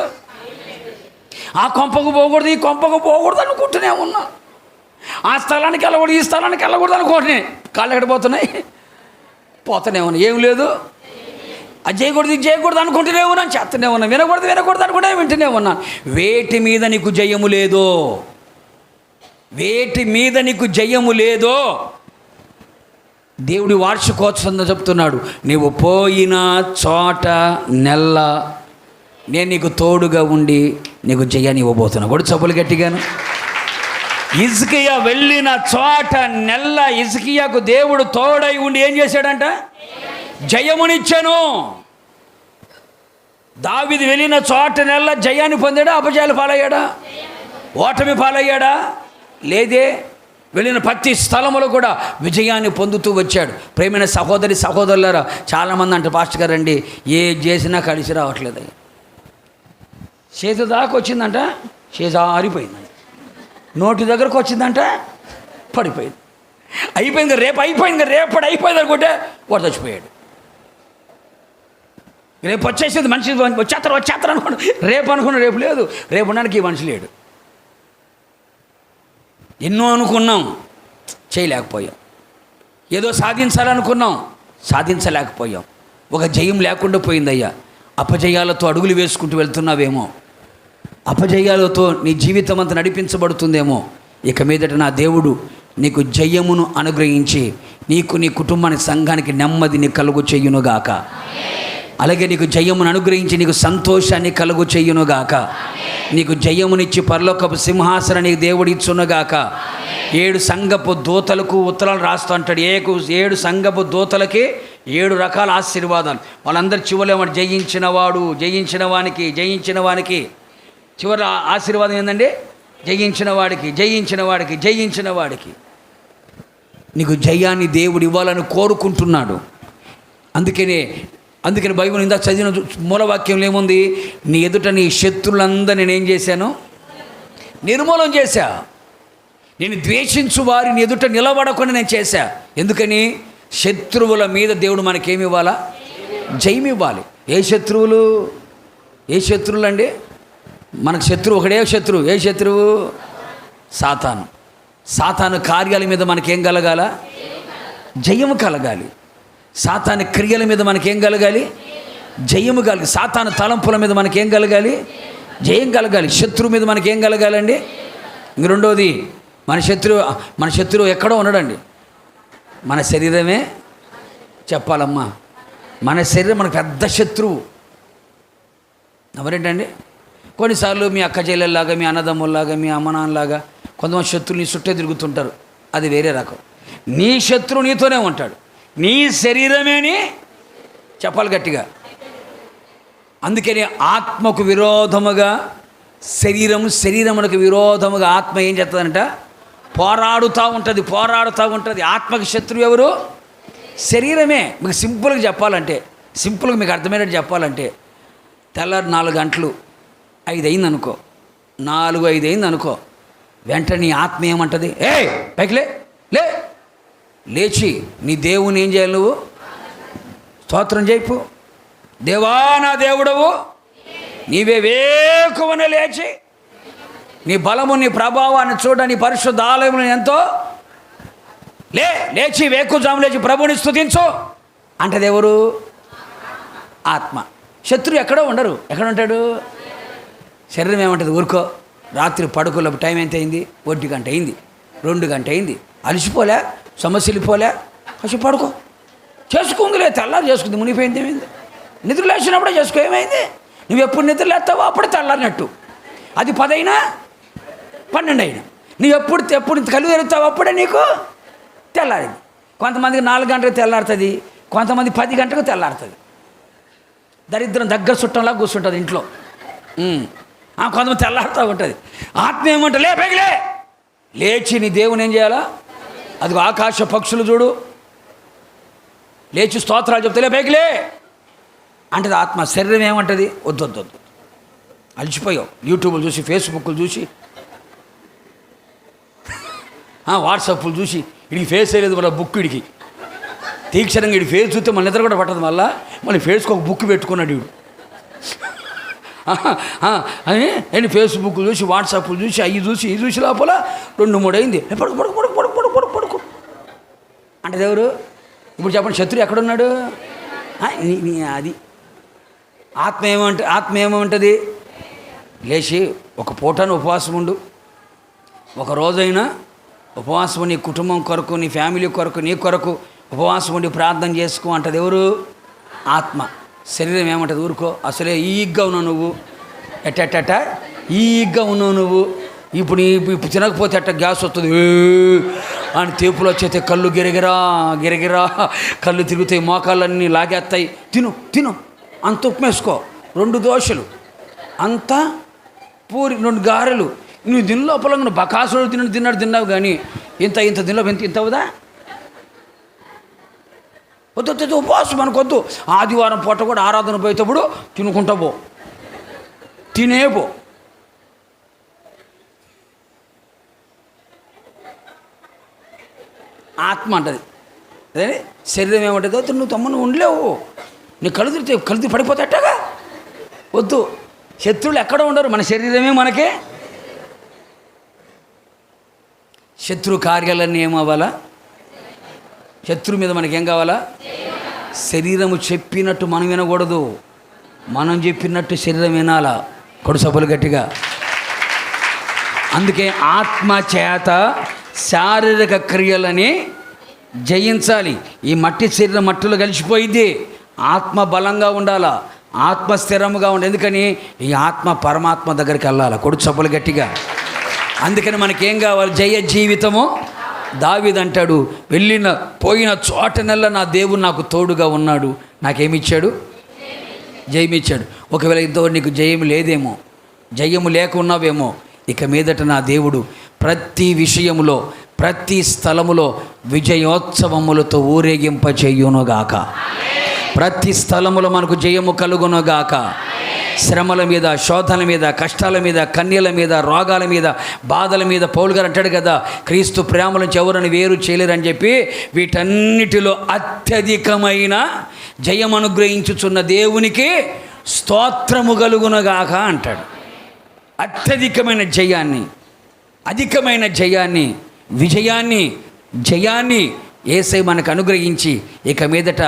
ఆ కొంపకు పోకూడదు, ఈ కొంపకు పోకూడదు అనుకుంటూనే ఉన్నాను. ఆ స్థలానికి వెళ్ళకూడదు, ఈ స్థలానికి వెళ్ళకూడదు అనుకుంటున్నాయి. కాళ్ళు ఎక్కడ పోతూనే ఉన్నాయి. ఏం లేదు. అది చేయకూడదు, ఇది చేయకూడదు అనుకుంటూనే ఉన్నాను. చేస్తూనే ఉన్నాను. వినకూడదు అనుకుంటే వింటూనే ఉన్నాను. వేటి మీద నీకు జయము లేదో, వేటి మీద నీకు జయము లేదో దేవుడి వార్షికోత్సవం చెప్తున్నాడు. నీవు పోయిన చోట నెల్ల నేను నీకు తోడుగా ఉండి నీకు జయాన్ని ఇవ్వబోతున్నా. కూడా చప్పులు గట్టిగాను. హిజ్కియా వెళ్ళిన చోట నెల్ల హిజ్కియాకు దేవుడు తోడై ఉండి ఏం చేశాడంట? జయమునిచ్చాను. దావీదు వెళ్ళిన చోట నెల్ల జయాన్ని పొందాడా, అపజయాలు పాలయ్యాడా, ఓటమి పాలయ్యాడా? లేదే. వెళ్ళిన ప్రతి స్థలములో కూడా విజయాన్ని పొందుతూ వచ్చాడు. ప్రేమైన సహోదరులారా, చాలామంది అంటే పాస్టర్ గారు అండి ఏ చేసినా కలిసి రావట్లేదు. చేతి దాకా వచ్చిందంట, చేజారిపోయిందంట. నోటి దగ్గరకు వచ్చిందంట, పడిపోయింది. అయిపోయింది, రేపటి అయిపోయింది అనుకుంటే వాడు చచ్చిపోయాడు. రేపు వచ్చేసింది, మనిషి వచ్చేస్తారు అనుకోండి. రేపు అనుకున్నాడు, రేపు లేదు. రేపు ఉండడానికి ఈ మనిషి లేడు. ఎన్నో అనుకున్నాం, చేయలేకపోయాం. ఏదో సాధించాలనుకున్నాం, సాధించలేకపోయాం. ఒక జయం లేకుండా పోయిందయ్యా. అపజయాలతో అడుగులు వేసుకుంటూ వెళ్తున్నావేమో, అపజయాలతో నీ జీవితం అంతా నడిపించబడుతుందేమో. ఇక మీదట నా దేవుడు నీకు జయమును అనుగ్రహించి నీకు, నీ కుటుంబానికి, సంఘానికి నెమ్మదిని కలుగు చెయ్యునుగాక. అలాగే నీకు జయమును అనుగ్రహించి నీకు సంతోషాన్ని కలుగు చెయ్యునుగాక. నీకు జయమునిచ్చి పరలోకపు సింహాసనానికి దేవుడు ఇచ్చునుగాక. 7 సంఘపు దూతలకు ఉత్తరాలు రాస్తూ అంటాడు. 7 సంఘపు దూతలకి 7 రకాల ఆశీర్వాదాలు. వాళ్ళందరి చివరిలో ఏమంటే జయించిన వానికి చివరి ఆశీర్వాదం ఏంటంటే జయించిన వాడికి నీకు జయాన్ని దేవుడు ఇవ్వాలని కోరుకుంటున్నాడు. అందుకని బైబిల్ ఇందాక చదివిన మూలవాక్యంలో ఏముంది? నీ ఎదుట నీ శత్రులందరూ నేనేం చేశాను? నిర్మూలన చేశా. నేను ద్వేషించు వారిని ఎదుట నిలబడకుండా నేను చేశా. ఎందుకని? శత్రువుల మీద దేవుడు మనకేమి ఇవ్వాలా? జయం ఇవ్వాలి. ఏ శత్రువులు అండి? మనకు శత్రువు ఒకడే శత్రువు. ఏ శత్రువు? సాతాను కార్యాల మీద మనకేం కలగాల? జయము కలగాలి. సాతాను క్రియల మీద మనకేం కలగాలి? జయము కలగాలి. సాతాను తలంపుల మీద మనకేం కలగాలి? జయం కలగాలి. శత్రువు మీద మనకేం కలగాలండి? ఇంక రెండోది, మన శత్రువు ఎక్కడో ఉన్నాడండి. మన శరీరమే చెప్పాలమ్మా. మన శరీరం మనకు పెద్ద శత్రువు. ఎవరేంటండి? కొన్నిసార్లు మీ అక్క చెల్లెల్లాగా, మీ అన్నదమ్ముల్లాగా, మీ అమ్మనాన్నలాగా కొంతమంది శత్రువుని చుట్టే తిరుగుతుంటారు. అది వేరే రకం. నీ శత్రువు నీతోనే ఉంటాడు. నీ శరీరమేని చెప్పాలి గట్టిగా. అందుకని ఆత్మకు విరోధముగా శరీరమునకు విరోధముగా ఆత్మ ఏం చేస్తుందంట? పోరాడుతూ ఉంటుంది. ఆత్మకు శత్రువు ఎవరు? శరీరమే. మీకు సింపుల్గా చెప్పాలంటే, మీకు అర్థమైనట్టు చెప్పాలంటే, తెల్లారి 4 గంటలు 5 అయింది అనుకో, 4, 5 అయింది అనుకో, వెంటనే నీ ఆత్మ ఏమంటుంది? పైకి లే లేచి నీ దేవుని ఏం చేయాలి? నువ్వు స్తోత్రం చేయపు. దేవా నా దేవుడవు, నీవే వేకువన లేచి నీ బలము నీ ప్రభావాన్ని చూడ నీ పరిశుద్ధ ఆలయంలో ఎంతో లేచి వేకుజాము లేచి ప్రభుని స్తుతించు అంటది ఎవరు? ఆత్మ. శత్రువు ఎక్కడో ఉండరు. ఎక్కడ ఉంటాడు? శరీరం ఏమంటుంది? ఊరుకో, రాత్రి పడుకోలే, టైం ఎంత అయింది? 1 గంట అయింది, 2 గంట అయింది, అలసిపోలే, సమస్యలు పోలే, కొంచెం పడుకో, చేసుకుందిలే, తెల్లారు చేసుకుంది, మునిగిపోయింది, ఏమైంది? నిద్ర లేచినప్పుడే చేసుకో, ఏమైంది? నువ్వు ఎప్పుడు నిద్ర లేస్తావో అప్పుడే తెల్లారినట్టు. అది 10 అయినా 12 అయినా నువ్వు ఎప్పుడు కళ్ళు తెరుస్తావు అప్పుడే నీకు తెల్లారింది. కొంతమందికి 4 గంటలకు తెల్లారుతుంది, కొంతమంది 10 గంటలకు తెల్లారుతుంది. దరిద్రం దగ్గర చుట్టంలా కూర్చుంటుంది ఇంట్లో. కొంతమంది తెల్లారుతూ ఉంటుంది. ఆత్మ ఏమంటే పైకిలే, లేచి నీ దేవుని ఏం చేయాలా? అదిగో ఆకాశ పక్షులు చూడు, లేచి స్తోత్రాలు చెప్తే పైకిలే అంటది ఆత్మ. శరీరం ఏమంటుంది? వద్దు, అలిచిపోయావు, యూట్యూబ్లు చూసి, ఫేస్బుక్లు చూసి, వాట్సాప్లు చూసి, ఇడికి ఫేస్ వేయలేదు వాళ్ళ బుక్, ఇడికి తీక్షణంగా ఇడి ఫేస్ చూస్తే మళ్ళీ నిద్ర కూడా పట్టదు. మళ్ళీ ఫేస్కి ఒక బుక్ పెట్టుకున్నాడు వీడు. అని ఫేస్బుక్ చూసి, వాట్సాప్లు చూసి, అవి చూసి, ఇది చూసి లోపల 2-3 అయింది. పడుకు పడుకు పడుకు పడుకు పడుకు పడుకు పడుకు అంటే ఎవరు? ఇప్పుడు చెప్పండి, శత్రువు ఎక్కడున్నాడు? అది ఆత్మ ఏమంటుంది? లేచి ఒక పూటను ఉపవాసం ఉండు, ఒక రోజైనా ఉపవాసం, నీ కుటుంబం కొరకు, నీ ఫ్యామిలీ కొరకు, నీ కొరకు ఉపవాసం ఉండి ప్రార్థన చేసుకో అంటది ఎవరు? ఆత్మ. శరీరం ఏమంటుంది? ఊరుకో, అసలే ఈగ్గా ఉన్నావు నువ్వు, ఎట్ట ఈగ్గా ఉన్నావు నువ్వు, ఇప్పుడు తినకపోతే అట్ట గ్యాస్ వస్తుంది అని తేపులు వచ్చేస్తే కళ్ళు గిరగిరా కళ్ళు తిరుగుతాయి, మోకాళ్ళన్నీ లాగేస్తాయి. తిను అంత ఉప్పు వేసుకో, 2 దోశలు, అంతా పూరి, 2 గారెలు. నువ్వు దీని లోపల నువ్వు బకాసులు తిన్నావు కానీ ఇంత దీనిలో ఇంత అవుదా? వద్దు, ఉపవాసం మనకొద్దు. ఆదివారం పూట కూడా ఆరాధన పోయేటప్పుడు తినుకుంటా పో, తినేపో. ఆత్మ అంటది. అదే శరీరం ఏమంటుంది? వద్దు, నువ్వు నువ్వు ఉండలేవు, నీ కళ్ళు పడిపోతాటగా. వద్దు, శత్రువులు ఎక్కడ ఉండరు, మన శరీరమే మనకే. శత్రు కార్యాలన్నీ ఏమవ్వాలా? శత్రువు మీద మనకేం కావాలా? శరీరము చెప్పినట్టు మనం వినకూడదు, మనం చెప్పినట్టు శరీరం వినాలా. కొడుసభలు గట్టిగా. అందుకే ఆత్మ చేత శారీరక క్రియలని జయించాలి. ఈ మట్టి శరీరం మట్టిలో కలిసిపోయింది. ఆత్మ బలంగా ఉండాలా, ఆత్మ స్థిరంగా ఉండాలి. ఎందుకని? ఈ ఆత్మ పరమాత్మ దగ్గరికి వెళ్ళాలి. కొడుసభలు గట్టిగా. అందుకని మనకేం కావాలి? జయ జీవితము. దావీదంటాడు, పోయిన చోటనల్లా నా దేవుడు నాకు తోడుగా ఉన్నాడు, నాకేమిచ్చాడు? జయమిచ్చాడు. ఒకవేళ ఇంతవరకు నీకు జయం లేదేమో, జయము లేకున్నావేమో, ఇక మీదట నా దేవుడు ప్రతి విషయములో, ప్రతి స్థలములో విజయోత్సవములతో ఊరేగింపచేయునుగాక. ప్రతి స్థలములో మనకు జయము కలుగునుగాక. శ్రమల మీద, శోధనల మీద, కష్టాల మీద, కన్యల మీద, రోగాల మీద, బాధల మీద పౌలు గారు అంటాడు కదా, క్రీస్తు ప్రేమ నుంచి ఎవరని వేరు చేయలేరని చెప్పి, వీటన్నిటిలో అత్యధికమైన జయం అనుగ్రహించుచున్న దేవునికి స్తోత్రము కలుగునుగాక అంటాడు. అత్యధికమైన జయాన్ని, అధికమైన జయాన్ని, జయాన్ని యేసయ్య మనకు అనుగ్రహించి ఇక మీదట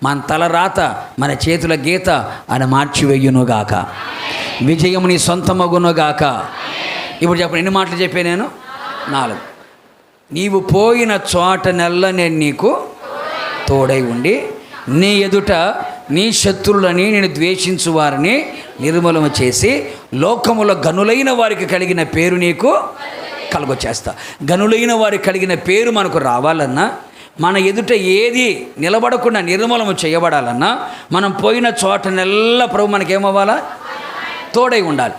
మన తలరాత, మన చేతుల గీత అని మార్చివేయునుగాక. విజయం నీ సొంతమగునుగాక. ఇప్పుడు చెప్పండి, ఎన్ని మాటలు చెప్పాను నేను? 4. నీవు పోయిన చోటనెల్ల నేను నీకు తోడై ఉండి, నీ ఎదుట నీ శత్రువులని, నేను ద్వేషించు వారిని నిర్మూలన చేసి, లోకములో గనులైన వారికి కలిగిన పేరు నీకు కలుగచేస్తా. గనులైన వారికి కలిగిన పేరు మనకు రావాలన్నా, మన ఎదుట ఏది నిలబడకుండా నిర్మూలన చేయబడాలన్నా, మనం పోయిన చోటనెల్లా ప్రభు మనకేమవ్వాలా? తోడై ఉండాలి.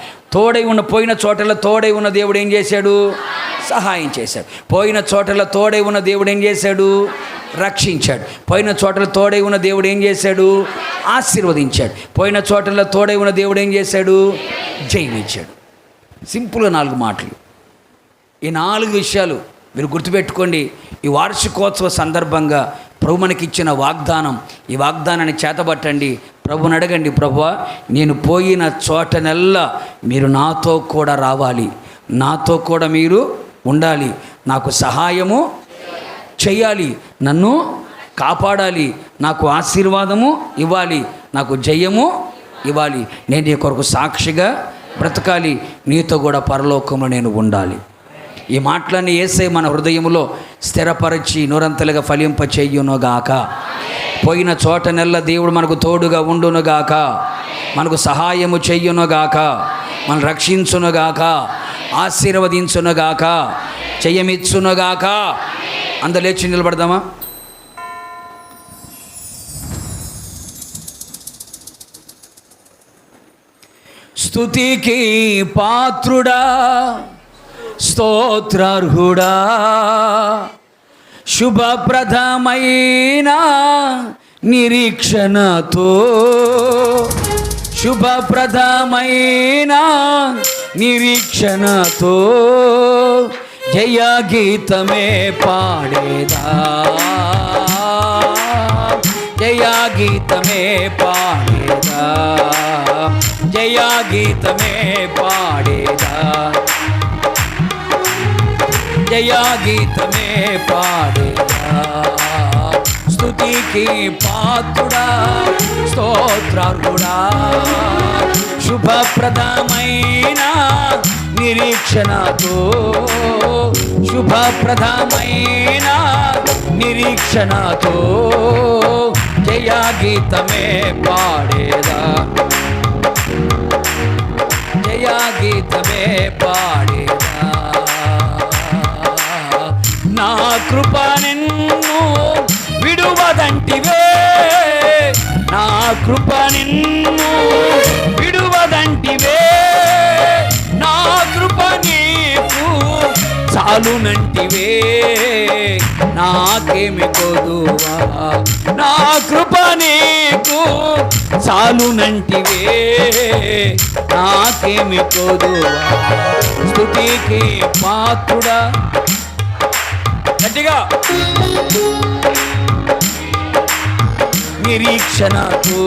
పోయిన చోటలో తోడై ఉన్న దేవుడు ఏం చేశాడు? సహాయం చేశాడు. పోయిన చోటలో తోడై ఉన్న దేవుడు ఏం చేశాడు? రక్షించాడు. పోయిన చోటలో తోడై ఉన్న దేవుడు ఏం చేశాడు? ఆశీర్వదించాడు. పోయిన చోటలో తోడై ఉన్న దేవుడు ఏం చేశాడు? జయమిచ్చాడు. సింపుల్గా 4 మాటలు. ఈ 4 విషయాలు మీరు గుర్తుపెట్టుకోండి. ఈ వార్షికోత్సవ సందర్భంగా ప్రభు మనకి ఇచ్చిన వాగ్దానం, ఈ వాగ్దానాన్ని చేతబట్టండి. ప్రభుని అడగండి, ప్రభువా నేను పోయిన చోటనెల్లా మీరు నాతో కూడా రావాలి, నాతో కూడా మీరు ఉండాలి, నాకు సహాయము చేయాలి, నన్ను కాపాడాలి, నాకు ఆశీర్వాదము ఇవ్వాలి, నాకు జయము ఇవ్వాలి, నేను నీ కొరకు సాక్షిగా బ్రతకాలి, నీతో కూడా పరలోకంలో నేను ఉండాలి. ఈ మాటలన్నీ యేసయ్య మన హృదయంలో స్థిరపరిచి నూరంతలుగా ఫలింప చెయ్యునుగాక. పోయిన చోట నెల్ల దేవుడు మనకు తోడుగా ఉండునుగాక, మనకు సహాయము చెయ్యునుగాక, మనం రక్షించునుగాక, ఆశీర్వదించునుగాక, జయమిచ్చునుగాక. అందరూ లేచి నిలబడదామా? స్తుతికి పాత్రుడా, స్తోత్రార్హుడా, శుభప్రదమైన నిరీక్షణతో, శుభప్రదమైన నిరీక్షణతో జయగీతమే పాడేదా, జయగీతమే పాడేదా, జయగీతమే పాడేదా, జయగీతమే పాడేదా. స్తుతికి పాత్రుడా, స్తోత్రార్హుడా, శుభప్రదమైన నిరీక్షణతో, శుభప్రదమైన నిరీక్షణతో జయగీతమే పాడేదా, జయగీతమే పాడేదా. నా కృప నిన్ను విడువదంటివే, నా కృప నిన్ను విడువదంటివే, నా కృప నీకు చాలునంటివే, నాకేమి కొదువా, నా కృప నీకు చాలునంటివే, నాకేమి కొదువా. స్తుతికి పాత్రుడా, గట్టిగా, నిరీక్షణతో,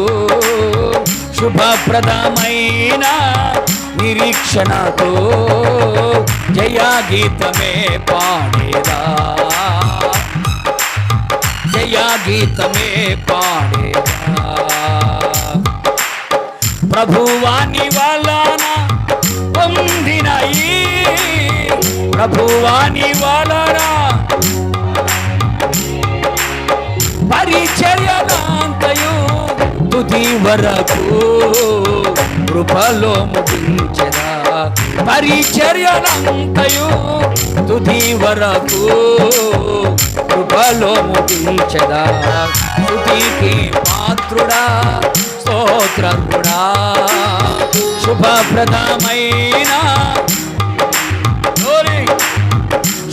శుభప్రదమైన నిరీక్షణతో జయగీతమే పాడేదా, జయగీతమే పాడేదా. ప్రభువాని వలన పొందినయి, ప్రభువాని వలన పరిచర్యలంతయు తుది వరకు కృపలో ముగించెదా, పరిచర్యలంతయు తుది వరకు కృపలో ముగించెదా. స్తుతికి పాత్రుడా, స్తోత్రార్హుడా, శుభప్రదమైన,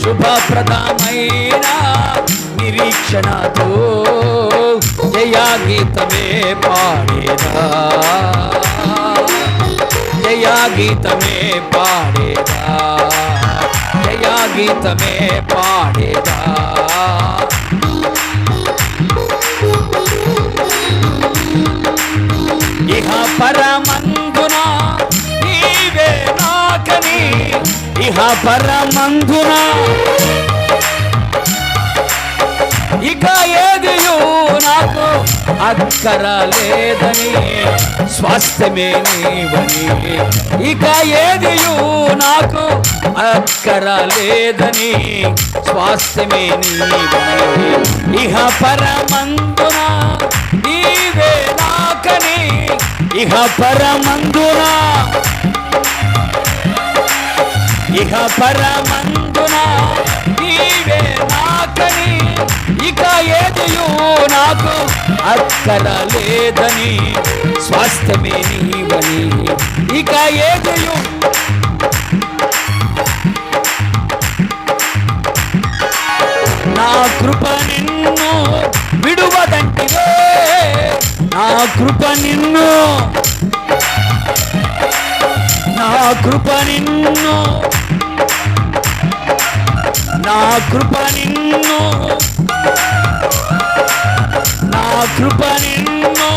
శుభప్రదమైన నిరీక్షణతో జయగీతమే పాడేదా, జయగీతమే పాడేదా, జయగీతమే పాడేదా. ఇహ పరమందున నీవే నాకని, ఇహ పరమందున ఇక ఏదియు నాకు అక్కర లేదని, స్వాస్థ్యమే నీవని, ఇక ఏదియు నాకు అక్కర లేదని, స్వాస్థ్యమే నీవని. ఇహ పరమందున నీవే నాకని, ఇహ పరమందున, ఇహ పరమందున నీవే నాకని, ఇక ఏదియు నాకు అక్కర లేదని, స్వాస్థ్యమే నీవని, ఇక ఏదియు. నా కృప నిన్ను విడువదంటివే, నా కృప నిన్ను, నా కృప నిన్ను, నా కృప నిన్ను, నా కృప నిన్ను,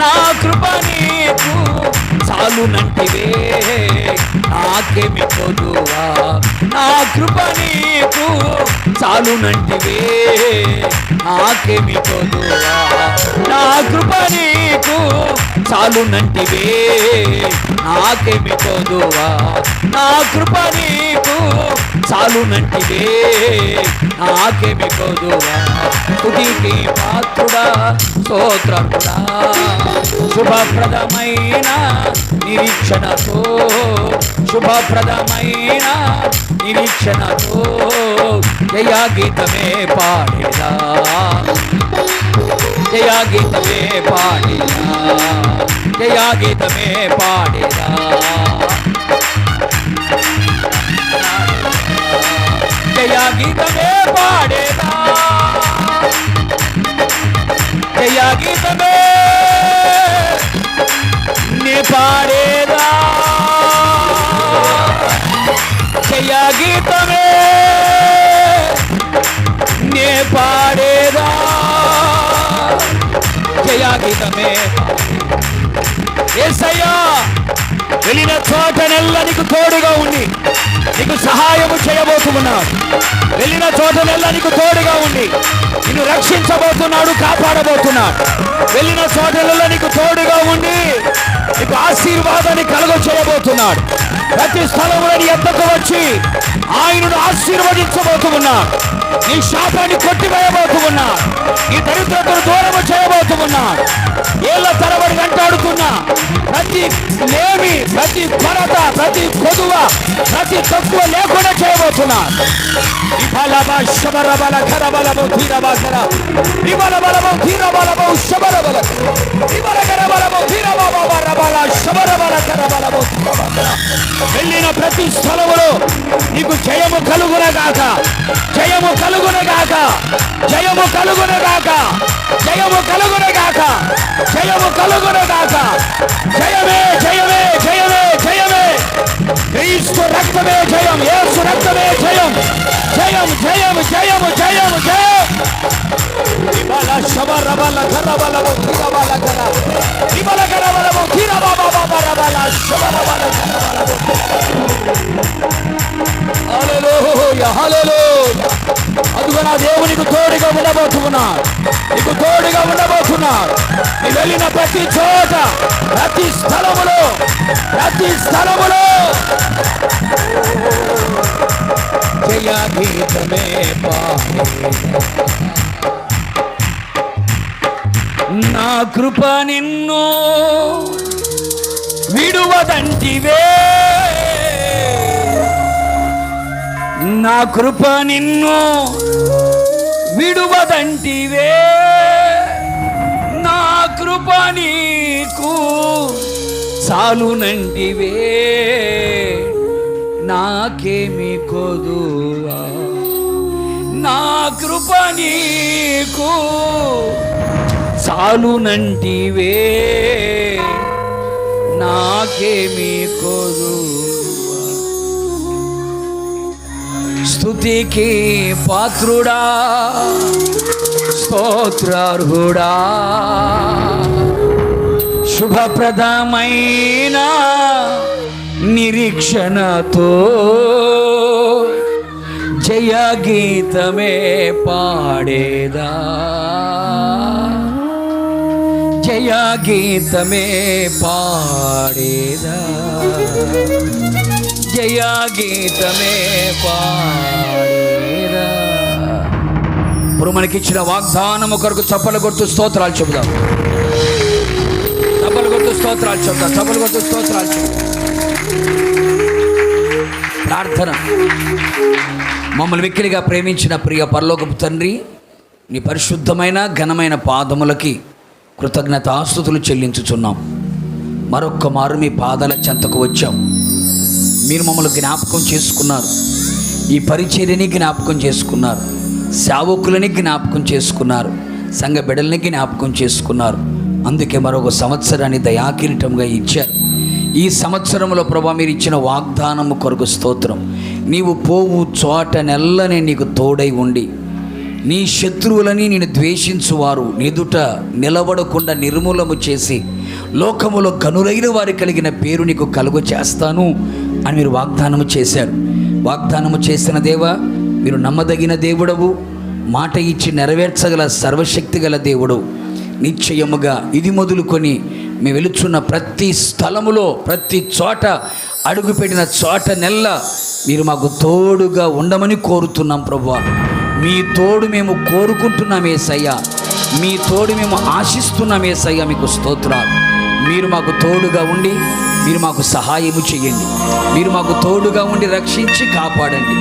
నా కృప నీకు చాలునంటివే నాకేమి కొదువా, నా కృప నీకు చాలునంటివే నాకేమి కొదువా, నా కృప నీకు చాలునంటివే నాకేమి కొదువా, నా కృప నీకు చాలునంటివే నాకేమి కొదువా. స్తుతికి పాత్రుడా స్తోత్రముడా, శుభప్రదమైన నిరీక్షణతో, శుభప్రదమైన నిరీక్షణతో జయగీతమే పాడేదా, జయగీతమే పాడేదా, జయగీతమే పాడేదా, జయగీతమే పాడేదా, జయగీతమే నే పాడేదా, జయగీతమే నే పాడేదా, జయగీతమే. యేసయ్యా వెళ్ళిన చోటనెల్లా నీకు తోడుగా ఉండి నీకు సహాయము చేయబోతున్నాడు, వెళ్ళిన చోటనెల్లా నీకు తోడుగా ఉండి నిన్ను రక్షించబోతున్నాడు, కాపాడబోతున్నాడు. వెళ్ళిన చోటలలో నీకు తోడుగా ఉండి నీకు ఆశీర్వాదాన్ని కలుగ చేయబోతున్నాడు. ప్రతి స్థలంలో నీ ఎద్దకు వచ్చి ఆయనను ఆశీర్వదించబోతున్నాడు, నీ శాపాన్ని కొట్టివేయబోతున్నాడు, నీ దరిద్రతను దూరము చేయబోతున్నాడు. ఏళ్ళ తరబడి వెంటాడుతున్నా ప్రతి లేమి, ప్రతి కొరత, ప్రతి కొదువ, ప్రతి తక్కువ లేకుండా చేయబోతున్నాడు. వెళ్ళిన ప్రతి స్థలములో నీకు జయము కలుగునగాక, జయము కలుగునగాక, జయము కలుగునగాక, జయము కలుగునగాక, జయము కలుగునగాక. జయమే జయమే జయమే జయమే, క్రీస్తు రక్తమే జయం, యేసు రక్తమే జయం, జయం జయం జయం జయం జయం. ఇబల శబరబల కరబల తిరబల కర, ఇబల కరబల తిరబబబబరబల శబరబల కరబల. హల్లెలూయా హల్లెలూయా. అదుగో నా దేవునికి తోడుగా ఉండబోతున్నాడు, నీకు తోడుగా ఉండబోతున్నాడు. నీ వెళ్ళిన ప్రతి చోట, ప్రతి స్థలములో, ప్రతి స్థలములో జయగీతమే పాడేదా, నా కృప నిన్ను విడువదంటివే, నా కృప నిన్ను విడువదంటివే, నా కృప నీకు చాలునంటివే నాకేమి కొదువా, నా కృప నీకు చాలునంటివే నాకేమి కొదువా. స్తుతికి పాత్రుడా స్తోత్రార్హుడా, శుభప్రదమైన నిరీక్షణతో జయగీతమే పాడేదా, జయగీతమే పాడేదా, జయగీతమే పాడేదా. ఇప్పుడు మనకిచ్చిన వాగ్దానం కొరకు చప్పలు కొట్టు స్తోత్రాలు చెబుదాం, చప్పలు కొట్టు స్తోత్రాలు చెబుదాం, చప్పలు కొట్టు స్తోత్రాలు చెబుదాం. ప్రార్థన. మమ్మల్ని మిక్కిలిగా ప్రేమించిన ప్రియ పరలోకపు తండ్రి, నీ పరిశుద్ధమైన ఘనమైన పాదములకి కృతజ్ఞతాస్తుతులు చెల్లించుచున్నాం. మరొక్క మారు మీ పాదాల చెంతకు వచ్చాం. మీరు మమ్మల్ని జ్ఞాపకం చేసుకున్నారు, ఈ పరిచర్యని జ్ఞాపకం చేసుకున్నారు, సేవకులని జ్ఞాపకం చేసుకున్నారు, సంఘ బిడ్డల్ని జ్ఞాపకం చేసుకున్నారు. అందుకే మరొక సంవత్సరాన్ని దయాకిరీటంగా ఇచ్చారు. ఈ సంవత్సరంలో ప్రభా మీరు ఇచ్చిన వాగ్దానము కొరకు స్తోత్రం. నీవు పోవు చోట నెల్లనే నీకు తోడై ఉండి నీ శత్రువులని నేను ద్వేషించువారు ఎదుట నిలబడకుండా నిర్మూలము చేసి లోకములో గనులైన వారి కలిగిన పేరు నీకు కలుగు చేస్తాను అని మీరు వాగ్దానము చేశారు. వాగ్దానము చేసిన దేవా, మీరు నమ్మదగిన దేవుడవు, మాట ఇచ్చి నెరవేర్చగల సర్వశక్తి గల దేవుడు. నిశ్చయముగా ఇది మొదలుకొని మేము వెలుచున్న ప్రతి స్థలములో, ప్రతి చోట, అడుగుపెట్టిన చోట నెల్ల మీరు మాకు తోడుగా ఉండమని కోరుతున్నాం ప్రభువా. మీ తోడు మేము కోరుకుంటున్నాం యేసయ్యా, మీ తోడు మేము ఆశిస్తున్నాం యేసయ్యా. మీకు స్తోత్రాలు. మీరు మాకు తోడుగా ఉండి మీరు మాకు సహాయము చేయండి. మీరు మాకు తోడుగా ఉండి రక్షించి కాపాడండి.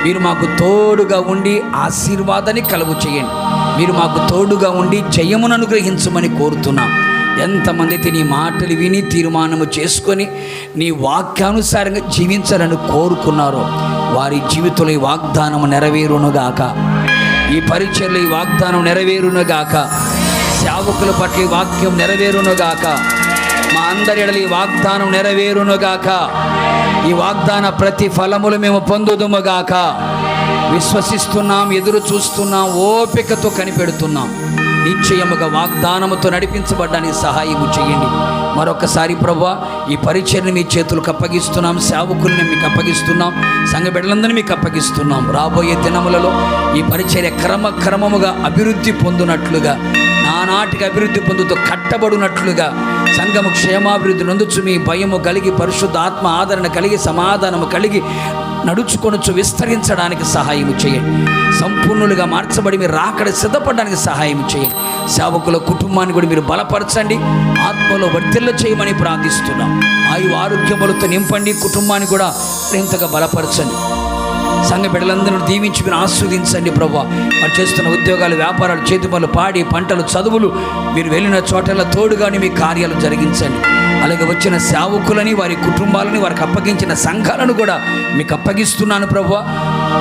మీరు మాకు తోడుగా ఉండి ఆశీర్వాదాన్ని కలుగు చేయండి. మీరు మాకు తోడుగా ఉండి జయమును అనుగ్రహించమని కోరుతున్నాం. ఎంతమంది అయితే నీ మాటలు విని తీర్మానము చేసుకొని నీ వాక్యానుసారంగా జీవించాలని కోరుకున్నారో వారి జీవితంలో ఈ వాగ్దానము నెరవేరునుగాక. ఈ పరిచర్లు ఈ వాగ్దానం నెరవేరునుగాక. సేవకుల పట్ల ఈ వాక్యం నెరవేరునుగాక. మా అందరి ఎడల ఈ వాగ్దానం నెరవేరునుగాక. ఈ వాగ్దాన ప్రతి ఫలములు మేము పొందుదుముగాక. విశ్వసిస్తున్నాం, ఎదురు చూస్తున్నాం, ఓపికతో కనిపెడుతున్నాం. నిశ్చయముగా వాగ్దానముతో నడిపించబడ్డానికి సహాయము చేయండి. మరొకసారి ప్రభువా, ఈ పరిచర్ని మీ చేతులకు అప్పగిస్తున్నాం, సేవకుల్ని మీకు అప్పగిస్తున్నాం, సంఘ బిడ్డలందరినీ మీకు అప్పగిస్తున్నాం. రాబోయే దినములలో ఈ పరిచర్య క్రమక్రమముగా అభివృద్ధి పొందునట్లుగా, నానాటికి అభివృద్ధి పొందుతూ కట్టబడినట్లుగా, సంఘము క్షేమాభివృద్ధి నొందుచు మీ భయము కలిగి, పరిశుద్ధ ఆత్మ ఆదరణ కలిగి, సమాధానము కలిగి నడుచుకొనొచ్చు విస్తరించడానికి సహాయము చేయండి. సంపూర్ణులుగా మార్చబడి మీరు రాకడ సిద్ధపడడానికి సహాయం చేయండి. సేవకుల కుటుంబాన్ని కూడా మీరు బలపరచండి, ఆత్మలో వర్ధిల్ల చేయమని ప్రార్థిస్తున్నాం. ఆరోగ్యములతో నింపండి, కుటుంబాన్ని కూడా ఇంతగా బలపరచండి. సంఘ బిడ్డలందరూ దీవించి మీరు ఆస్వాదించండి ప్రభువా. వారు చేస్తున్న ఉద్యోగాలు, వ్యాపారాలు, చేతి పనులు, పాడి పంటలు, చదువులు, మీరు వెళ్ళిన చోటల్లో తోడుగాని మీ కార్యాలు జరిగించండి. అలాగే వచ్చిన సేవకులని, వారి కుటుంబాలని, వారికి అప్పగించిన సంఘాలను కూడా మీకు అప్పగిస్తున్నాను ప్రభువా.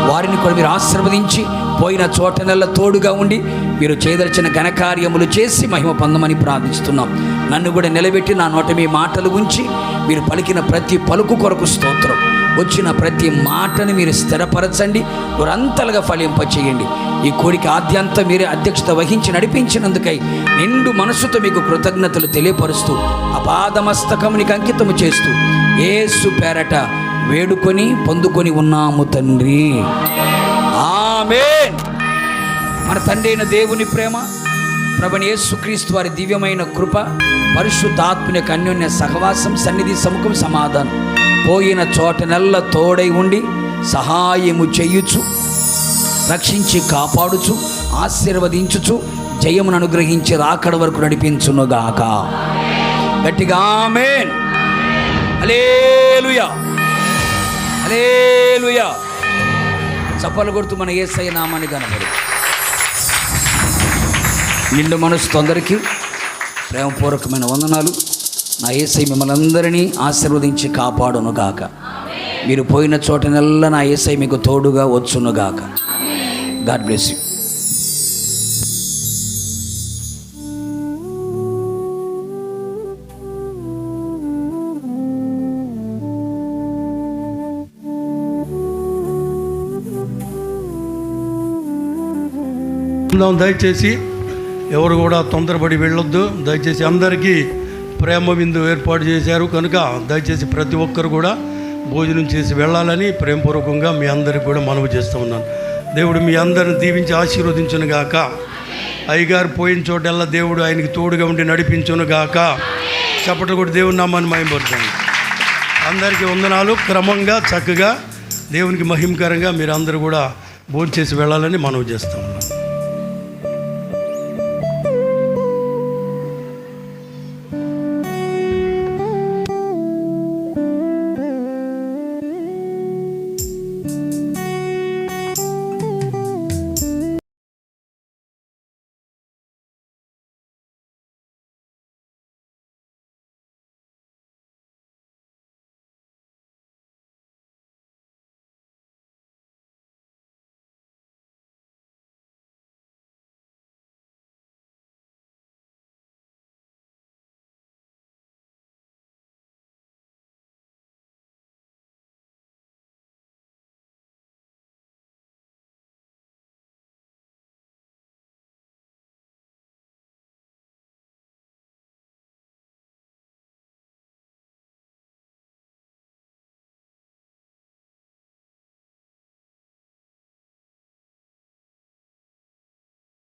వారిని కూడా మీరు ఆశీర్వదించి పోయిన చోటనల్లా తోడుగా ఉండి మీరు చేయదలిచిన ఘనకార్యములు చేసి మహిమ పొందమని ప్రార్థిస్తున్నాం. నన్ను కూడా నిలబెట్టి నా నోట మీ మాటలు ఉంచి మీరు పలికిన ప్రతి పలుకు కొరకు స్తోత్రం. వచ్చిన ప్రతి మాటని మీరు స్థిరపరచండి, నిరంతరంగా ఫలింపచేయండి. ఈ కోడికి ఆద్యంతం మీరే అధ్యక్షత వహించి నడిపించినందుకై నిండు మనసుతో మీకు కృతజ్ఞతలు తెలియపరుస్తూ అపాదమస్తకం నీకు అంకితము చేస్తూ యేసు పేరట వేడుకొని పొందుకొని ఉన్నాము తండ్రి. ఆమేన్. మన తండ్రి అయిన దేవుని ప్రేమ, ప్రభువైన యేసుక్రీస్తు వారి దివ్యమైన కృప, పరిశుద్ధాత్మ యొక్క అన్యోన్య సహవాసం, సన్నిధి, సముఖం, సమాధానం పోయిన చోటనెల్ల తోడై ఉండి సహాయము చేయుచు, రక్షించి కాపాడుచు, ఆశీర్వదించుచు, జయమును అనుగ్రహించి రాకడ వరకు నడిపించునుగాక. గట్టిగా ఆమేన్. హల్లెలూయా, హల్లెలూయా. చప్పలు కొడుతూ మన యేసయ్య నామాన్ని కనబడు. నిండు మనసుతో అందరికీ ప్రేమపూర్వకమైన వందనాలు. నా యేసయ్య మిమ్మల్ని అందరినీ ఆశీర్వదించి కాపాడునుగాక. మీరు పోయిన చోటనెల్లా నా యేసయ్య మీకు తోడుగా వచ్చునుగాక. God bless you. దయచేసి ఎవరు కూడా తొందరపడి వెళ్ళొద్దు. దయచేసి అందరికీ ప్రేమ విందు ఏర్పాటు చేశారు కనుక దయచేసి ప్రతి ఒక్కరు కూడా భోజనం చేసి వెళ్ళాలని ప్రేమపూర్వకంగా మీ అందరికి కూడా మనవి చేస్తూ ఉన్నాను. దేవుడు మీ అందరిని దీవించి ఆశీర్వదించును గాక. అయ్యగారు పోయిన చోటల్లా దేవుడు ఆయనకి తోడుగా ఉండి నడిపించును గాక. చప్పట్లు కూడా దేవుని నామాన్ని మహిమపరచండి. అందరికీ వందనాలు. క్రమంగా చక్కగా దేవునికి మహిమకరంగా మీరు అందరూ కూడా భోజనం చేసి వెళ్ళాలని మనవి చేస్తాం.